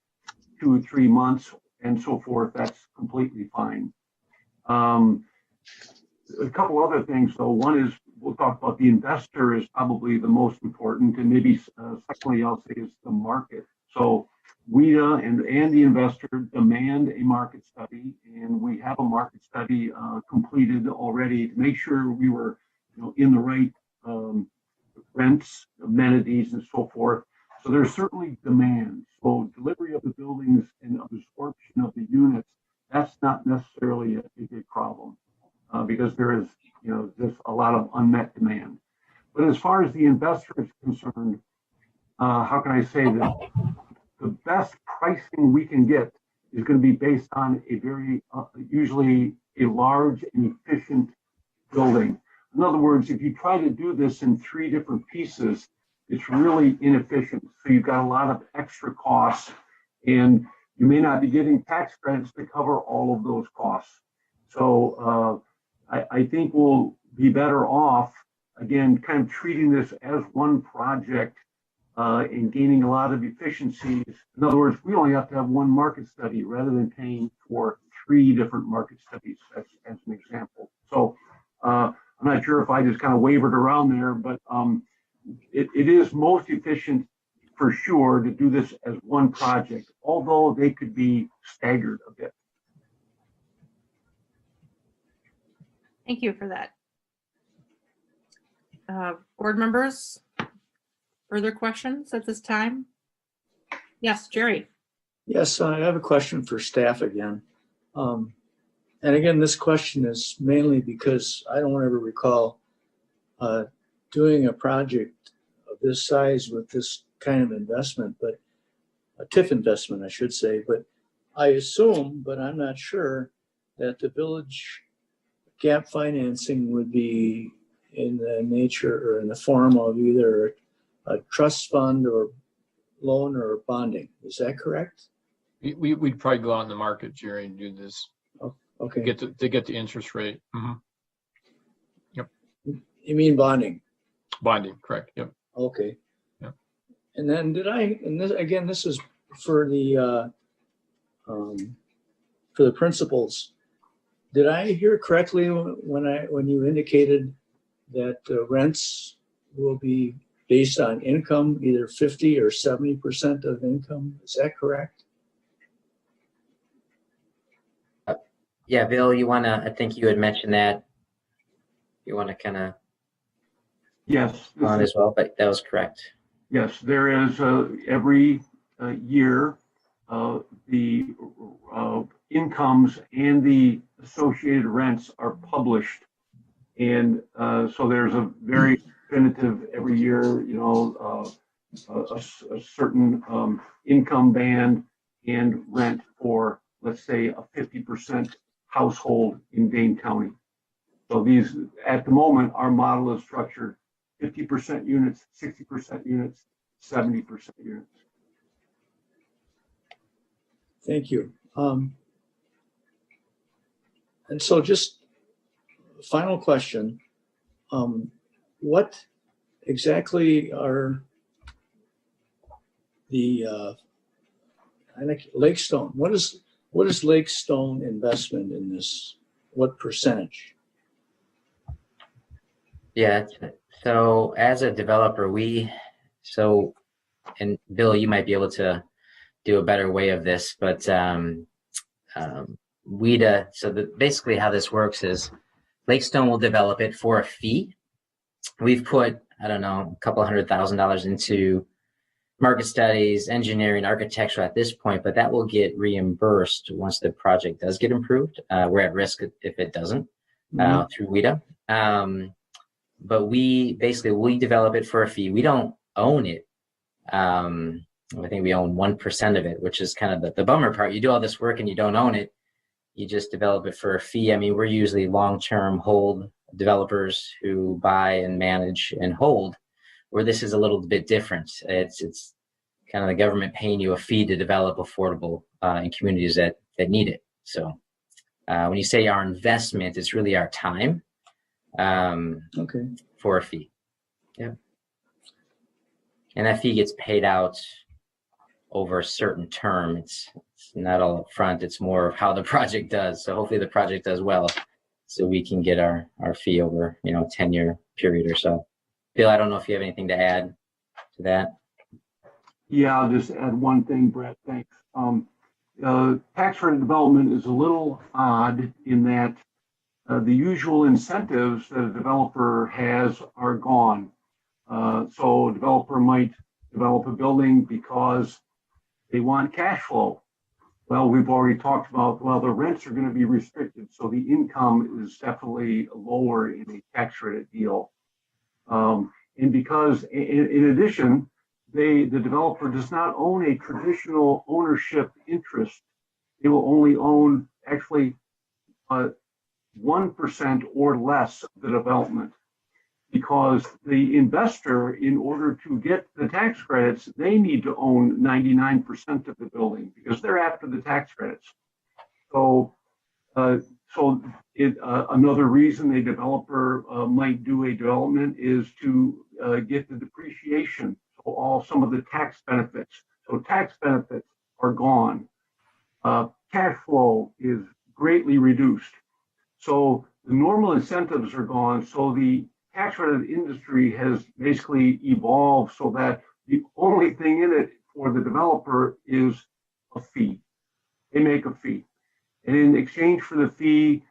2 or 3 months and so forth, that's completely fine. A couple other things, though. One is we'll talk about the investor is probably the most important, and maybe secondly, I'll say is the market. So WIDA and the investor demand a market study, and we have a market study completed already to make sure we were, in the right rents, amenities, and so forth. So there's certainly demand. So delivery of the buildings and absorption of the units, that's not necessarily a big problem. Because there is, just a lot of unmet demand. But as far as the investor is concerned, how can I say that the best pricing we can get is going to be based on a very, usually a large and efficient building. In other words, if you try to do this in 3 different pieces, it's really inefficient. So you've got a lot of extra costs, and you may not be getting tax credits to cover all of those costs. So I think we'll be better off, again, kind of treating this as one project and gaining a lot of efficiencies. In other words, we only have to have one market study rather than paying for 3 different market studies, as an example. So I'm not sure if I just kind of wavered around there, but it is most efficient for sure to do this as one project, although they could be staggered a bit. Thank you for that. Board members, further questions at this time? Yes, Jerry. Yes, I have a question for staff again. And again, this question is mainly because I don't ever recall doing a project of this size with this kind of investment, but a TIF investment, I should say. But I assume, but I'm not sure, that the village gap financing would be in the nature or in the form of either a trust fund or loan or bonding. Is that correct? We'd probably go out in the market, Jerry, and do this. Oh, okay. To get the interest rate. Yep. You mean bonding? Bonding, correct. Yep. Okay. Yep. And then this is for the principals. Did I hear correctly when you indicated that the rents will be based on income, either 50 or 70% of income? Is that correct? Yeah, Bill, I think you had mentioned that. You want to kind of Yes. on as well, but that was correct. Yes, there is every year the incomes and the associated rents are published. And so there's a very definitive every year, a certain income band and rent for, let's say, a 50% household in Dane County. So these, at the moment, our model is structured 50% units, 60% units, 70% units. Thank you. And so just final question. What exactly are the Lakestone? What is Lakestone investment in this? What percentage? Yeah. So as a developer, and Bill, you might be able to do a better way of this, but basically how this works is Lakestone will develop it for a fee. We've put, I don't know, a couple $100,000 into market studies, engineering, architecture at this point, but that will get reimbursed once the project does get improved. We're at risk if it doesn't through WIDA. But we develop it for a fee. We don't own it. I think we own 1% of it, which is kind of the bummer part. You do all this work and you don't own it. You just develop it for a fee. I mean, we're usually long-term hold developers who buy and manage and hold, where this is a little bit different. It's kind of the government paying you a fee to develop affordable in communities that need it. So when you say our investment, it's really our time for a fee. Yeah. And that fee gets paid out over a certain term. It's not all up front. It's more of how the project does. So hopefully the project does well, so we can get our fee over, 10-year period or so. Bill, I don't know if you have anything to add to that. Yeah, I'll just add one thing, Brett. Thanks. Tax credit development is a little odd in that the usual incentives that a developer has are gone. So a developer might develop a building because they want cash flow. Well, we've already talked about, the rents are going to be restricted, so the income is definitely lower in a tax credit deal. And because, in addition, the developer does not own a traditional ownership interest. They will only own actually 1% or less of the development, because the investor, in order to get the tax credits, they need to own 99% of the building because they're after the tax credits. So, another reason a developer might do a development is to get the depreciation, so some of the tax benefits. So tax benefits are gone. Cash flow is greatly reduced. So the normal incentives are gone. So the tax credit industry has basically evolved so that the only thing in it for the developer is a fee. They make a fee. And in exchange for the fee,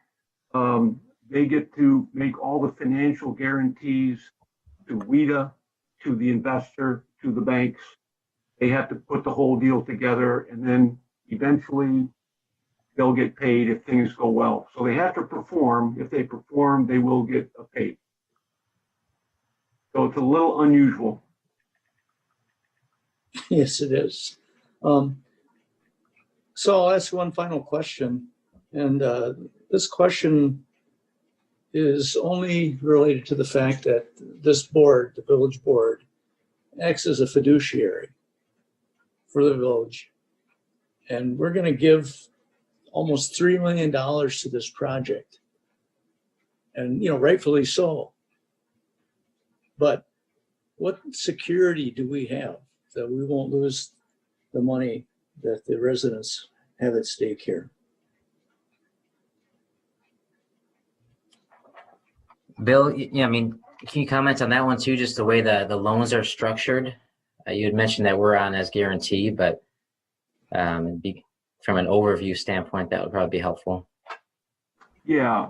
they get to make all the financial guarantees to WIDA, to the investor, to the banks. They have to put the whole deal together, and then eventually they'll get paid if things go well. So they have to perform. If they perform, they will get paid. So it's a little unusual. Yes, it is. So I'll ask one final question. And this question is only related to the fact that this board, the village board, acts as a fiduciary for the village. And we're going to give almost $3 million to this project. And, rightfully so. But what security do we have that we won't lose the money that the residents have at stake here? Bill, yeah, I mean, can you comment on that one too? Just the way the loans are structured. You had mentioned that we're on as guarantee, but from an overview standpoint, that would probably be helpful. Yeah,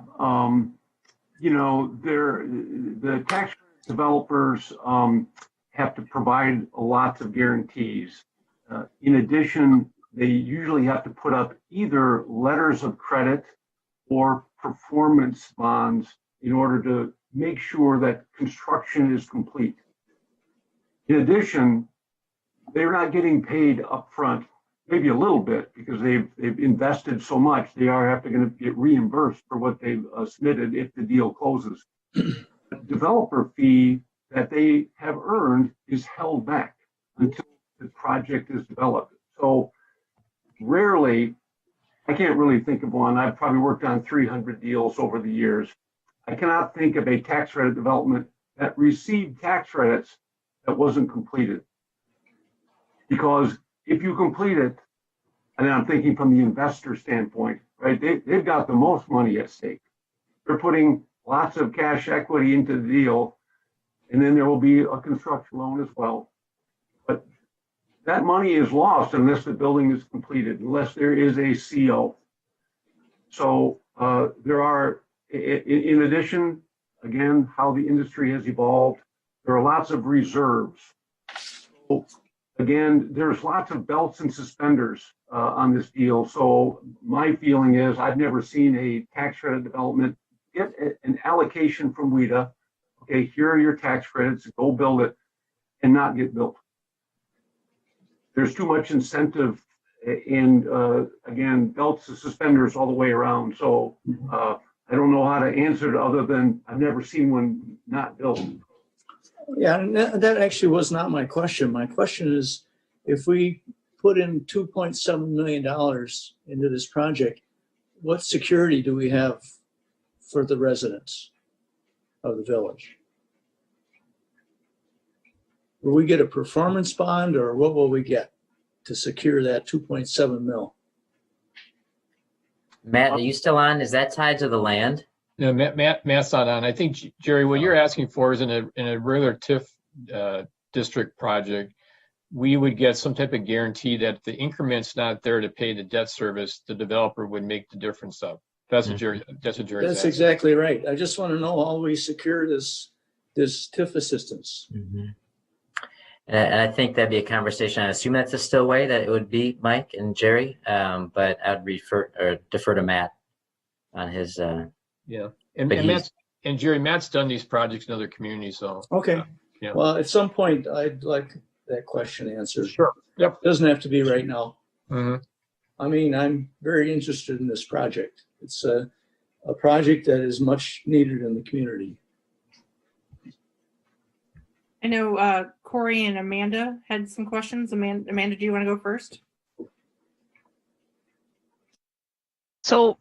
the tax developers have to provide lots of guarantees. In addition, they usually have to put up either letters of credit or performance bonds in order to make sure that construction is complete. In addition, they're not getting paid upfront, maybe a little bit, because they've invested so much. They are going to get reimbursed for what they've submitted if the deal closes. The developer fee that they have earned is held back until the project is developed. So rarely, I can't really think of one. I've probably worked on 300 deals over the years. I cannot think of a tax credit development that received tax credits that wasn't completed. Because if you complete it, and I'm thinking from the investor standpoint, right? They've got the most money at stake. They're putting lots of cash equity into the deal, and then there will be a construction loan as well. But that money is lost unless the building is completed, unless there is a CO. So there are, in addition, again, how the industry has evolved, there are lots of reserves. So again, there's lots of belts and suspenders on this deal. So my feeling is I've never seen a tax credit development get an allocation from WIDA. Okay, here are your tax credits, go build it, and not get built. There's too much incentive and again, belts and suspenders all the way around. So I don't know how to answer it other than I've never seen one not built. Yeah, and that actually was not my question. My question is, if we put in $2.7 million into this project, what security do we have for the residents of the village? Will we get a performance bond, or what will we get to secure that 2.7 mil? Matt, are you still on? Is that tied to the land? No, Matt's not on. I think, Jerry, what you're asking for is in a regular TIF district project, we would get some type of guarantee that if the increment's not there to pay the debt service, the developer would make the difference up. That's what Jerry's That's exactly right. I just want to know how we secure this TIF assistance. Mm-hmm. And I think that'd be a conversation. I assume that's a still way that it would be Mike and Jerry, but I would defer to Matt on his. Yeah, and Jerry, Matt's done these projects in other communities, so. Okay. Yeah. Well, at some point, I'd like that question answered. Sure. Yep. Doesn't have to be right now. Mm-hmm. I mean, I'm very interested in this project. It's a project that is much needed in the community. I know Corey and Amanda had some questions. Amanda, do you want to go first? So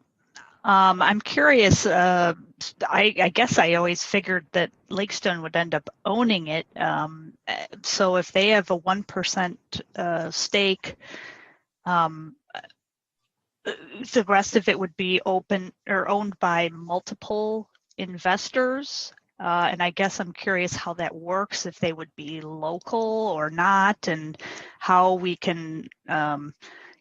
I'm curious. I guess I always figured that Lakestone would end up owning it. So if they have a 1% stake, the rest of it would be open or owned by multiple investors. And I guess I'm curious how that works, if they would be local or not, and how we can,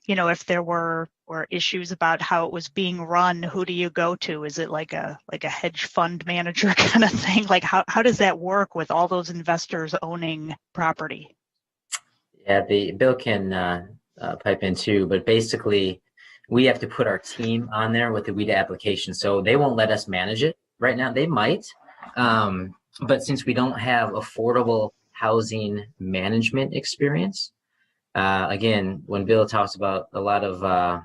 if there were issues about how it was being run, who do you go to? Is it like a hedge fund manager kind of thing? Like how does that work with all those investors owning property? Yeah, Bill can pipe in too, but basically we have to put our team on there with the WIDA application. So they won't let us manage it right now. They might. But since we don't have affordable housing management experience, again, when Bill talks about a lot of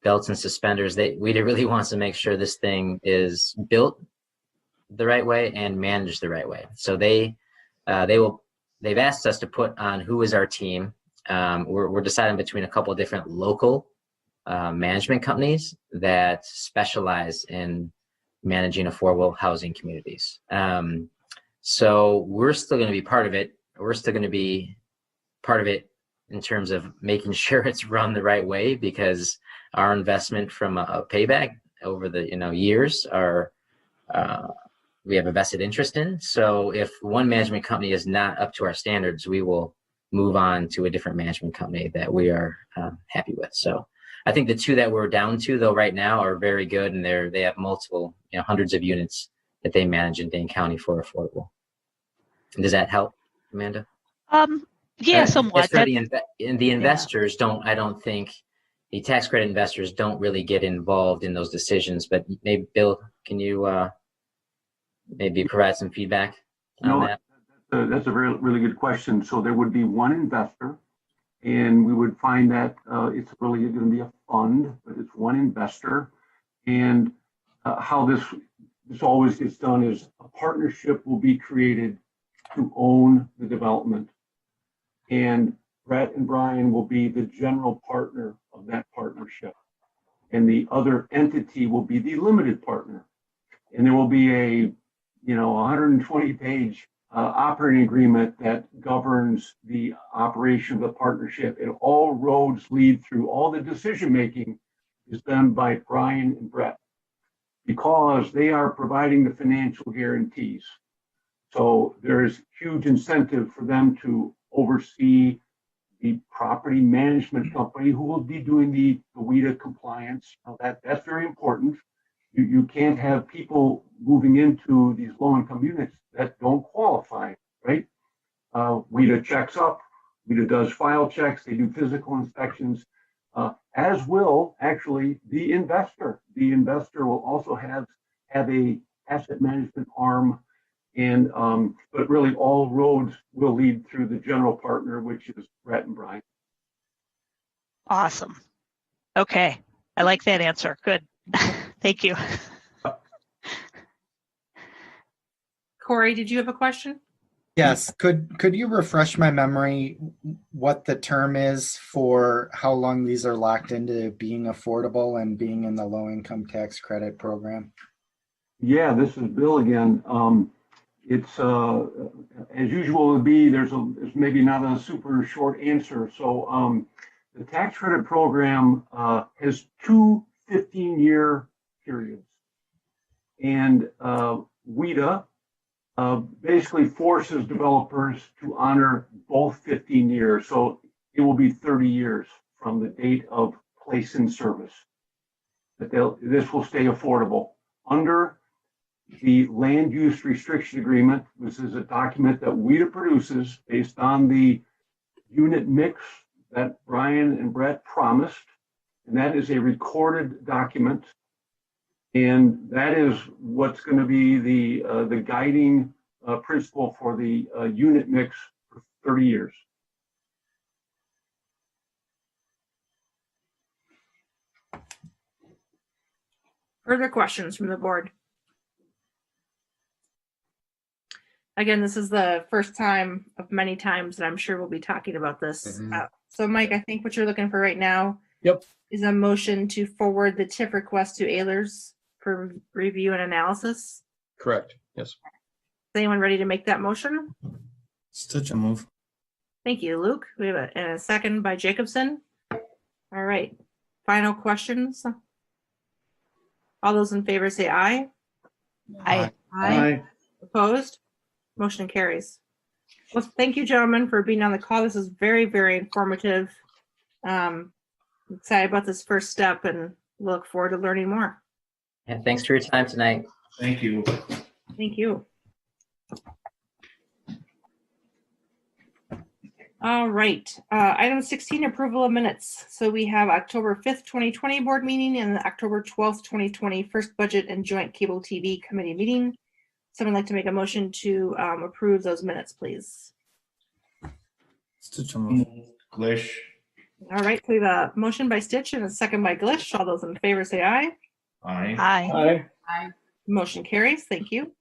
belts and suspenders, WIDA really wants to make sure this thing is built the right way and manage the right way. So they've asked us to put on who is our team. We're deciding between a couple of different local management companies that specialize in managing affordable housing communities. So we're still going to be part of it. We're still going to be part of it in terms of making sure it's run the right way, because our investment from a payback over the years are we have a vested interest in. So if one management company is not up to our standards, we will move on to a different management company that we are happy with. So I think the two that we're down to though right now are very good, and they have multiple, hundreds of units that they manage in Dane County for affordable. Does that help, Amanda? Yeah, somewhat. For the investors I don't think the tax credit investors don't really get involved in those decisions, but maybe Bill, can you maybe provide some feedback on that? That's a really good question. So there would be one investor, and we would find that it's really going to be a fund, but it's one investor. And how this always gets done is a partnership will be created to own the development. And Brett and Brian will be the general partner of that partnership. And the other entity will be the limited partner. And there will be a 120-page operating agreement that governs the operation of the partnership. And all roads lead through, all the decision-making is done by Brian and Brett, because they are providing the financial guarantees. So there's huge incentive for them to oversee the property management company who will be doing the WIDA compliance. Now that's very important. You can't have people moving into these low-income units that don't qualify, right? WIDA checks up, WIDA does file checks, they do physical inspections, as will actually the investor. The investor will also have a asset management arm, and but really all roads will lead through the general partner, which is Brett and Brian. Awesome. Okay, I like that answer. Good. Thank you. Corey, did you have a question? Yes. Could you refresh my memory what the term is for how long these are locked into being affordable and being in the low income tax credit program? Yeah, this is Bill again. It's as usual would be, there's maybe not a super short answer. So the tax credit program has two 15-year periods, and WIDA basically forces developers to honor both 15 years. So it will be 30 years from the date of place in service that this will stay affordable. Under the land use restriction agreement, this is a document that WIDA produces based on the unit mix that Brian and Brett promised, and that is a recorded document. And that is what's going to be the guiding principle for the unit mix for 30 years. Further questions from the board? Again, this is the first time of many times that I'm sure we'll be talking about this. So Mike, I think what you're looking for right now is a motion to forward the TIF request to Ehlers for review and analysis. Correct. Yes. Is anyone ready to make that motion? Stitch a move. Thank you, Luke. We have a second by Jacobson. All right. Final questions. All those in favor say aye. Aye. Aye. Opposed? Motion carries. Well, thank you, gentlemen, for being on the call. This is very, very informative. I'm excited about this first step and look forward to learning more. Yeah, thanks for your time tonight. Thank you. Thank you. All right. Item 16, approval of minutes. So we have October 5th, 2020 board meeting and the October 12th, 2020 first budget and joint cable TV committee meeting. Someone like to make a motion to approve those minutes, please? Stitch a move. Glish. All right. So we have a motion by Stitch and a second by Glish. All those in favor say aye. Aye. Aye. Motion carries. Thank you.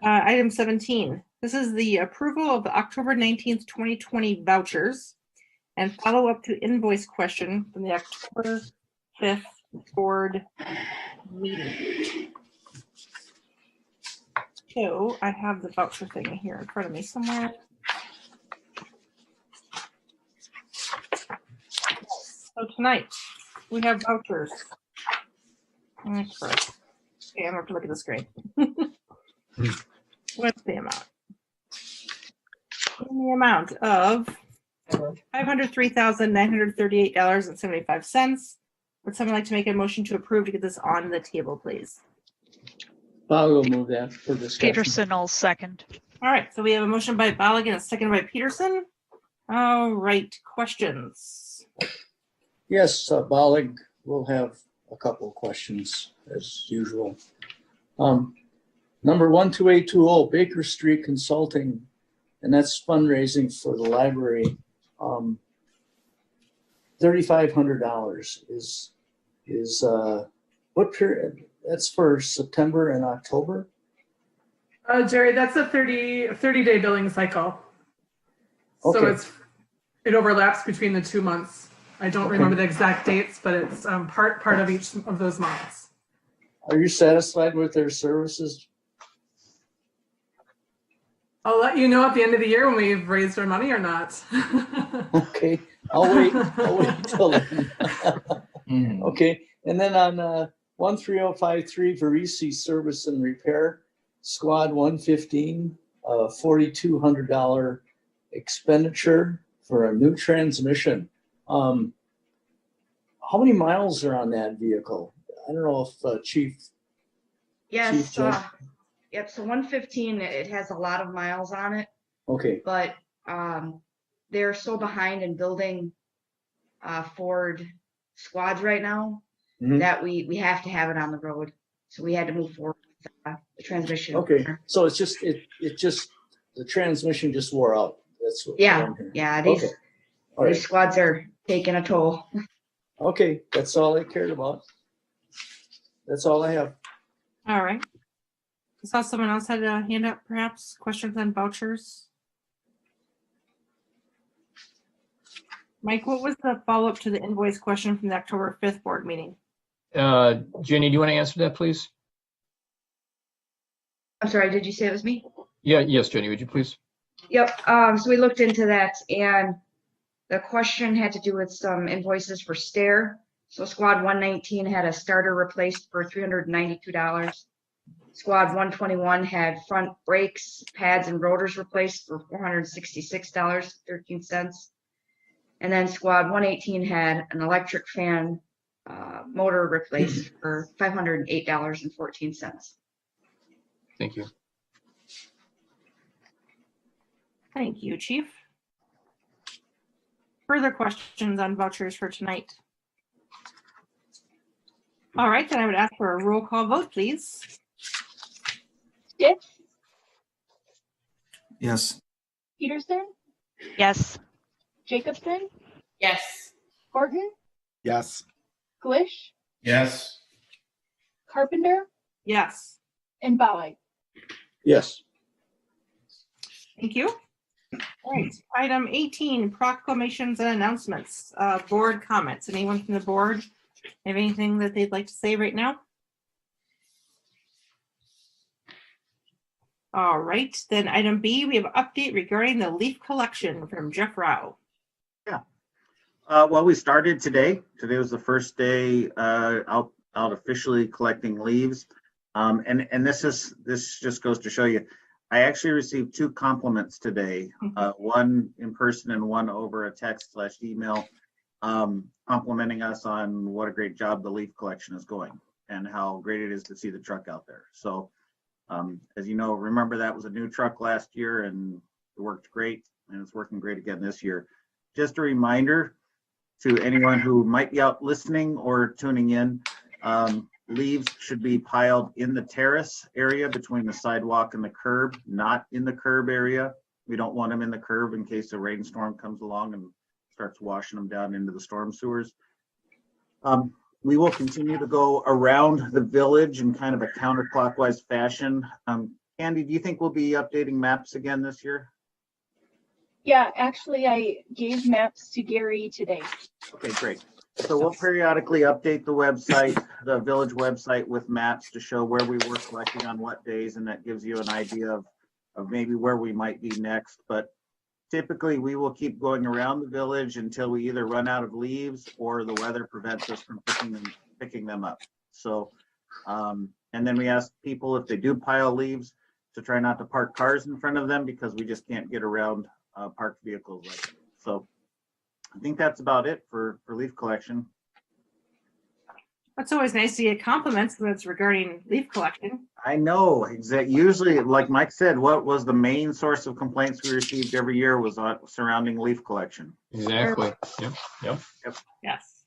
Item 17. This is the approval of the October 19th, 2020 vouchers and follow up to invoice question from the October 5th board meeting. So I have the voucher thing here in front of me somewhere. So tonight we have vouchers. Okay, I'm gonna have to look at the screen. What's the amount? In the amount of $503,938.75. Would someone like to make a motion to approve to get this on the table, please? I will move that for discussion. Peterson will second. All right, so we have a motion by Bollig and a second by Peterson. All right, questions? Yes, Bollig will have a couple of questions as usual. Number 12820 Baker Street Consulting, and that's fundraising for the library. $3,500 is what period? That's for September and October? Jerry, that's a 30-day billing cycle. Okay. So it overlaps between the 2 months. I don't remember the exact dates, but it's part of each of those months. Are you satisfied with their services? I'll let you know at the end of the year when we've raised our money or not. Okay, I'll wait till then. Okay, and then on 13053 Verisi Service and Repair, Squad 115, $4,200 expenditure for a new transmission. How many miles are on that vehicle? I don't know if Chief. Yes, Chief yep, so 115, it has a lot of miles on it, Okay, but they're so behind in building Ford squads right now Mhm. that we have to have it on the road. So we had to move forward with the transmission. okay. So it's just, the transmission just wore out. That's what. Yeah, I'm hearing. yeah, Okay. All these right. squads are taking a toll. Okay, that's all I cared about. That's all I have. All right. I saw someone else had a hand up, perhaps. Questions on vouchers? Mike, what was the follow-up to the invoice question from the October 5th board meeting? Jenny, do you want to answer that, please? I'm sorry, did you say it was me? Yeah, yes, Jenny, would you please? Yep, so we looked into that and the question had to do with some invoices for stair. So Squad 119 had a starter replaced for $392. Squad 121 had front brakes, pads, and rotors replaced for $466.13. And then Squad 118 had an electric fan motor replaced for $508.14. Thank you. Thank you, Chief. Further questions on vouchers for tonight? All right, then I would ask for a roll call vote, please. Tiff, Yes. Peterson, Yes. Jacobson, Yes. Horton, Yes. Glish, Yes. Carpenter, Yes. and Bollig. Yes. Thank you. All right, item 18, proclamations and announcements. Board comments. Anyone from the board have anything that they'd like to say right now? All right, then item B, we have an update regarding the leaf collection from Jeff Rao. Well, we started today. Today was the first day out officially collecting leaves. And this just goes to show you, I actually received 2 compliments today, one in person and one over a text/email, complimenting us on what a great job the leaf collection is going and how great it is to see the truck out there. So as you know, remember that was a new truck last year and it worked great and it's working great again this year. Just a reminder to anyone who might be out listening or tuning in, leaves should be piled in the terrace area between the sidewalk and the curb, not in the curb area. We don't want them in the curb in case a rainstorm comes along and starts washing them down into the storm sewers. We will continue to go around the village in kind of a counterclockwise fashion, Andy, do you think we'll be updating maps again this year? Yeah, actually, I gave maps to Gary today. Okay, great. So we'll periodically update the website, the village website, with maps to show where we were collecting on what days, and that gives you an idea of maybe where we might be next. But typically, we will keep going around the village until we either run out of leaves or the weather prevents us from picking them up. So, and then we ask people if they do pile leaves to try not to park cars in front of them, because we just can't get around parked vehicles like that. So I think that's about it for leaf collection. It's always nice to get compliments when it's regarding leaf collection. I know, exactly. Usually, like Mike said, what was the main source of complaints we received every year was surrounding leaf collection. Exactly. Yep. Yes.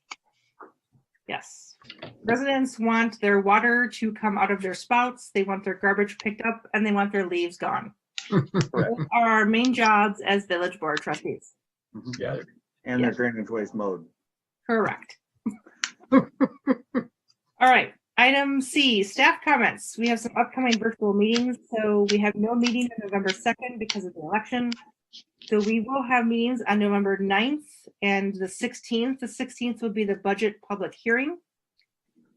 Yes. Residents want their water to come out of their spouts. They want their garbage picked up, and they want their leaves gone. Those are our main jobs as village board trustees. Yeah. And their drainage waste mowed. Correct. All right. Item C, staff comments. We have some upcoming virtual meetings. So we have no meeting on November 2nd because of the election. So we will have meetings on November 9th and the 16th. The 16th will be the budget public hearing.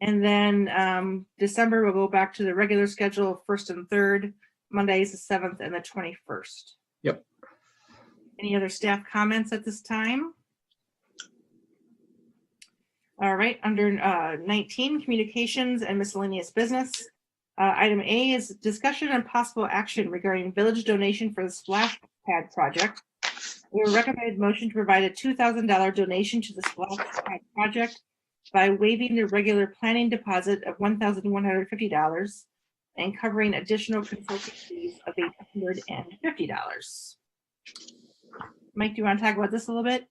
And then December we'll go back to the regular schedule, 1st and 3rd, Mondays the 7th and the 21st. Yep. Any other staff comments at this time? All right, under 19, communications and miscellaneous business. Item A is discussion and possible action regarding village donation for the splash pad project. We recommended motion to provide a $2,000 donation to the splash pad project by waiving the regular planning deposit of $1,150 and covering additional consulting fees of $850. Mike, do you want to talk about this a little bit?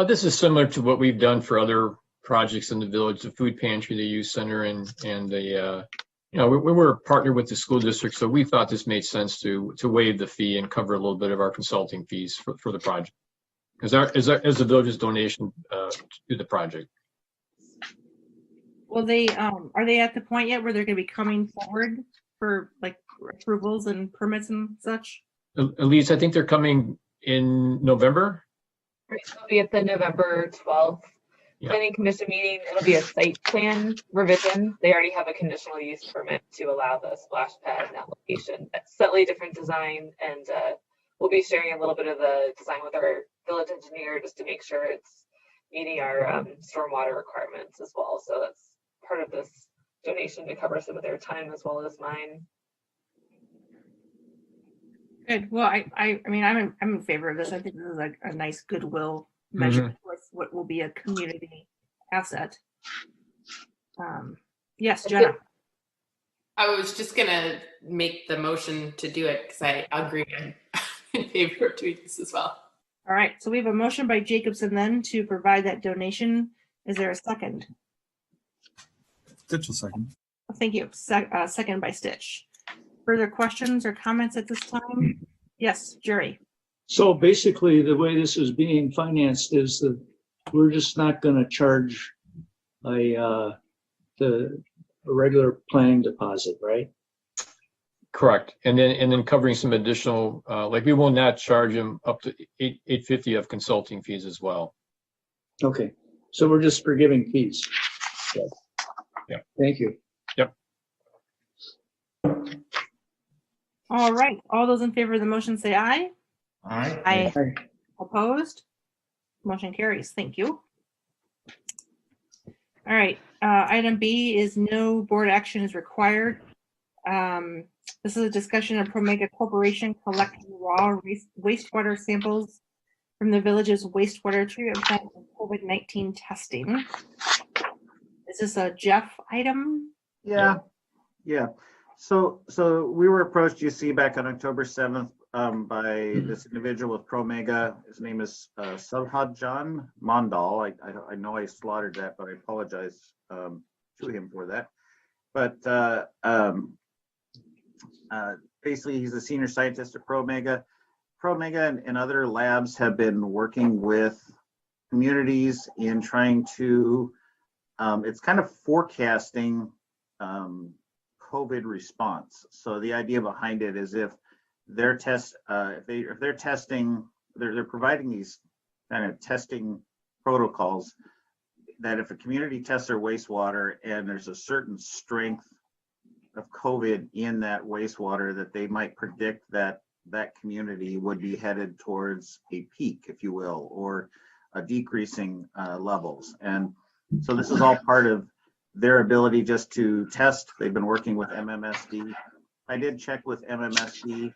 This is similar to what we've done for other projects in the village, the food pantry, the youth center, and the, we were partnered with the school district, so we thought this made sense to waive the fee and cover a little bit of our consulting fees for the project, as the village's donation to the project. Well, are they at the point yet where they're going to be coming forward for like approvals and permits and such? Elise, I think they're coming in November. Right, it'll be at the November 12th planning commission meeting. It'll be a site plan revision. They already have a conditional use permit to allow the splash pad in that location. That's slightly different design, and we'll be sharing a little bit of the design with our village engineer just to make sure it's meeting our stormwater requirements as well. So that's part of this donation to cover some of their time as well as mine. Good. Well, I mean, I'm in favor of this. I think this is a nice goodwill measure with what will be a community asset. Yes, Jenna. I was just gonna make the motion to do it because I agree. I'm in favor of doing this as well. All right. So we have a motion by Jacobson then to provide that donation. Is there a second? Stitch will second. Thank you. Second by Stitch. Further questions or comments at this time? Yes, Jerry. So basically, the way this is being financed is that we're just not going to charge a regular planning deposit, right? Correct. And then covering some additional, like we will not charge them up to $850 of consulting fees as well. Okay. So we're just forgiving fees. Yes. Yeah. Thank you. Yep. All right. All those in favor of the motion say aye. Aye. Aye. Opposed? Motion carries. Thank you. All right. Item B is no board action is required. This is a discussion of Promega Corporation collecting raw wastewater samples from the village's wastewater treatment plant for COVID-19 testing. Is this a Jeff item? Yeah. So we were approached, you see, back on October 7th by this individual with Promega. His name is Salhadjan Mandal. I know I slaughtered that, but I apologize to him for that. But basically, he's a senior scientist at Promega. Promega and other labs have been working with communities in trying to, it's kind of forecasting COVID response. So the idea behind it is if they're testing, they're providing these kind of testing protocols that if a community tests their wastewater and there's a certain strength of COVID in that wastewater, that they might predict that that community would be headed towards a peak, if you will, or a decreasing levels. And so this is all part of their ability just to test. They've been working with MMSD. I did check with MMSD,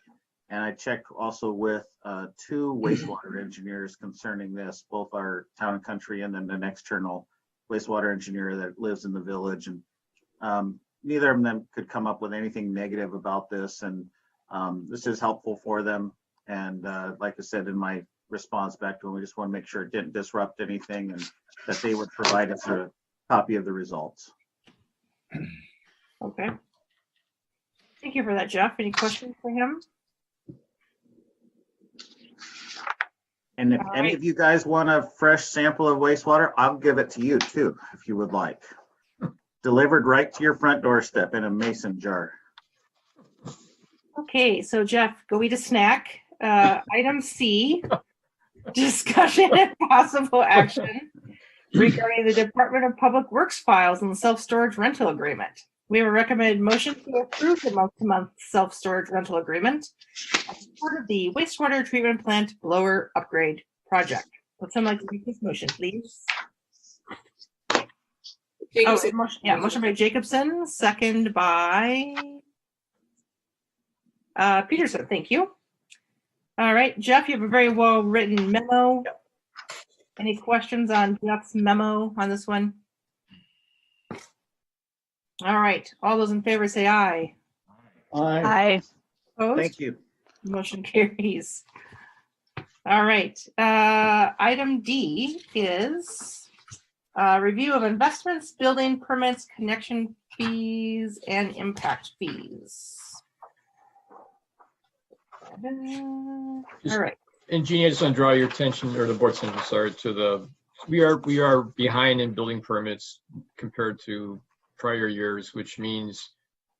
and I checked also with 2 wastewater engineers concerning this, both our town and country and then an external wastewater engineer that lives in the village. And neither of them could come up with anything negative about this. And this is helpful for them. And like I said in my response back to them, we just want to make sure it didn't disrupt anything and that they would provide us a copy of the results. Okay. Thank you for that, Jeff. Any questions for him? And if any of you guys want a fresh sample of wastewater, I'll give it to you too, if you would like. Delivered right to your front doorstep in a mason jar. Okay, so Jeff, go eat a snack. Item C, discussion and possible action regarding the Department of Public Works files and self-storage rental agreement. We have a recommended motion to approve the month-to-month self-storage rental agreement as part of the wastewater treatment plant blower upgrade project. Would someone like to make this motion, please? Jacobson. Motion by Jacobson, second by Peterson. Thank you. All right, Jeff, you have a very well-written memo. Any questions on Jeff's memo on this one? All right, all those in favor say aye. Aye. Opposed? Thank you. Motion carries. All right, item D is review of investments, building permits, connection fees, and impact fees. All right. And Jeannie, I just want to draw your attention, or the board's attention, sorry, to the, we are behind in building permits compared to prior years, which means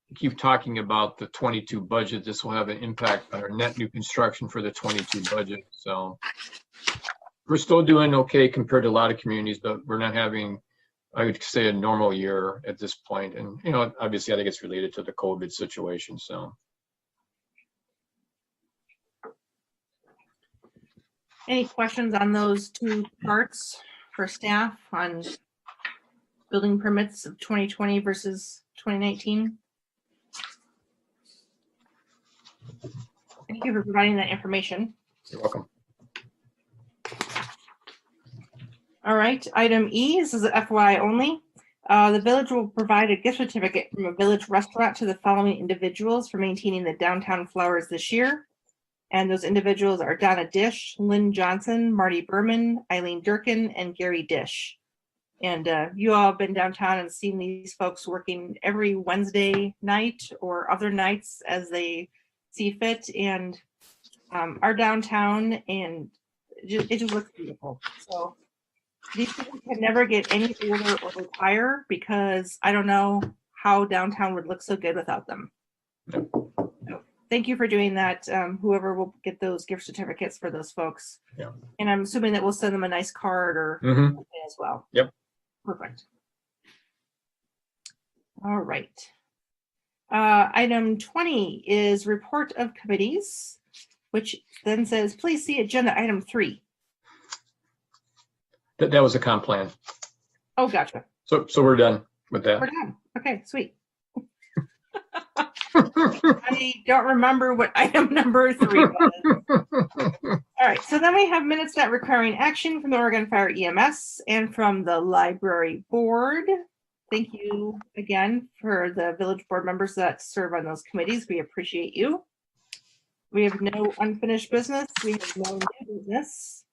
we keep talking about the 22 budget. This will have an impact on our net new construction for the 22 budget. So we're still doing okay compared to a lot of communities, but we're not having, I would say, a normal year at this point. And, you know, obviously I think it's related to the COVID situation, so. Any questions on those 2 parts for staff on building permits of 2020 versus 2019? Thank you for providing that information. You're welcome. All right, item E, this is an FYI only. The village will provide a gift certificate from a village restaurant to the following individuals for maintaining the downtown flowers this year. And those individuals are Donna Dish, Lynn Johnson, Marty Berman, Eileen Durkin, and Gary Dish. And you all have been downtown and seen these folks working every Wednesday night or other nights as they see fit. And our downtown, and it just looks beautiful. So these people can never get any older or retire, because I don't know how downtown would look so good without them. Thank you for doing that. Whoever will get those gift certificates for those folks. Yeah. And I'm assuming that we'll send them a nice card or Mhm. as well. Yep. Perfect. All right. Item 20 is report of committees, which then says, please see agenda item 3. That was a comp plan. Oh, gotcha. So we're done with that. We're done. Okay, sweet. I don't remember what item number 3 was. All right, so then we have minutes not requiring action from the Oregon Fire EMS and from the library board. Thank you again for the village board members that serve on those committees. We appreciate you. We have no unfinished business. We have no new business.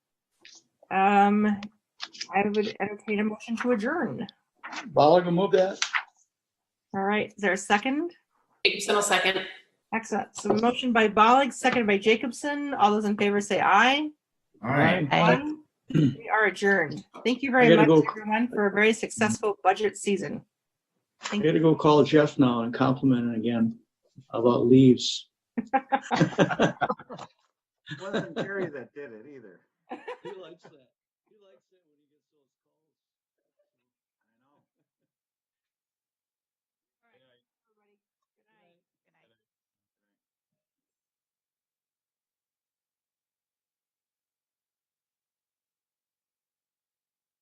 I would entertain a motion to adjourn. Bollinger, move that. All right, is there a second? Jacobson will second. Excellent. So motion by Bollig, seconded by Jacobson. All those in favor say aye. Aye. Aye. We are adjourned. Thank you very much, everyone, for a very successful budget season. I gotta go call Jeff now and compliment him again about leaves. Wasn't